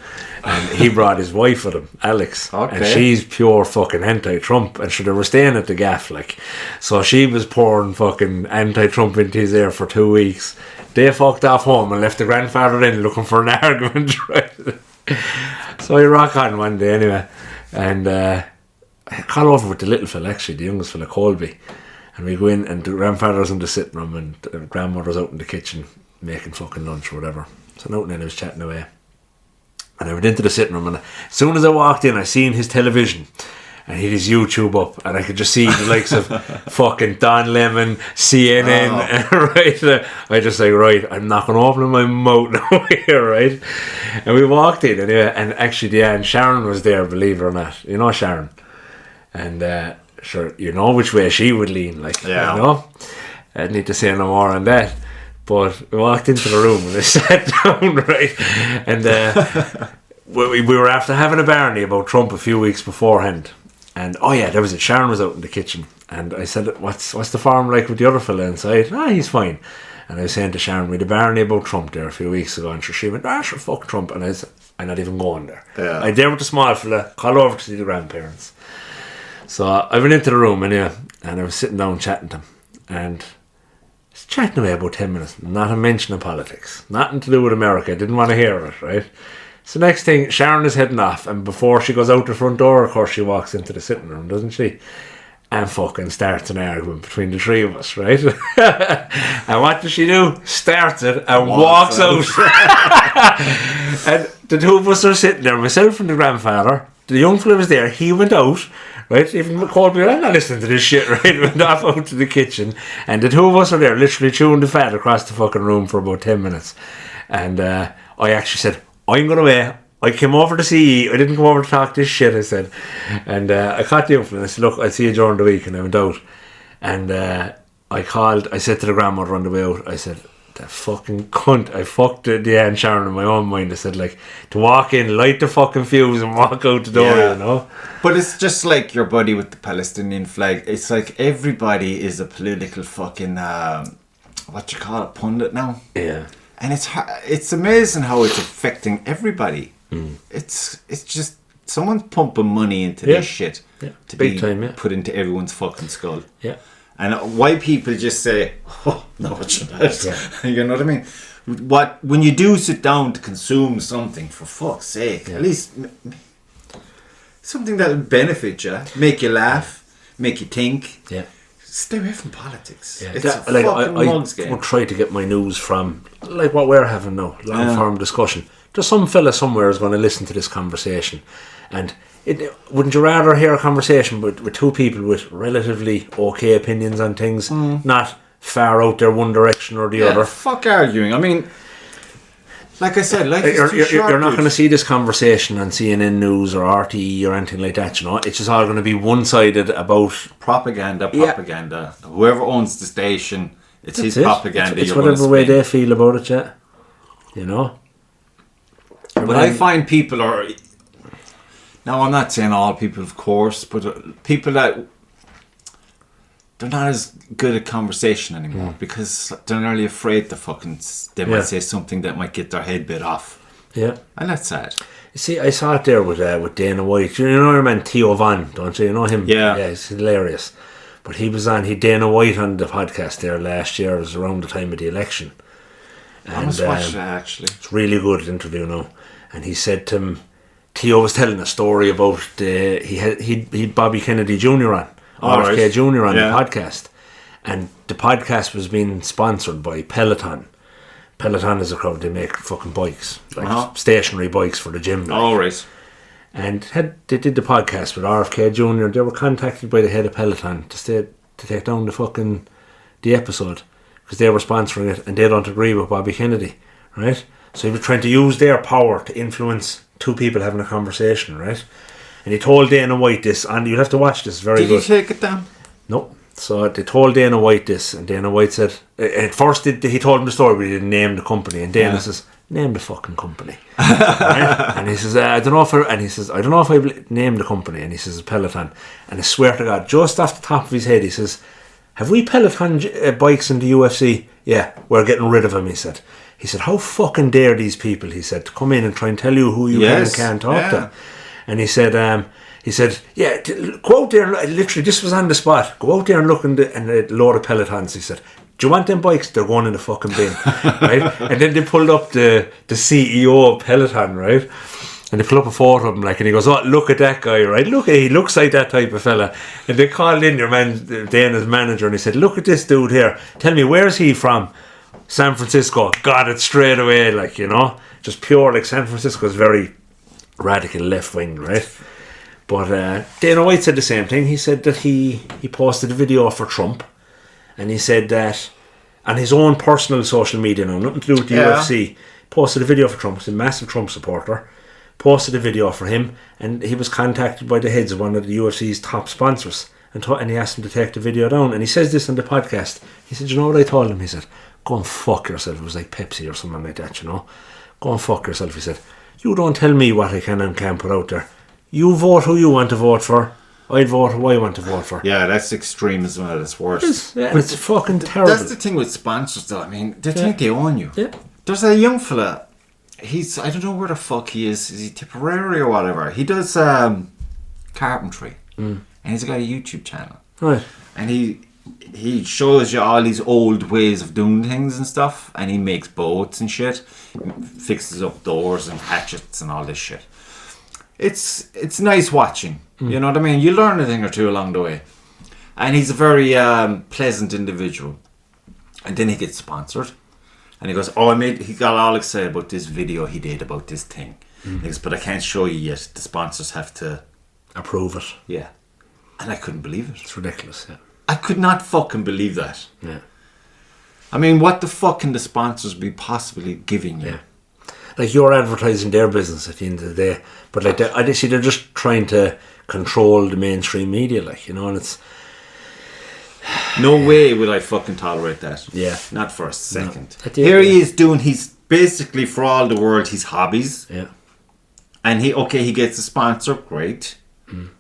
And he brought his wife with him, Alex. Okay. And she's pure fucking anti-Trump. And they were staying at the gaff, like. So she was pouring fucking anti-Trump into his ear for 2 weeks. They fucked off home and left the grandfather in looking for an argument, right? So I rock on one day anyway. And I call over with the little fella, actually, the youngest fella, Colby. And we go in, and the grandfather's in the sitting room, and the grandmother's out in the kitchen making fucking lunch or whatever. So out and then I was chatting away. And I went into the sitting room, and as soon as I walked in, I seen his television, and he had his YouTube up, and I could just see the likes of fucking Don Lemon, CNN, right? I just like, right, I'm not going to open my mouth now here, right? And we walked in anyway, and actually, and Sharon was there, believe it or not. You know Sharon. And sure, you know which way she would lean, like, you know? I need to say no more on that. But we walked into the room and I sat down, right? And we were after having a barney about Trump a few weeks beforehand. And that was it. Sharon was out in the kitchen. And I said, what's the farm like with the other fella inside? He's fine. And I was saying to Sharon, we had a barney about Trump there a few weeks ago. And she went, sure, fuck Trump. And I said, I'm not even going there. Yeah. I there with the small fella, called over to see the grandparents. So I went into the room anyway, and I was sitting down chatting to him. And chatting away about 10 minutes, not a mention of politics, nothing to do with America. I didn't want to hear it, right? So next thing, Sharon is heading off, and before she goes out the front door, of course, she walks into the sitting room, doesn't she? And fucking starts an argument between the three of us, right? And what does she do? Starts it and walks out. And the two of us are sitting there, myself and the grandfather. The young fella was there, he went out, right? Even called me, I'm not listening to this shit, right? Went off out to the kitchen, and the two of us are there, literally chewing the fat across the fucking room for about 10 minutes. And I actually said, I'm going away. I came over to see you. I didn't come over to talk this shit, I said. And I caught the young fella, and I said, look, I'll see you during the week, and I went out. And I said to the grandmother on the way out, I said, that fucking cunt, I fucked the Aunt Sharon in my own mind. I said, like, to walk in, light the fucking fuse and walk out the door, you know. But it's just like your buddy with the Palestinian flag. It's like everybody is a political fucking what you call it, pundit now. Yeah. And it's amazing how it's affecting everybody. It's just someone's pumping money into this shit to big be time, put into everyone's fucking skull. Yeah. And why people just say, oh, no, it's not. You know what I mean? When you do sit down to consume something, for fuck's sake, at least something that'll benefit you, make you laugh, make you think. Yeah. Stay away from politics. Yeah. It's a fucking mug's I game. would try to get my news from, like what we're having now, long-form discussion. There's some fella somewhere is going to listen to this conversation. And wouldn't you rather hear a conversation with two people with relatively okay opinions on things, not far out there one direction or the other? Fuck arguing. I mean, like I said, life is too short. You're not going to see this conversation on CNN News or RTE or anything like that, you know. It's just all going to be one-sided about propaganda. Whoever owns the station, it's his propaganda. It's whatever way they feel about it, yeah. You know. But I find people are... Now, I'm not saying all people, of course, but people that... They're not as good at conversation anymore because they're nearly afraid they might say something that might get their head bit off. Yeah. And that's sad. You see, I saw it there with Dana White. You know your man Theo Von, don't you? You know him? Yeah. Yeah, he's hilarious. But he Dana White on the podcast there last year. It was around the time of the election. And, I must watch that, actually. It's a really good interview now. And he said to him, Theo was telling a story about he had Bobby Kennedy Jr. on. RFK Jr. on the podcast, and the podcast was being sponsored by Peloton. Peloton is a crowd, they make fucking bikes, like stationary bikes for the gym. Like. And they did the podcast with RFK Jr. They were contacted by the head of Peloton to take down the episode because they were sponsoring it and they don't agree with Bobby Kennedy, right? So he was trying to use their power to influence two people having a conversation, right? And he told Dana White this, and you'll have to watch this, very good. Did he take it down? No. So they told Dana White this, and Dana White said, at first he told him the story, but he didn't name the company. And Dana says, name the fucking company. Right? And he says, I don't know if I named the company. And he says, Peloton. And I swear to God, just off the top of his head, he says, have we Peloton bikes in the UFC? Yeah, we're getting rid of them, he said. He said, how fucking dare these people, he said, to come in and try and tell you who you can and can't talk to. And he said, yeah, go out there and literally, this was on the spot. Go out there and look in a load of Pelotons. He said, do you want them bikes? They're going in the fucking bin, right? And then they pulled up the CEO of Peloton, right? And they pulled up a photo of him, like, and he goes, oh, look at that guy, right? He looks like that type of fella. And they called in your man, Dana's manager, and he said, look at this dude here. Tell me, where's he from? San Francisco. Got it straight away, like, you know, just pure, like, San Francisco's very radical left wing, right? But Dana White said the same thing. He said that he posted a video for Trump, and he said that on his own personal social media now, nothing to do with the UFC, posted a video for Trump. He's a massive Trump supporter. Posted a video for him, and he was contacted by the heads of one of the UFC's top sponsors, and he asked him to take the video down. And he says this on the podcast. He said, you know what I told him? He said, go and fuck yourself. It was like Pepsi or something like that, you know. Go and fuck yourself, he said. You don't tell me what I can and can't put out there. You vote who you want to vote for. I'd vote who I want to vote for. Yeah, that's extreme as well. It's worse. It's fucking terrible. That's the thing with sponsors, though. I mean, they think they own you. Yeah. There's a young fella. I don't know where the fuck he is. Is he Tipperary or whatever? He does carpentry. And he's got a YouTube channel. Right. And he shows you all these old ways of doing things and stuff, and he makes boats and shit, fixes up doors and hatchets and all this shit. It's nice watching. You know what I mean? You learn a thing or two along the way. And he's a very pleasant individual. And then he gets sponsored. And he goes, he got all excited about this video he did about this thing. He goes, but I can't show you yet. The sponsors have to approve it. Yeah. And I couldn't believe it. It's ridiculous, yeah. I could not fucking believe that. Yeah. I mean, what the fuck can the sponsors be possibly giving you? Yeah. Like, you're advertising their business at the end of the day. But like, I just see they're just trying to control the mainstream media, like, you know, and it's... No way would I fucking tolerate that. Yeah. Not for a second. No. Here he is doing his, basically for all the world, his hobbies. Yeah. And he gets a sponsor, great.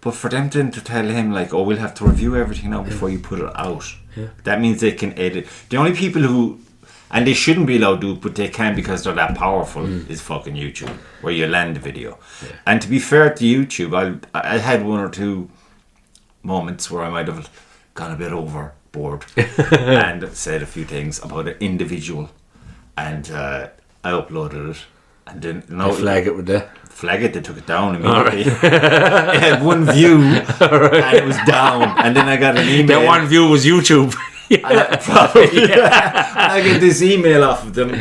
But for them then to tell him, like, we'll have to review everything now before you put it out. Yeah. That means they can edit. The only people who, and they shouldn't be allowed to, but they can because they're that powerful, is fucking YouTube, where you land the video. Yeah. And to be fair to YouTube, I had one or two moments where I might have gone a bit overboard and said a few things about an individual, and I uploaded it, and then flag it with that. Flag it, they took it down immediately. It had one view and it was down, and then I got an email. That one view was YouTube. Probably. Yeah. I get this email off of them.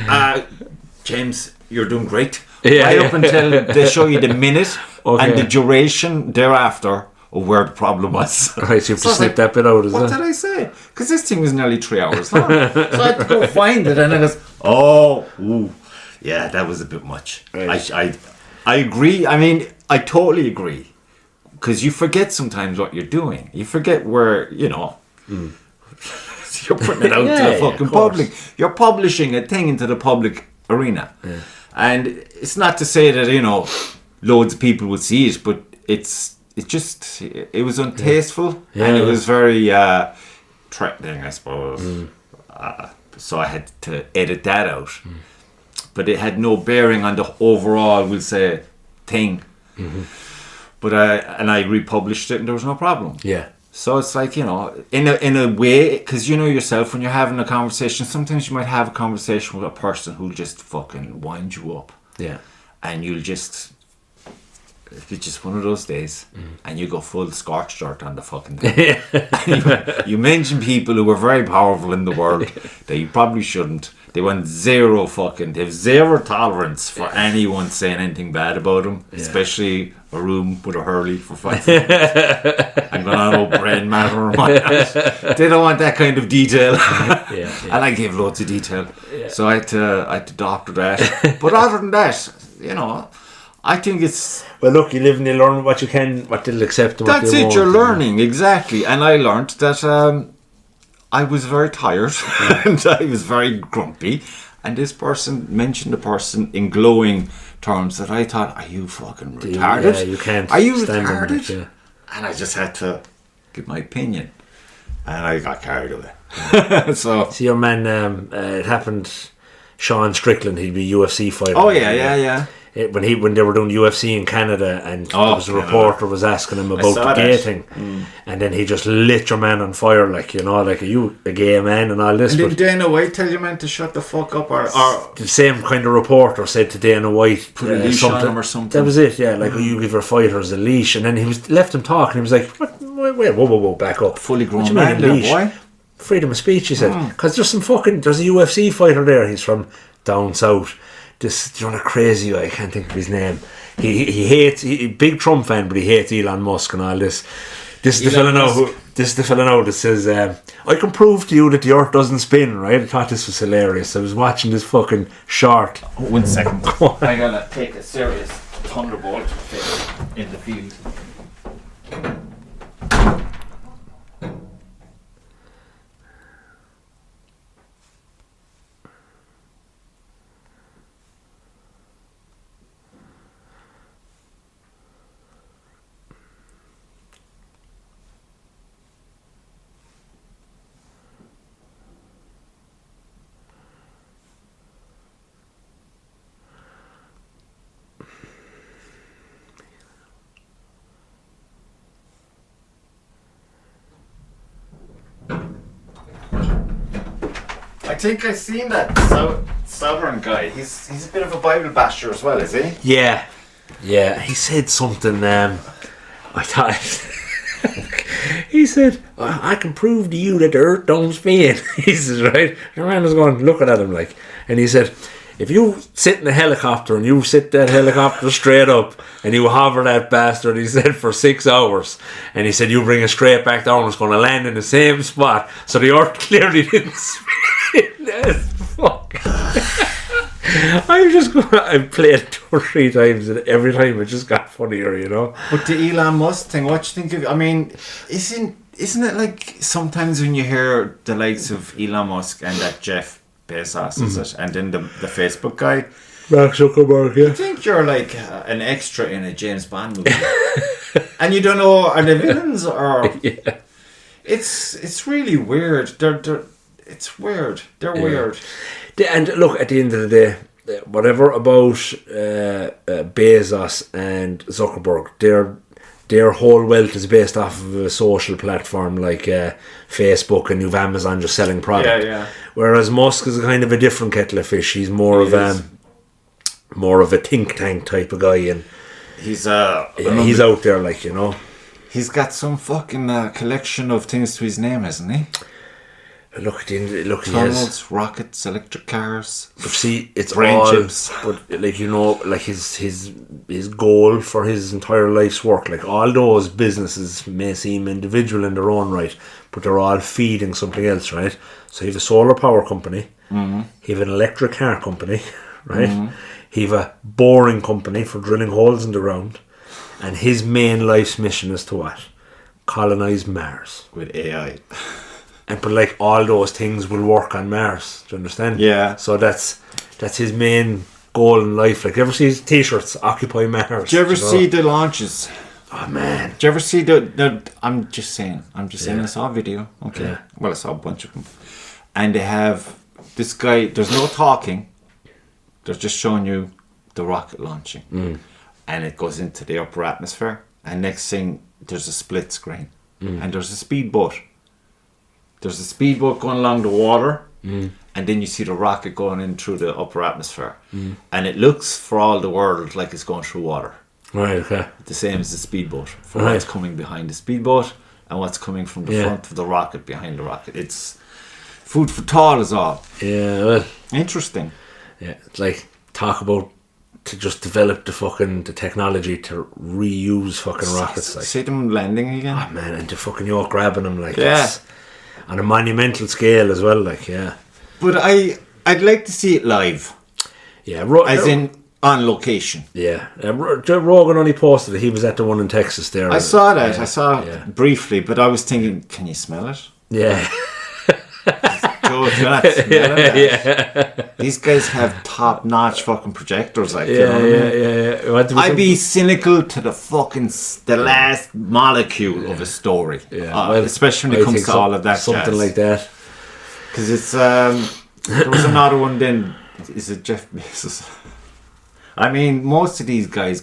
James, you're doing great. Up until they show you the minute and the duration thereafter of where the problem was. Right, so you have to snip that bit out, is it? What did I say? Because this thing was nearly 3 hours long. So I had to go find it, and I goes, yeah, that was a bit much. Right. I agree. I mean, I totally agree. Because you forget sometimes what you're doing. You forget where, you know, you're putting it out to the fucking public. You're publishing a thing into the public arena. Yeah. And it's not to say that, you know, loads of people would see it, but it was untasteful, and it was very threatening, I suppose. So I had to edit that out. But it had no bearing on the overall, we'll say, thing. But I republished it, and there was no problem. Yeah. So it's like, you know, in a way, because you know yourself, when you're having a conversation, sometimes you might have a conversation with a person who'll just fucking wind you up. Yeah. And it's just one of those days, and you go full scorched earth on the fucking thing. you mention people who are very powerful in the world that you probably shouldn't. They have zero tolerance for anyone saying anything bad about them, especially a room with a Hurley for 5 minutes. I'm going on about brain matter and whatnot. They don't want that kind of detail. And I gave loads of detail. So I had to doctor that. But other than that, you know, I think it's... Well, look, you live and you learn what you can, what they'll accept and what they won't. That's it, you're learning, exactly. And I learned that I was very tired and I was very grumpy. And this person mentioned the person in glowing terms that I thought, are you fucking retarded? Yeah, you can't. Are you stand retarded? It, And I just had to give my opinion. And I got carried away. So see, your man, it happened, Sean Strickland, he'd be UFC fighter. Oh, yeah. When they were doing UFC in Canada, and there was a reporter was asking him about the gay thing, and then he just lit your man on fire, like, you know, like, are you a gay man and all this? And did Dana White tell your man to shut the fuck up, or the same kind of reporter said to Dana White, put a leash on him or something? That was it, yeah. Like, you give your fighters a leash, and then he left him talking. He was like, wait, whoa, back up. Fully grown man, there, boy. Freedom of speech, he said, because there's a UFC fighter there. He's from down south. This, you know, crazy guy, I can't think of his name. He hates, big Trump fan, but he hates Elon Musk and all this. This is the fella now that says, I can prove to you that the earth doesn't spin, right? I thought this was hilarious. I was watching this fucking short. 1 second. I'm gonna take a serious thunderbolt in the field. I think I've seen that Southern guy. He's a bit of a Bible basher as well, is he? Yeah. He said something. I thought he said, "I can prove to you that the Earth don't spin." He says, right. And man was going looking at him like, and he said, "If you sit in a helicopter and you sit that helicopter straight up and you hover that bastard," he said, "for 6 hours, and he said you bring it straight back down, it's going to land in the same spot." So the Earth clearly didn't spin. That's fuck. I played it 2 or 3 times, and every time it just got funnier, you know. But the Elon Musk thing, what do you think of? I mean, isn't it like sometimes when you hear the likes of Elon Musk and that Jeff Bezos, is it, and then the Facebook guy, Mark Zuckerberg, you think you're like an extra in a James Bond movie, and you don't know are they villains or? Yeah. It's really weird. It's weird. They're weird. And look, at the end of the day, whatever about Bezos and Zuckerberg, their whole wealth is based off of a social platform like Facebook, and you've Amazon just selling product. Yeah. Whereas Musk is kind of a different kettle of fish. He's more of a think tank type of guy, and he's out there, like, you know. He's got some fucking collection of things to his name, hasn't he? Look, tunnels, rockets, electric cars. But see, it's brain all chips. But like, you know, like his goal for his entire life's work, like all those businesses may seem individual in their own right, but they're all feeding something else, right? So you have a solar power company, you have an electric car company, right? You have a boring company for drilling holes in the ground, and his main life's mission is to what? Colonize Mars with AI. But like all those things will work on Mars. Do you understand? Yeah. So that's his main goal in life. Like, you ever see his t-shirts, Occupy Mars? Do you ever see the launches? Oh man. Do you ever see the I'm just saying I saw a video. Okay. Yeah. Well, I saw a bunch of them. And they have this guy, there's no talking. They're just showing you the rocket launching. And it goes into the upper atmosphere. And next thing, there's a split screen. And there's a speedboat. There's a speedboat going along the water, and then you see the rocket going in through the upper atmosphere. And it looks, for all the world, like it's going through water. Right, okay. The same as the speedboat. For what's coming behind the speedboat and what's coming from the front of the rocket behind the rocket. It's food for thought is all. Yeah, well. Interesting. Yeah, it's like, talk about to just develop the technology to reuse fucking rockets. Like. See them landing again? Oh man, and to fucking York grabbing them, like, it's on a monumental scale as well, like, yeah. But I'd like to see it live. Yeah, as in on location. Yeah, Rogan only posted it. He was at the one in Texas there. I saw that. I saw it briefly, but I was thinking, can you smell it? Yeah. Joe, if you're not smelling that. These guys have top-notch fucking projectors, like, you know what I mean? I'd be cynical to the last molecule of a story. Yeah. Especially when it comes to all of that something jazz. Like that. Because it's there was another one then. Is it Jeff Bezos? I mean, most of these guys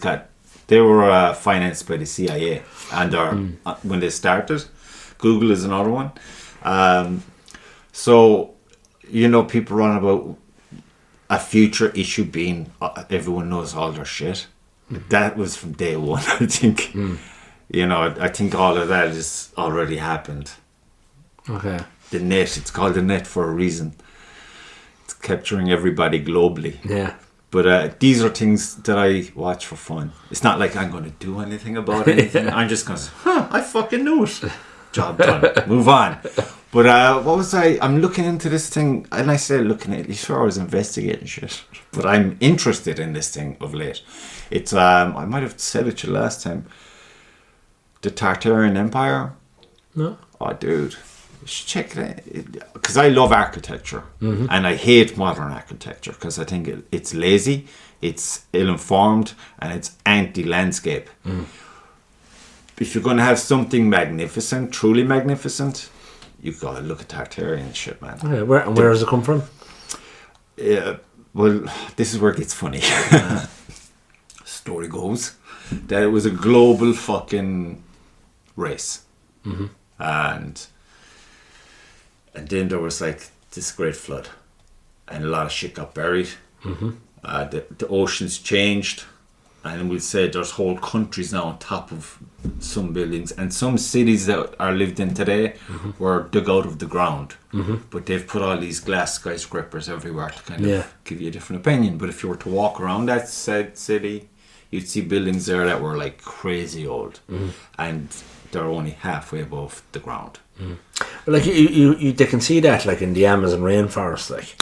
they were financed by the CIA, and when they started, Google is another one. So, you know, people run about a future issue being everyone knows all their shit. That was from day one, I think. You know, I think all of that has already happened. Okay. The net, it's called the net for a reason. It's capturing everybody globally. Yeah. But these are things that I watch for fun. It's not like I'm going to do anything about anything. I'm just going to say, I fucking knew it. Job done. Move on. But what was I'm looking into this thing, and I say looking at it, sure I was investigating shit. But I'm interested in this thing of late. It's, I might have said it to you last time. The Tartarian Empire. No. Oh, dude. You should check it out. Because I love architecture. And I hate modern architecture because I think it's lazy, it's ill-informed, and it's anti-landscape. If you're going to have something magnificent, truly magnificent, you've got to look at Tartarian shit, man. Okay, where does it come from? Well, this is where it gets funny. Story goes that it was a global fucking race. And then there was like this great flood, and a lot of shit got buried. The oceans changed, and we'll say there's whole countries now on top of some buildings, and some cities that are lived in today were dug out of the ground. But they've put all these glass skyscrapers everywhere to kind of give you a different opinion. But if you were to walk around that said city, you'd see buildings there that were like crazy old, and they're only halfway above the ground. Like you they can see that like in the Amazon rainforest, like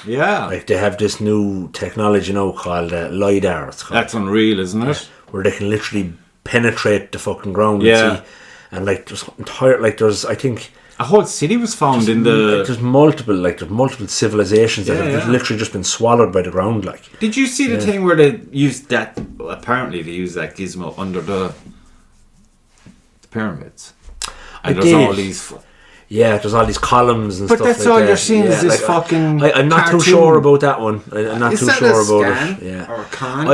they have this new technology now called LiDAR. That's unreal, isn't it? Where they can literally penetrate the fucking ground and see, and like there's I think a whole city was found in the. There's multiple civilizations that have literally just been swallowed by the ground. Like, did you see the thing where they used that? Apparently, they used that gizmo under the pyramids, and there's all these. Yeah, there's all these columns and but stuff. But that's like all that. You're seeing is this like, fucking. I'm not cartoon. too sure about that one. I'm not too sure about it. Yeah. Or a con?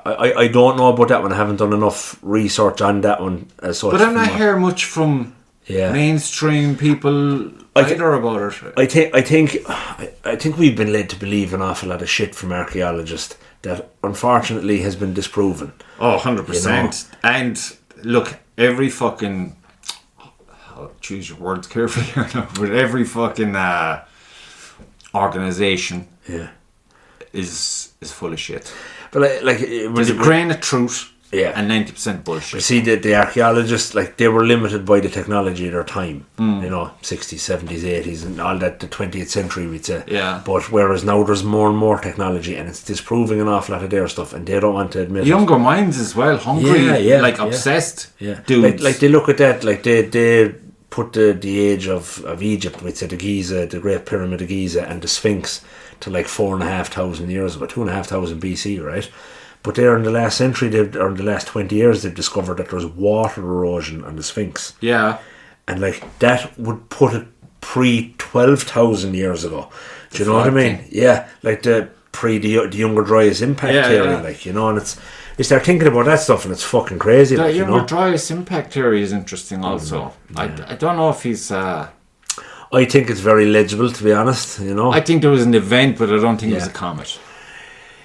I don't know about that one. I haven't done enough research on that one as such. But I'm not hearing much from mainstream people either about it. I think we've been led to believe an awful lot of shit from archaeologists that unfortunately has been disproven. Oh, 100%. And look, every fucking. Choose your words carefully here now, but every fucking organisation is full of shit. But like there's a grain of truth and 90% bullshit. But see, the archaeologists, like, they were limited by the technology of their time, 60s, 70s, 80s and all that, the 20th century we'd say. But whereas now there's more and more technology and it's disproving an awful lot of their stuff and they don't want to admit younger minds as well, hungry, obsessed dudes. Like they look at that, like they put the age of Egypt, we'd say the Giza, the Great Pyramid of Giza and the Sphinx to like 4,500 years ago, 2,500 BC, right? But there in the last century, or in the last 20 years, they've discovered that there's water erosion on the Sphinx. Yeah. And like that would put it pre-12,000 years ago. Do you know what I mean? Yeah, like the Younger Dryas impact theory, like, you know, and it's you start thinking about that stuff and it's fucking crazy. The like, Younger Dryas impact theory is interesting also. I don't know if he's... I think it's very legible, to be honest, you know. I think there was an event, but I don't think it was a comet.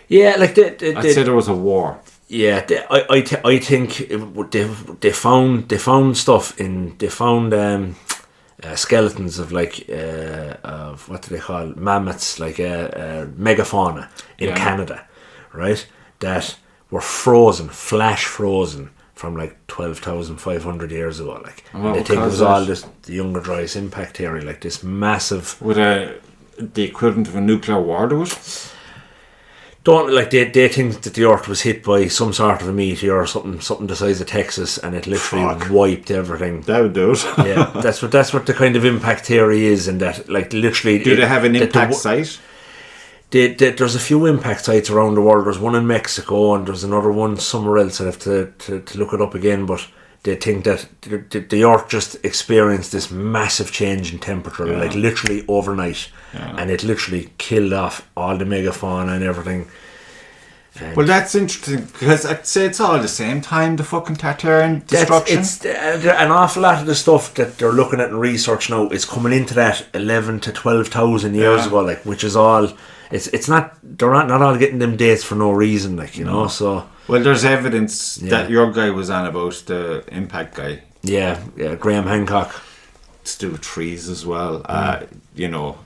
Yeah, like I'd say there was a war. Yeah, I think they found stuff in skeletons of like of what do they call mammoths, like megafauna in Canada, right? That were flash frozen from like 12,500 years ago, like. And they think it was all this the Younger Dryas impact theory, like this massive. With the equivalent of a nuclear war to it. Don't like they think that the Earth was hit by some sort of a meteor or something the size of Texas, and it literally wiped everything. That would do it. Yeah, that's what the kind of impact theory is, and that like literally. Do they have an impact site? There's a few impact sites around the world. There's one in Mexico, and there's another one somewhere else. I have to look it up again, but they think that the Earth just experienced this massive change in temperature, like literally overnight, and it literally killed off all the megafauna and everything. Well, that's interesting because I'd say it's all at the same time, the fucking Tartarian destruction. It's an awful lot of the stuff that they're looking at in research now is coming into that 11 to 12,000 years ago, like, which is all. It's not. They're not all getting them dates for no reason, like, you know. So. Well, there's evidence that your guy was on about the impact guy. Yeah, Graham Hancock. To do with trees as well. You know.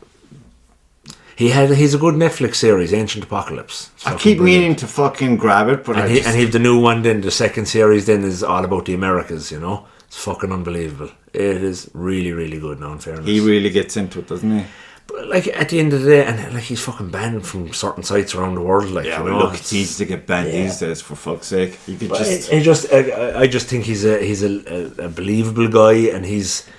He's a good Netflix series, Ancient Apocalypse. I keep meaning to fucking grab it, but and he the new one. Then the second series then is all about the Americas. You know, it's fucking unbelievable. It is really, really good. Now, in fairness, he really gets into it, doesn't he? But like at the end of the day, and like he's fucking banned from certain sites around the world. Like, yeah, you know, look, it's easy to get banned these days. For fuck's sake, you could I just think he's a believable guy, and he's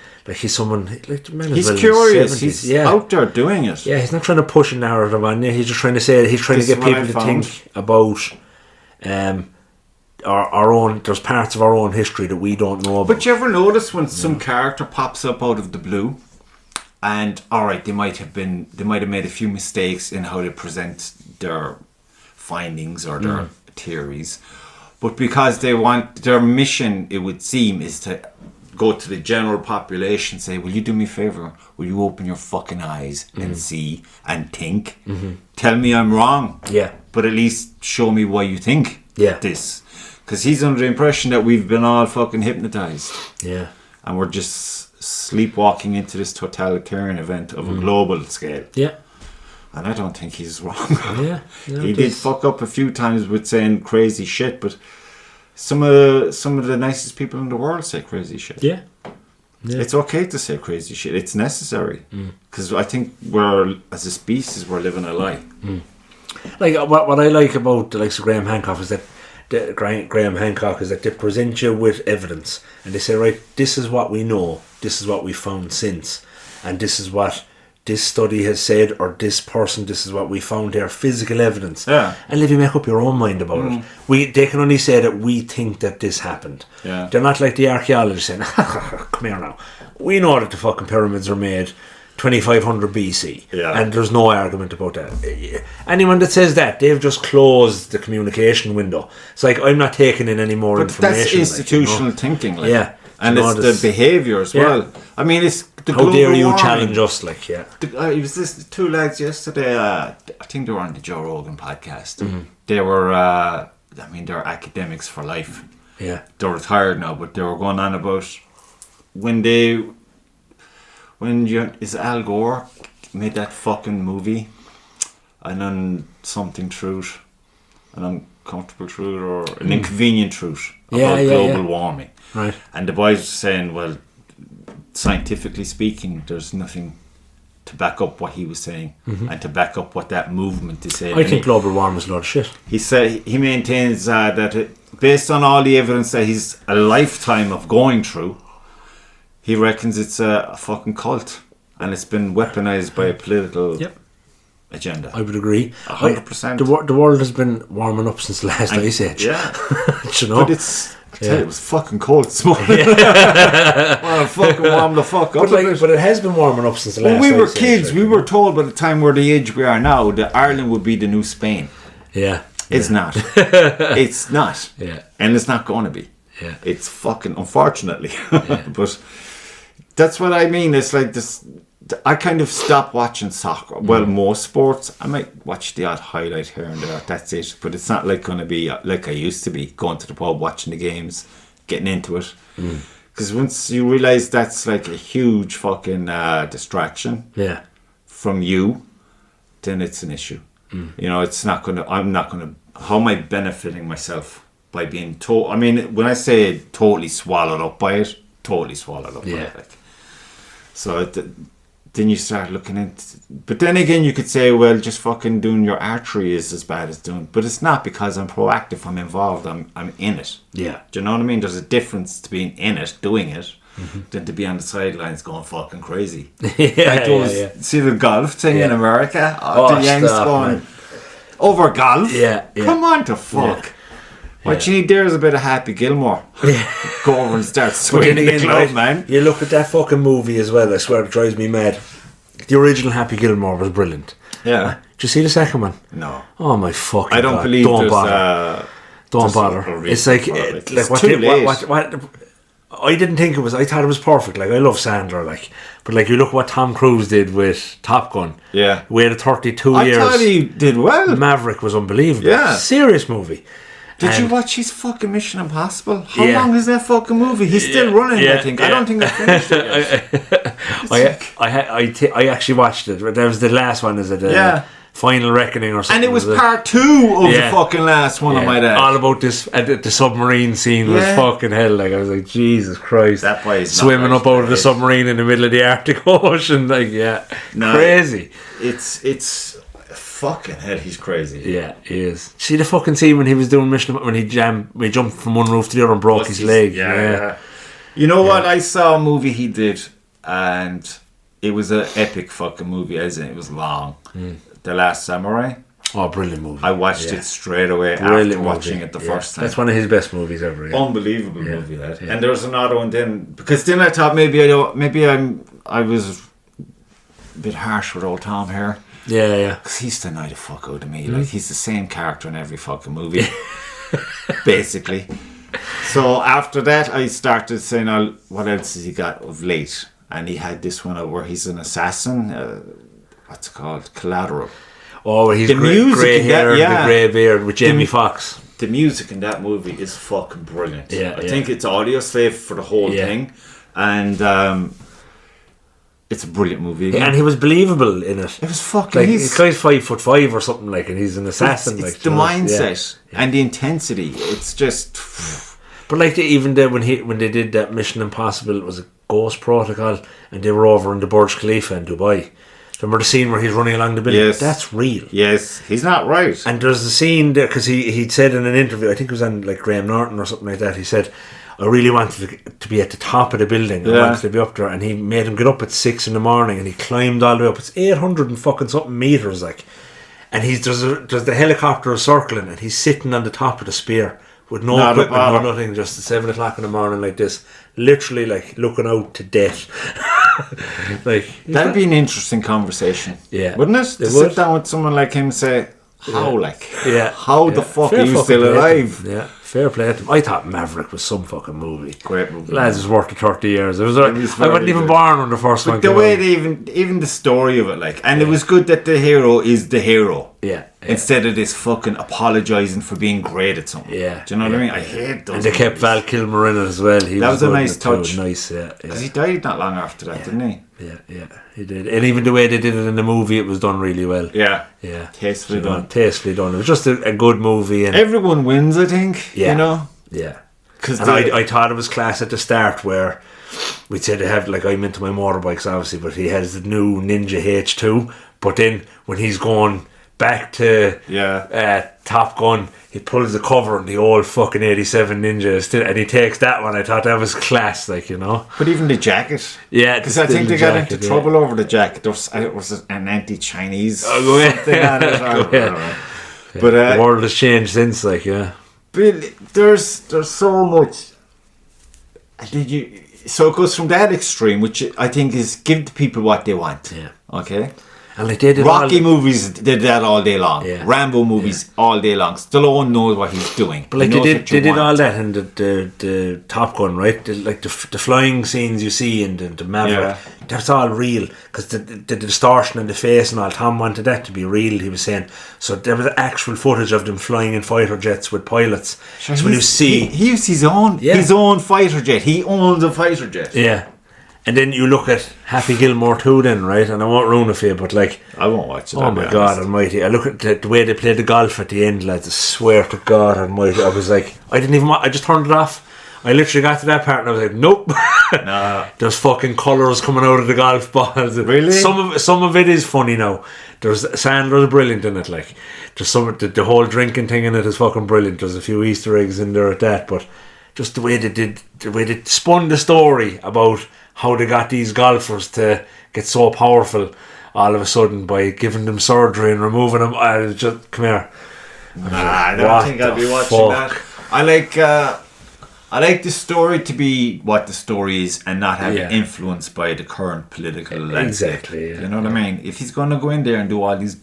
someone like the man. He's curious. He's out there doing it. Yeah, he's not trying to push a narrative on you. He's just trying to say he's trying to get people to think about our own. There's parts of our own history that we don't know about. But you ever notice when some character pops up out of the blue, and all right, they might have made a few mistakes in how they present their findings or their theories, but because they want their mission, it would seem, is to go to the general population and say, will you do me a favour? Will you open your fucking eyes and see and think? Tell me I'm wrong. Yeah. But at least show me why you think this. Because he's under the impression that we've been all fucking hypnotised. Yeah. And we're just sleepwalking into this totalitarian event of a global scale. Yeah. And I don't think he's wrong. Yeah. He did fuck up a few times with saying crazy shit, but some of the nicest people in the world say crazy shit. Yeah. It's okay to say crazy shit. It's necessary. Because I think as a species, we're living a lie. Like, what I like about the likes of Graham Hancock is that they present you with evidence. And they say, right, this is what we know. This is what we found since. And this is what this study has said, or this person, this is what we found here, physical evidence. Yeah. And let you make up your own mind about it. They can only say that we think that this happened. Yeah. They're not like the archaeologists saying, come here now. We know that the fucking pyramids are made 2500 BC. Yeah. And there's no argument about that. Anyone that says that, they've just closed the communication window. It's like, I'm not taking in any more information. That's institutional thinking. Like. Yeah. And it's the behaviour as well. I mean, it's the how dare you challenge us, like, yeah. It was this two lads yesterday, I think they were on the Joe Rogan podcast. They were, they're academics for life. Yeah. They're retired now, but they were going on about is Al Gore made that fucking movie, an something truth, an uncomfortable truth, or an inconvenient truth about global warming. Right. And the boys were saying, well, scientifically speaking, there's nothing to back up what he was saying and to back up what that movement is saying. I think global warming is a lot of shit. He maintains that based on all the evidence that he's a lifetime of going through, he reckons it's a fucking cult and it's been weaponized by a political agenda. I would agree. 100%. The world has been warming up since the last ice age. Yeah. You know? But it was fucking cold this morning. Well, fucking warm the fuck up. But it has been warming up since the last. When we were kids, we were told by the time we're the age we are now that Ireland would be the new Spain. Yeah. It's not. It's not. Yeah. And it's not going to be. Yeah. It's fucking, unfortunately. Yeah. But that's what I mean. It's like this. I kind of stopped watching soccer. Well, most sports, I might watch the odd highlight here and there. That's it. But it's not like going to be like I used to be, going to the pub, watching the games, getting into it. Because once you realise that's like a huge fucking distraction from you, then it's an issue. You know, it's not going to, I'm not going to, how am I benefiting myself by being I mean, when I say totally swallowed up by it, totally swallowed up by it. Like. So then you start looking into, but then again you could say, well, just fucking doing your archery is as bad as doing, but it's not, because I'm proactive, I'm involved, I'm in it. Yeah. Do you know what I mean? There's a difference to being in it, doing it, than to be on the sidelines going fucking crazy. See the golf thing in America? The Yanks going over golf? Yeah. Come on to fuck. Yeah. What you need there is a bit of Happy Gilmore. Go over and start swinging the club, man. You look at that fucking movie as well, I swear it drives me mad. The original Happy Gilmore was brilliant. Yeah. Did you see the second one? No. Oh my fucking God. I don't believe don't bother. Don't bother. It's like what I didn't think it was. I thought it was perfect. Like, I love Sandler, like, but like, you look what Tom Cruise did with Top Gun. Yeah. Waited 32 years. I thought he did well. Maverick was unbelievable. Yeah. Serious movie. Did you watch his fucking Mission Impossible? How long is that fucking movie? He's still running, I think. I don't think I finished it yet. I actually watched it. That was the last one, is it? Final Reckoning or something. And it was part 2 of the fucking last one, I might add. All about this, the submarine scene was fucking hell. Like, I was like, Jesus Christ. That boy's swimming up out of the submarine in the middle of the Arctic Ocean. Like, crazy. It's fucking hell, he's crazy. Yeah, he is. See the fucking scene when he was doing Mission, when he jumped from one roof to the other and broke his leg. Yeah. You know what? I saw a movie he did, and it was an epic fucking movie, as in it was long. The Last Samurai. Oh, brilliant movie. I watched it straight away after watching it the first time. That's one of his best movies ever. Yeah. Unbelievable movie, that. Yeah. And there was another one then, because then I thought I was a bit harsh with old Tom here. Yeah. Because he's the night the fuck out of me. Like, he's the same character in every fucking movie. Basically. So after that, I started saying, what else has he got of late? And he had this one where he's an assassin. What's it called? Collateral. Oh, he's The music grey in hair that- and the grey beard with Jamie Foxx. The music in that movie is fucking brilliant. Yeah, I think it's audio slave for the whole thing. And it's a brilliant movie. Again. And he was believable in it. It was fucking... Like, he's 5'5" or something like, and he's an assassin. It's like, the you know? mindset and the intensity. It's just... But like even when they did that Mission Impossible, it was a Ghost Protocol, and they were over in the Burj Khalifa in Dubai. Remember the scene where he's running along the building? Yes. That's real. Yes, he's not right. And there's a scene there, because he'd said in an interview, I think it was on like Graham Norton or something like that, he said, I really wanted to be at the top of the building. I wanted to be up there. And he made him get up at 6 a.m, and he climbed all the way up. It's 800 and fucking something meters, like. And there's the helicopter circling, and he's sitting on the top of the spear with no equipment, no nothing, just at 7 o'clock in the morning like this, literally like looking out to death. Like, that'd be an interesting conversation, wouldn't it? To sit down with someone like him and say, how the fuck are you still alive? Yeah, fair play to him. I thought Maverick was some fucking movie. Great movie. Lads, was worth the 30 years. I wasn't even born when the first one came the way out. they even the story of it, like, and it was good that the hero is the hero. Yeah. Instead of this fucking apologising for being great at something. Yeah. Do you know what I mean? I hate those. And they kept Val Kilmer in it as well. That was a nice touch. Nice, yeah. Because he died not long after that, didn't he? Yeah, he did. And even the way they did it in the movie, it was done really well. Yeah. Tastefully done. Tastefully done. It was just a good movie. And everyone wins, I think. Yeah. You know? Yeah. And I thought it was class at the start where we'd say they have, like, I'm into my motorbikes obviously, but he has the new Ninja H2. But then when he's going back to Top Gun, he pulls the cover on the old fucking 87 Ninja and he takes that one. I thought that was class, like, you know. But even the jacket. Yeah. Because I think they got into trouble over the jacket. It was an anti-Chinese something on it. But the world has changed since, like, But there's so much. So it goes from that extreme, which I think is give the people what they want. Yeah. Okay. And like they did Rocky movies did that all day long. Yeah. Rambo movies all day long. Stallone knows what he's doing. But like they did all that in the Top Gun, right? The flying scenes you see in the Maverick, that's all real, because the distortion in the face and all. Tom wanted that to be real, he was saying. So there was actual footage of them flying in fighter jets with pilots. Sure, so when you see he used his own fighter jet. He owns a fighter jet. Yeah. And then you look at Happy Gilmore 2 then, right? And I won't ruin it for you, but like... I won't watch it. Oh my God almighty. I look at the way they played the golf at the end, lads. I swear to God almighty. I was like... I just turned it off. I literally got to that part and I was like, nope. Nah. There's fucking colours coming out of the golf balls. Really? Some of it is funny now. There's Sandler's brilliant in it, like. There's the whole drinking thing in it is fucking brilliant. There's a few Easter eggs in there at that, but just the way they spun the story about how they got these golfers to get so powerful all of a sudden by giving them surgery and removing them. Just come here. I don't think I'll be watching that. I like the story to be what the story is and not have it influenced by the current political landscape. Exactly. Yeah. You know what I mean? If he's going to go in there and do all these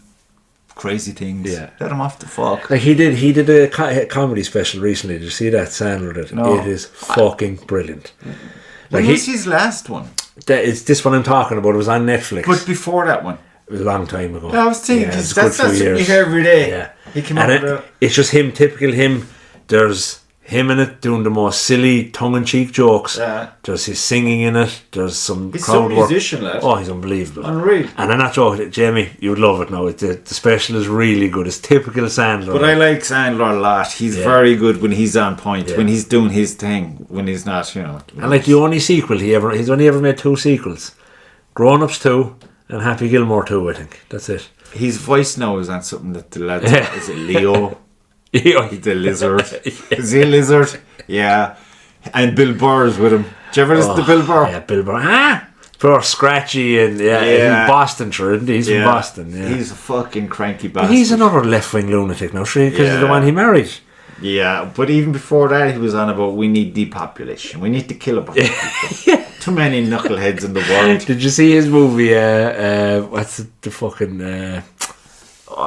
crazy things, let him off the fuck. Like he did a comedy special recently. Did you see that? Sandler did. No. It is fucking brilliant. When was his last one? It's this one I'm talking about. It was on Netflix. But before that one? It was a long time ago. I was thinking, because that's something you hear every day. Yeah. He came and up with it's just him, typical him. There's him in it doing the most silly tongue-in-cheek jokes. Yeah. There's his singing in it. There's some he's crowd some work. musician, lad. Oh, he's unbelievable. Unreal. And I'm not joking, Jamie, you would love it now. The special is really good. It's typical Sandler. But I like Sandler a lot. He's very good when he's on point, when he's doing his thing, when he's not, you know. And like the only sequel he's only ever made 2 sequels. Grown Ups 2 and Happy Gilmore 2, I think. That's it. His voice now is on something that the lads is it Leo? He's a lizard. Is he a lizard? Yeah. And Bill Burr's with him. Did you ever listen to Bill Burr? Yeah, Bill Burr. Poor Scratchy and he's Boston, sure, isn't he? He's from Boston. Yeah. He's a fucking cranky bastard. But he's another left-wing lunatic now, sure, because he's the one he married. Yeah, but even before that, he was on about we need depopulation. We need to kill a bunch of people. Too many knuckleheads in the world. Did you see his movie? What's the fucking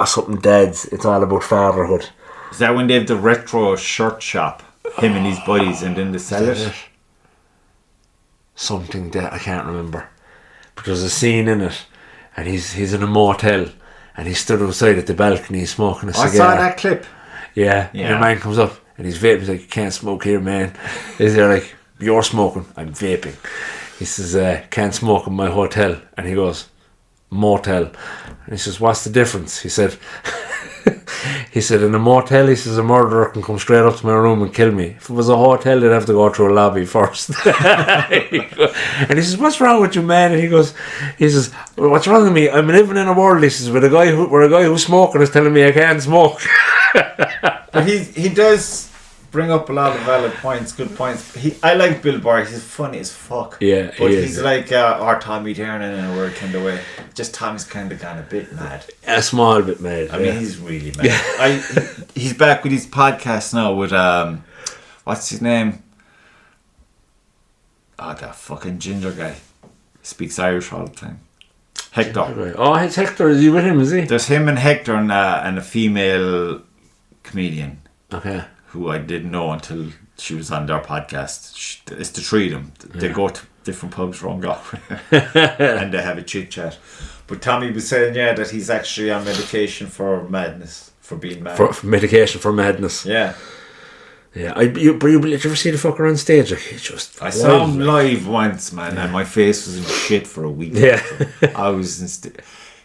something Dads? It's all about fatherhood. Is that when they have the retro shirt shop? him and his buddies, and then they sell it. Something that I can't remember, but there's a scene in it, and he's in a motel, and he stood outside at the balcony smoking a cigar. I saw that clip. Yeah. And the man comes up and he's vaping. He's like, "You can't smoke here, man." He's there like, "You're smoking, I'm vaping." He says, "Can't smoke in my hotel," and he goes, "Motel," and he says, "What's the difference?" He said. He said, "In a motel," he says, "a murderer can come straight up to my room and kill me. If it was a hotel, they'd have to go through a lobby first." And he says, "What's wrong with you, man?" And he says, "Well, what's wrong with me? I'm living in a world," he says, where a guy who's smoking is telling me I can't smoke." But he does bring up a lot of valid points, good points. I like Bill Burr. He's funny as fuck. Yeah, but he he's is. like our Tommy Tiernan in a weird kind of way. Just Tommy's kind of gone a bit mad. A small bit mad. I mean, he's really mad. He's back with his podcast now with what's his name? Oh, that fucking ginger guy. He speaks Irish all the time. Hector. Oh, it's Hector. Is he with him? Is he? There's him and Hector and a female comedian. Okay. Who I didn't know until she was on their podcast. It's the three of them. They go to different pubs around Galway and they have a chit chat. But Tommy was saying, that he's actually on medication for madness, for being mad. For medication for madness. Yeah. Yeah. Did you ever see the fucker on stage? I saw him live once, man, and my face was in shit for a week. Yeah. I was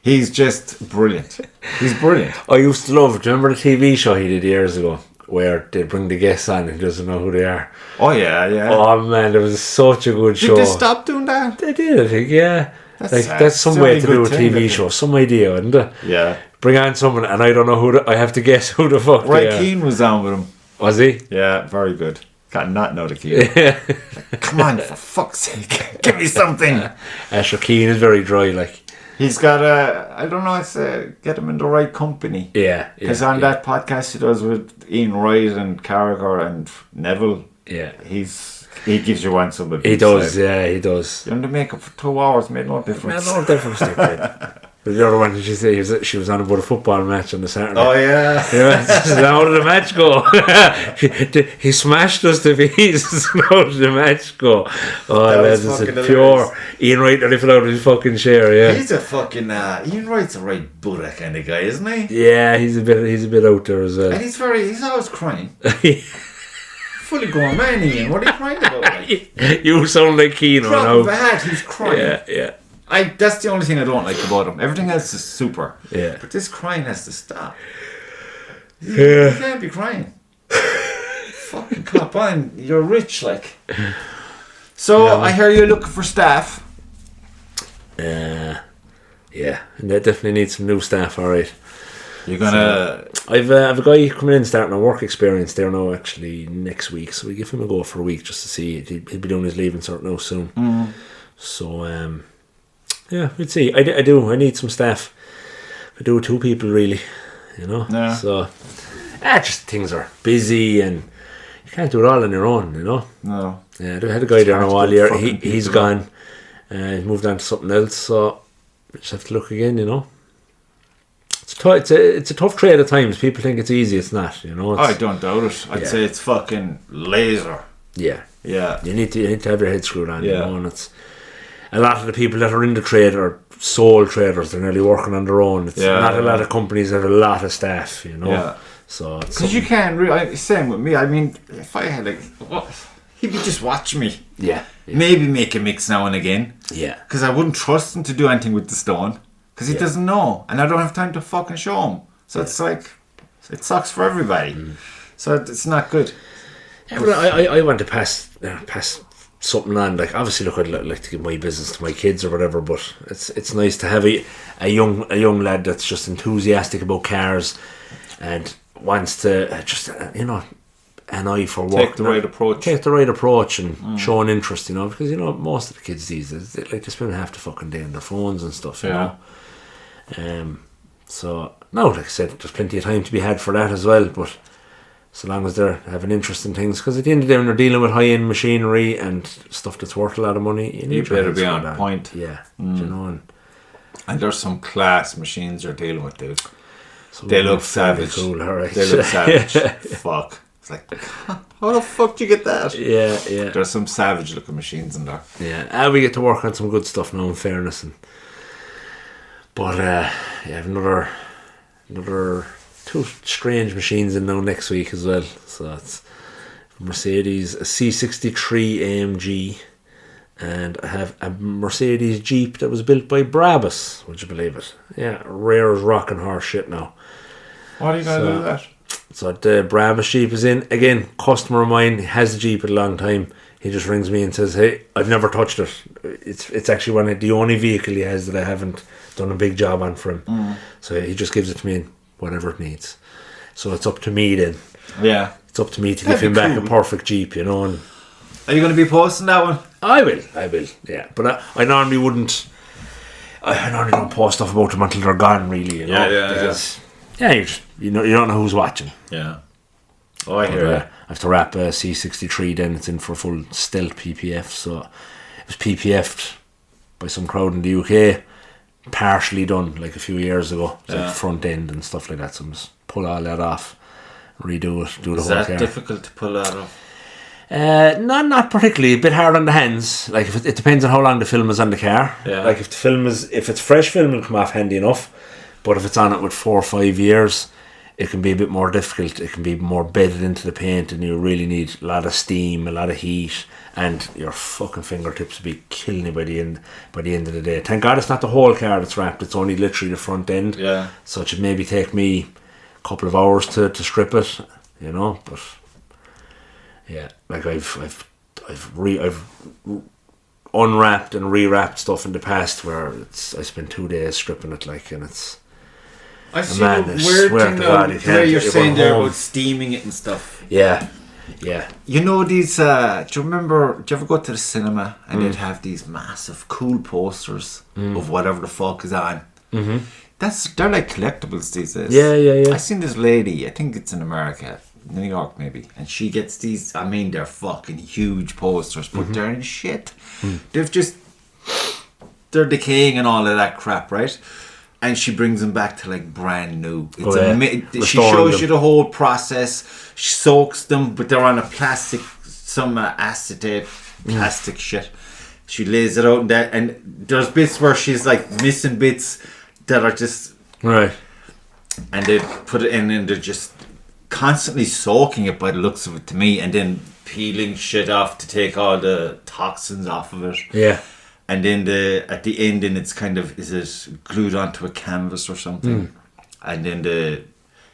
he's just brilliant. He's brilliant. I used to love it. Do you remember the TV show he did years ago? Where they bring the guests on and he doesn't know who they are. Oh yeah. Oh man, it was such a good show. Did they stop doing that? They did, I think, yeah. That's some way to do a TV show. Some idea, isn't it? Yeah. Bring on someone and I don't know I have to guess who the fuck Roy they are. Keane was on with him. Was he? Yeah, very good. Can't not know the Keane. Like, come on, for fuck's sake, give me something. Asher Keane is very dry, like. He's got I don't know, it's get him in the right company. Yeah. Because on that podcast he does with Ian Wright and Carragher and Neville. Yeah. He gives you one some. He does, he does. You know, the makeup for 2 hours made no difference. No difference. But the other one, did she say she was on about a football match on the Saturday? Oh yeah. How did the match go? He smashed us to pieces. How did the match go? Oh, lads, it's pure. Ian Wright nearly fell out of his fucking chair. Yeah. He's a fucking Ian Wright's a right Buddha kind of guy, isn't he? Yeah, he's a bit out there as well. And he's always crying. Fully grown man, Ian. What are you crying about? Like? You sound like Keane right now. Bad, he's crying. Yeah. That's the only thing I don't like about him. Everything else is super. Yeah. But this crying has to stop. You can't be crying. Fucking cop on. You're rich, like. So, I hear you're looking for staff. Yeah. And they definitely need some new staff, alright. You're gonna... I've a guy coming in starting a work experience there now actually next week, so we give him a go for a week just to see. He'll be doing his leaving cert now soon. Mm. So yeah, we'll see. I need some staff. I do 2 people really, Yeah. So just things are busy and you can't do it all on your own, No. Yeah, I had a guy there now all year. He's gone. He's moved on to something else, so we just have to look again, It's a tough trade at times. People think it's easy. It's not. I don't doubt it. I'd say it's fucking laser. Yeah. You need to have your head screwed on. Yeah. And it's a lot of the people that are in the trade are sole traders. They're nearly working on their own. It's not a lot of companies that have a lot of staff. Yeah. So because you can't really. Same with me. I mean, if I had he would just watch me. Yeah. Maybe make a mix now and again. Yeah. Because I wouldn't trust him to do anything with the stone. Because he doesn't know. And I don't have time to fucking show him. So it's like, it sucks for everybody. So it's not good. Yeah, but I want to pass something on. Like, obviously, look, I'd like to give my business to my kids or whatever, but it's nice to have a young lad that's just enthusiastic about cars and wants to just, an eye for work. Take the right approach and show an interest, because, most of the kids these days, they spend half the fucking day on their phones and stuff, you know. So, no, like I said, there's plenty of time to be had for that as well, but so long as they have an interest in things, because at the end of the day, when they're dealing with high-end machinery and stuff that's worth a lot of money, you better be on point. Yeah, and there's some class machines you're dealing with, dude. They look savage. Cool, all right. They look savage. Fuck. It's like, how the fuck do you get that? Yeah. There's some savage looking machines in there. Yeah, and we get to work on some good stuff now, in fairness. But another 2 strange machines in now next week as well. So it's Mercedes a C63 AMG, and I have a Mercedes Jeep that was built by Brabus. Would you believe it? Yeah, rare as rock and horse shit now. What are you going to do with that? So the Brabus Jeep is in. Again, customer of mine, has the Jeep a long time. He just rings me and says, hey, I've never touched it. It's actually one of the only vehicle he has that I haven't done a big job on for him. So he just gives it to me in whatever it needs. So it's up to me then. Yeah. It's up to me to give him back a perfect Jeep, you know. And are you going to be posting that one? I will, yeah. But I normally wouldn't. I normally don't post stuff about them until they're gone, really, you know. Because, you don't know who's watching. Yeah. Oh, I hear it. I have to wrap a C63 then. It's in for full stealth PPF. So it was PPF'd by some crowd in the UK. Partially done like a few years ago. Like front end and stuff like that. So I must pull all that off, redo it, do the whole car. Is that difficult to pull that off? Not particularly. A bit hard on the hands. Like if it depends on how long the film is on the car. Yeah. Like if it's fresh film, it'll come off handy enough. But if it's on it with 4 or 5 years, it can be a bit more difficult. It can be more bedded into the paint, and you really need a lot of steam, a lot of heat, and your fucking fingertips will be killing you by the end of the day. Thank God it's not the whole car that's wrapped. It's only literally the front end. Yeah. So it should maybe take me a couple of hours to strip it, you know. But yeah, like I've unwrapped and rewrapped stuff in the past where I spent 2 days stripping it, like, and it's. I see a weird thing where you're saying there about steaming it and stuff. Yeah. You know these, do you ever go to the cinema and they'd have these massive cool posters of whatever the fuck is on? Mm-hmm. They're like collectibles these days. Yeah. I seen this lady, I think it's in America, New York maybe, and she gets these, I mean they're fucking huge posters, but they're in shit. They're decaying and all of that crap, right? And she brings them back to like brand new. She shows you the whole process. She soaks them, but they're on a plastic, some acetate plastic shit. She lays it out in that, and there's bits where she's like missing bits that are just right. And they put it in, and they're just constantly soaking it by the looks of it to me, and then peeling shit off to take all the toxins off of it. Yeah. And then at the end, and it's kind of, is it glued onto a canvas or something? And then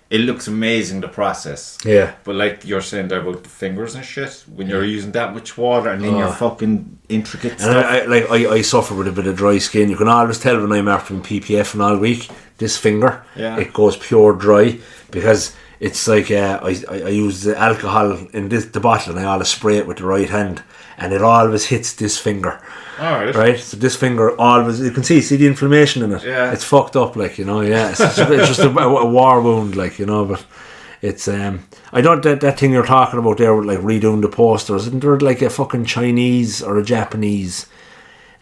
it looks amazing, the process. Yeah. But like you're saying there about the fingers and shit, when you're using that much water and then your fucking intricate stuff. I suffer with a bit of dry skin. You can always tell when I'm after PPF and all week, this finger, it goes pure dry, because it's like I use the alcohol in the bottle, and I always spray it with the right hand, and it always hits this finger. Alright. Right? So this finger always, you can see the inflammation in it. Yeah. It's fucked up, like, you know, it's just a war wound, like, you know, but it's, I don't, that thing you're talking about there with like redoing the posters, isn't there like a fucking Chinese or a Japanese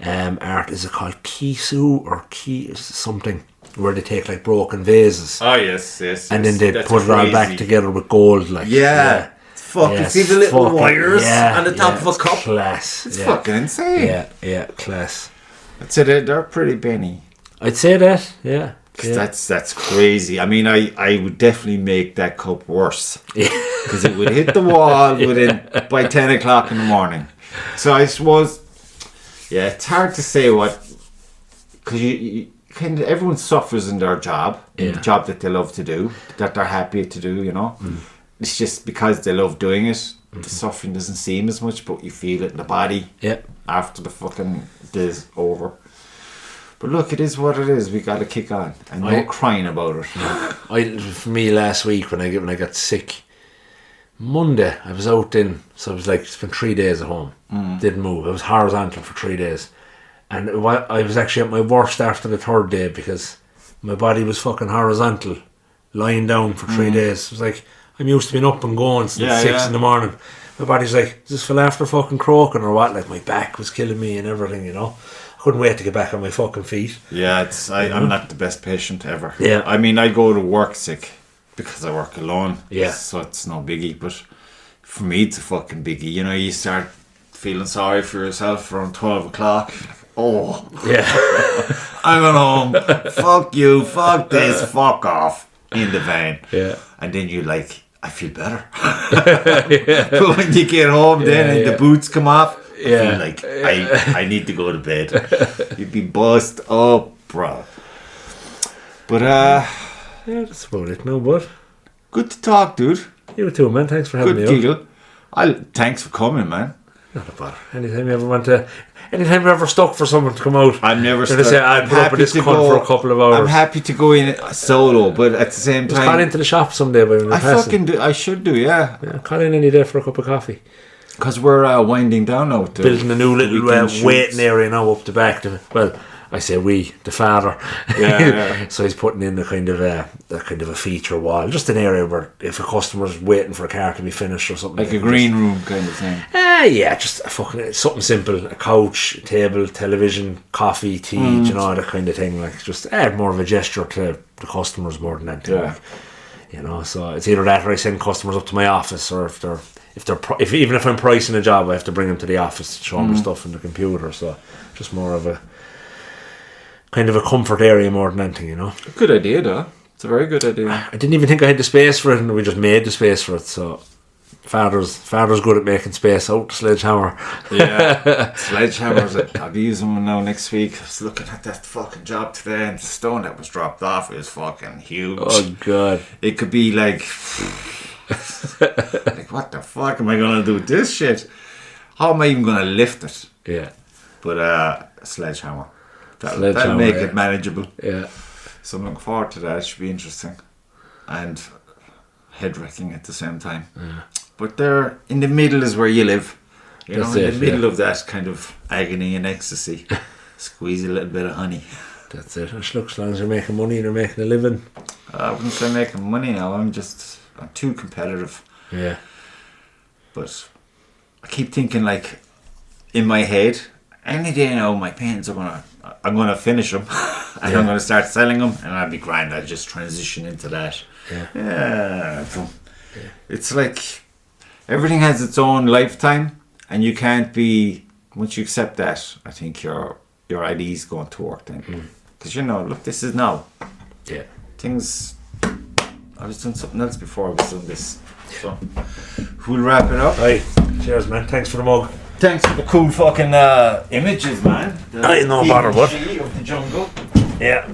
art, is it called Kisu or something, where they take like broken vases. Oh yes. And then they put it all back together with gold, like. Yeah. Fucking see the little wires on the top of a cup. Class. It's fucking insane. Yeah, class. I'd say they're pretty benny. I'd say that, yeah. That's crazy. I mean, I would definitely make that cup worse. Because it would hit the wall by 10 o'clock in the morning. So I suppose, it's hard to say what, because you kind of, everyone suffers in their job, in the job that they love to do, that they're happy to do, you know. It's just because they love doing it, the suffering doesn't seem as much, but you feel it in the body after the fucking day's over. But look, it is what it is. We got to kick on, and no crying about it. For me, last week when I got sick, Monday I was out so I was like spent 3 days at home, didn't move. I was horizontal for 3 days, and I was actually at my worst after the third day, because my body was fucking horizontal, lying down for 3 days. It was like, I'm used to being up and going since 6 in the morning. My body's like, is this for after fucking croaking or what? Like, my back was killing me and everything, you know. I couldn't wait to get back on my fucking feet. Yeah, I'm not the best patient ever. Yeah. I mean, I go to work sick because I work alone. Yeah. So it's no biggie, but For me, it's a fucking biggie. You know, you start feeling sorry for yourself around 12 o'clock. Oh, Yeah. I'm going home. Fuck you, fuck this, fuck off. In the van. Yeah. And then you're like, I feel better. But when you get home then and the boots come off, I feel like I need to go to bed. You'd be buzzed up, bro. But Yeah, that's about it. No, but good to talk, dude. you too, man. Thanks for having Good me. deal. Thanks for coming, man. Not a bother. Anytime you're ever stuck for someone to come out, I'm never stuck. Say, I'd put up with this cunt for a couple of hours. I'm happy to go in solo, but at the same Just call time, into the shop someday when you're I passing. fucking do. I should do, yeah. Call in any day for a cup of coffee. Because we're winding down now. With Building a new little weekend waiting shoots. area now up the back. Well, I say we, the father. Yeah. So he's putting in a kind of a feature wall, just an area where if a customer's waiting for a car to be finished or something, Like a green room kind of thing. Yeah, just something simple: a couch, a table, television, coffee, tea, you know, that kind of thing. Like just more of a gesture to the customers more than anything. Yeah. Like, you know, so it's either that or I send customers up to my office, or even if I'm pricing a job, I have to bring them to the office to show them the stuff on the computer. So just more of a kind of a comfort area more than anything, you know. Good idea, though. It's a very good idea. I didn't even think I had the space for it, and we just made the space for it. So father's good at making space. Out the sledgehammer. Yeah, sledgehammers. I'll be using one now next week. I was looking at that fucking job today, and the stone that was dropped off is fucking huge. Oh god! It could be like, like what the fuck am I gonna do with this shit? How am I even gonna lift it? Yeah, But a sledgehammer. That'll make it manageable. Yeah. So I'm looking forward to that. It should be interesting. And head wrecking at the same time. Yeah. But there, in the middle is where you live. You That's know, in it, the middle of that kind of agony and ecstasy. Squeeze a little bit of honey. That's it. Look, as long as you're making money and you're making a living. I wouldn't say making money now. I'm too competitive. Yeah. But I keep thinking, like, in my head, any day now my paintings I'm gonna finish them and I'm gonna start selling them, and I'll be grand. I'll just transition into that. Yeah. So it's like everything has its own lifetime, and you can't be, once you accept that, I think your ID's going to work then, because you know, look, this is now. Yeah. Things. I was doing something else before I was doing this. So we'll wrap it up. Right. Cheers, man. Thanks for the mug. Thanks for the cool fucking images, man. I no bother, bud. Of the jungle. Yeah.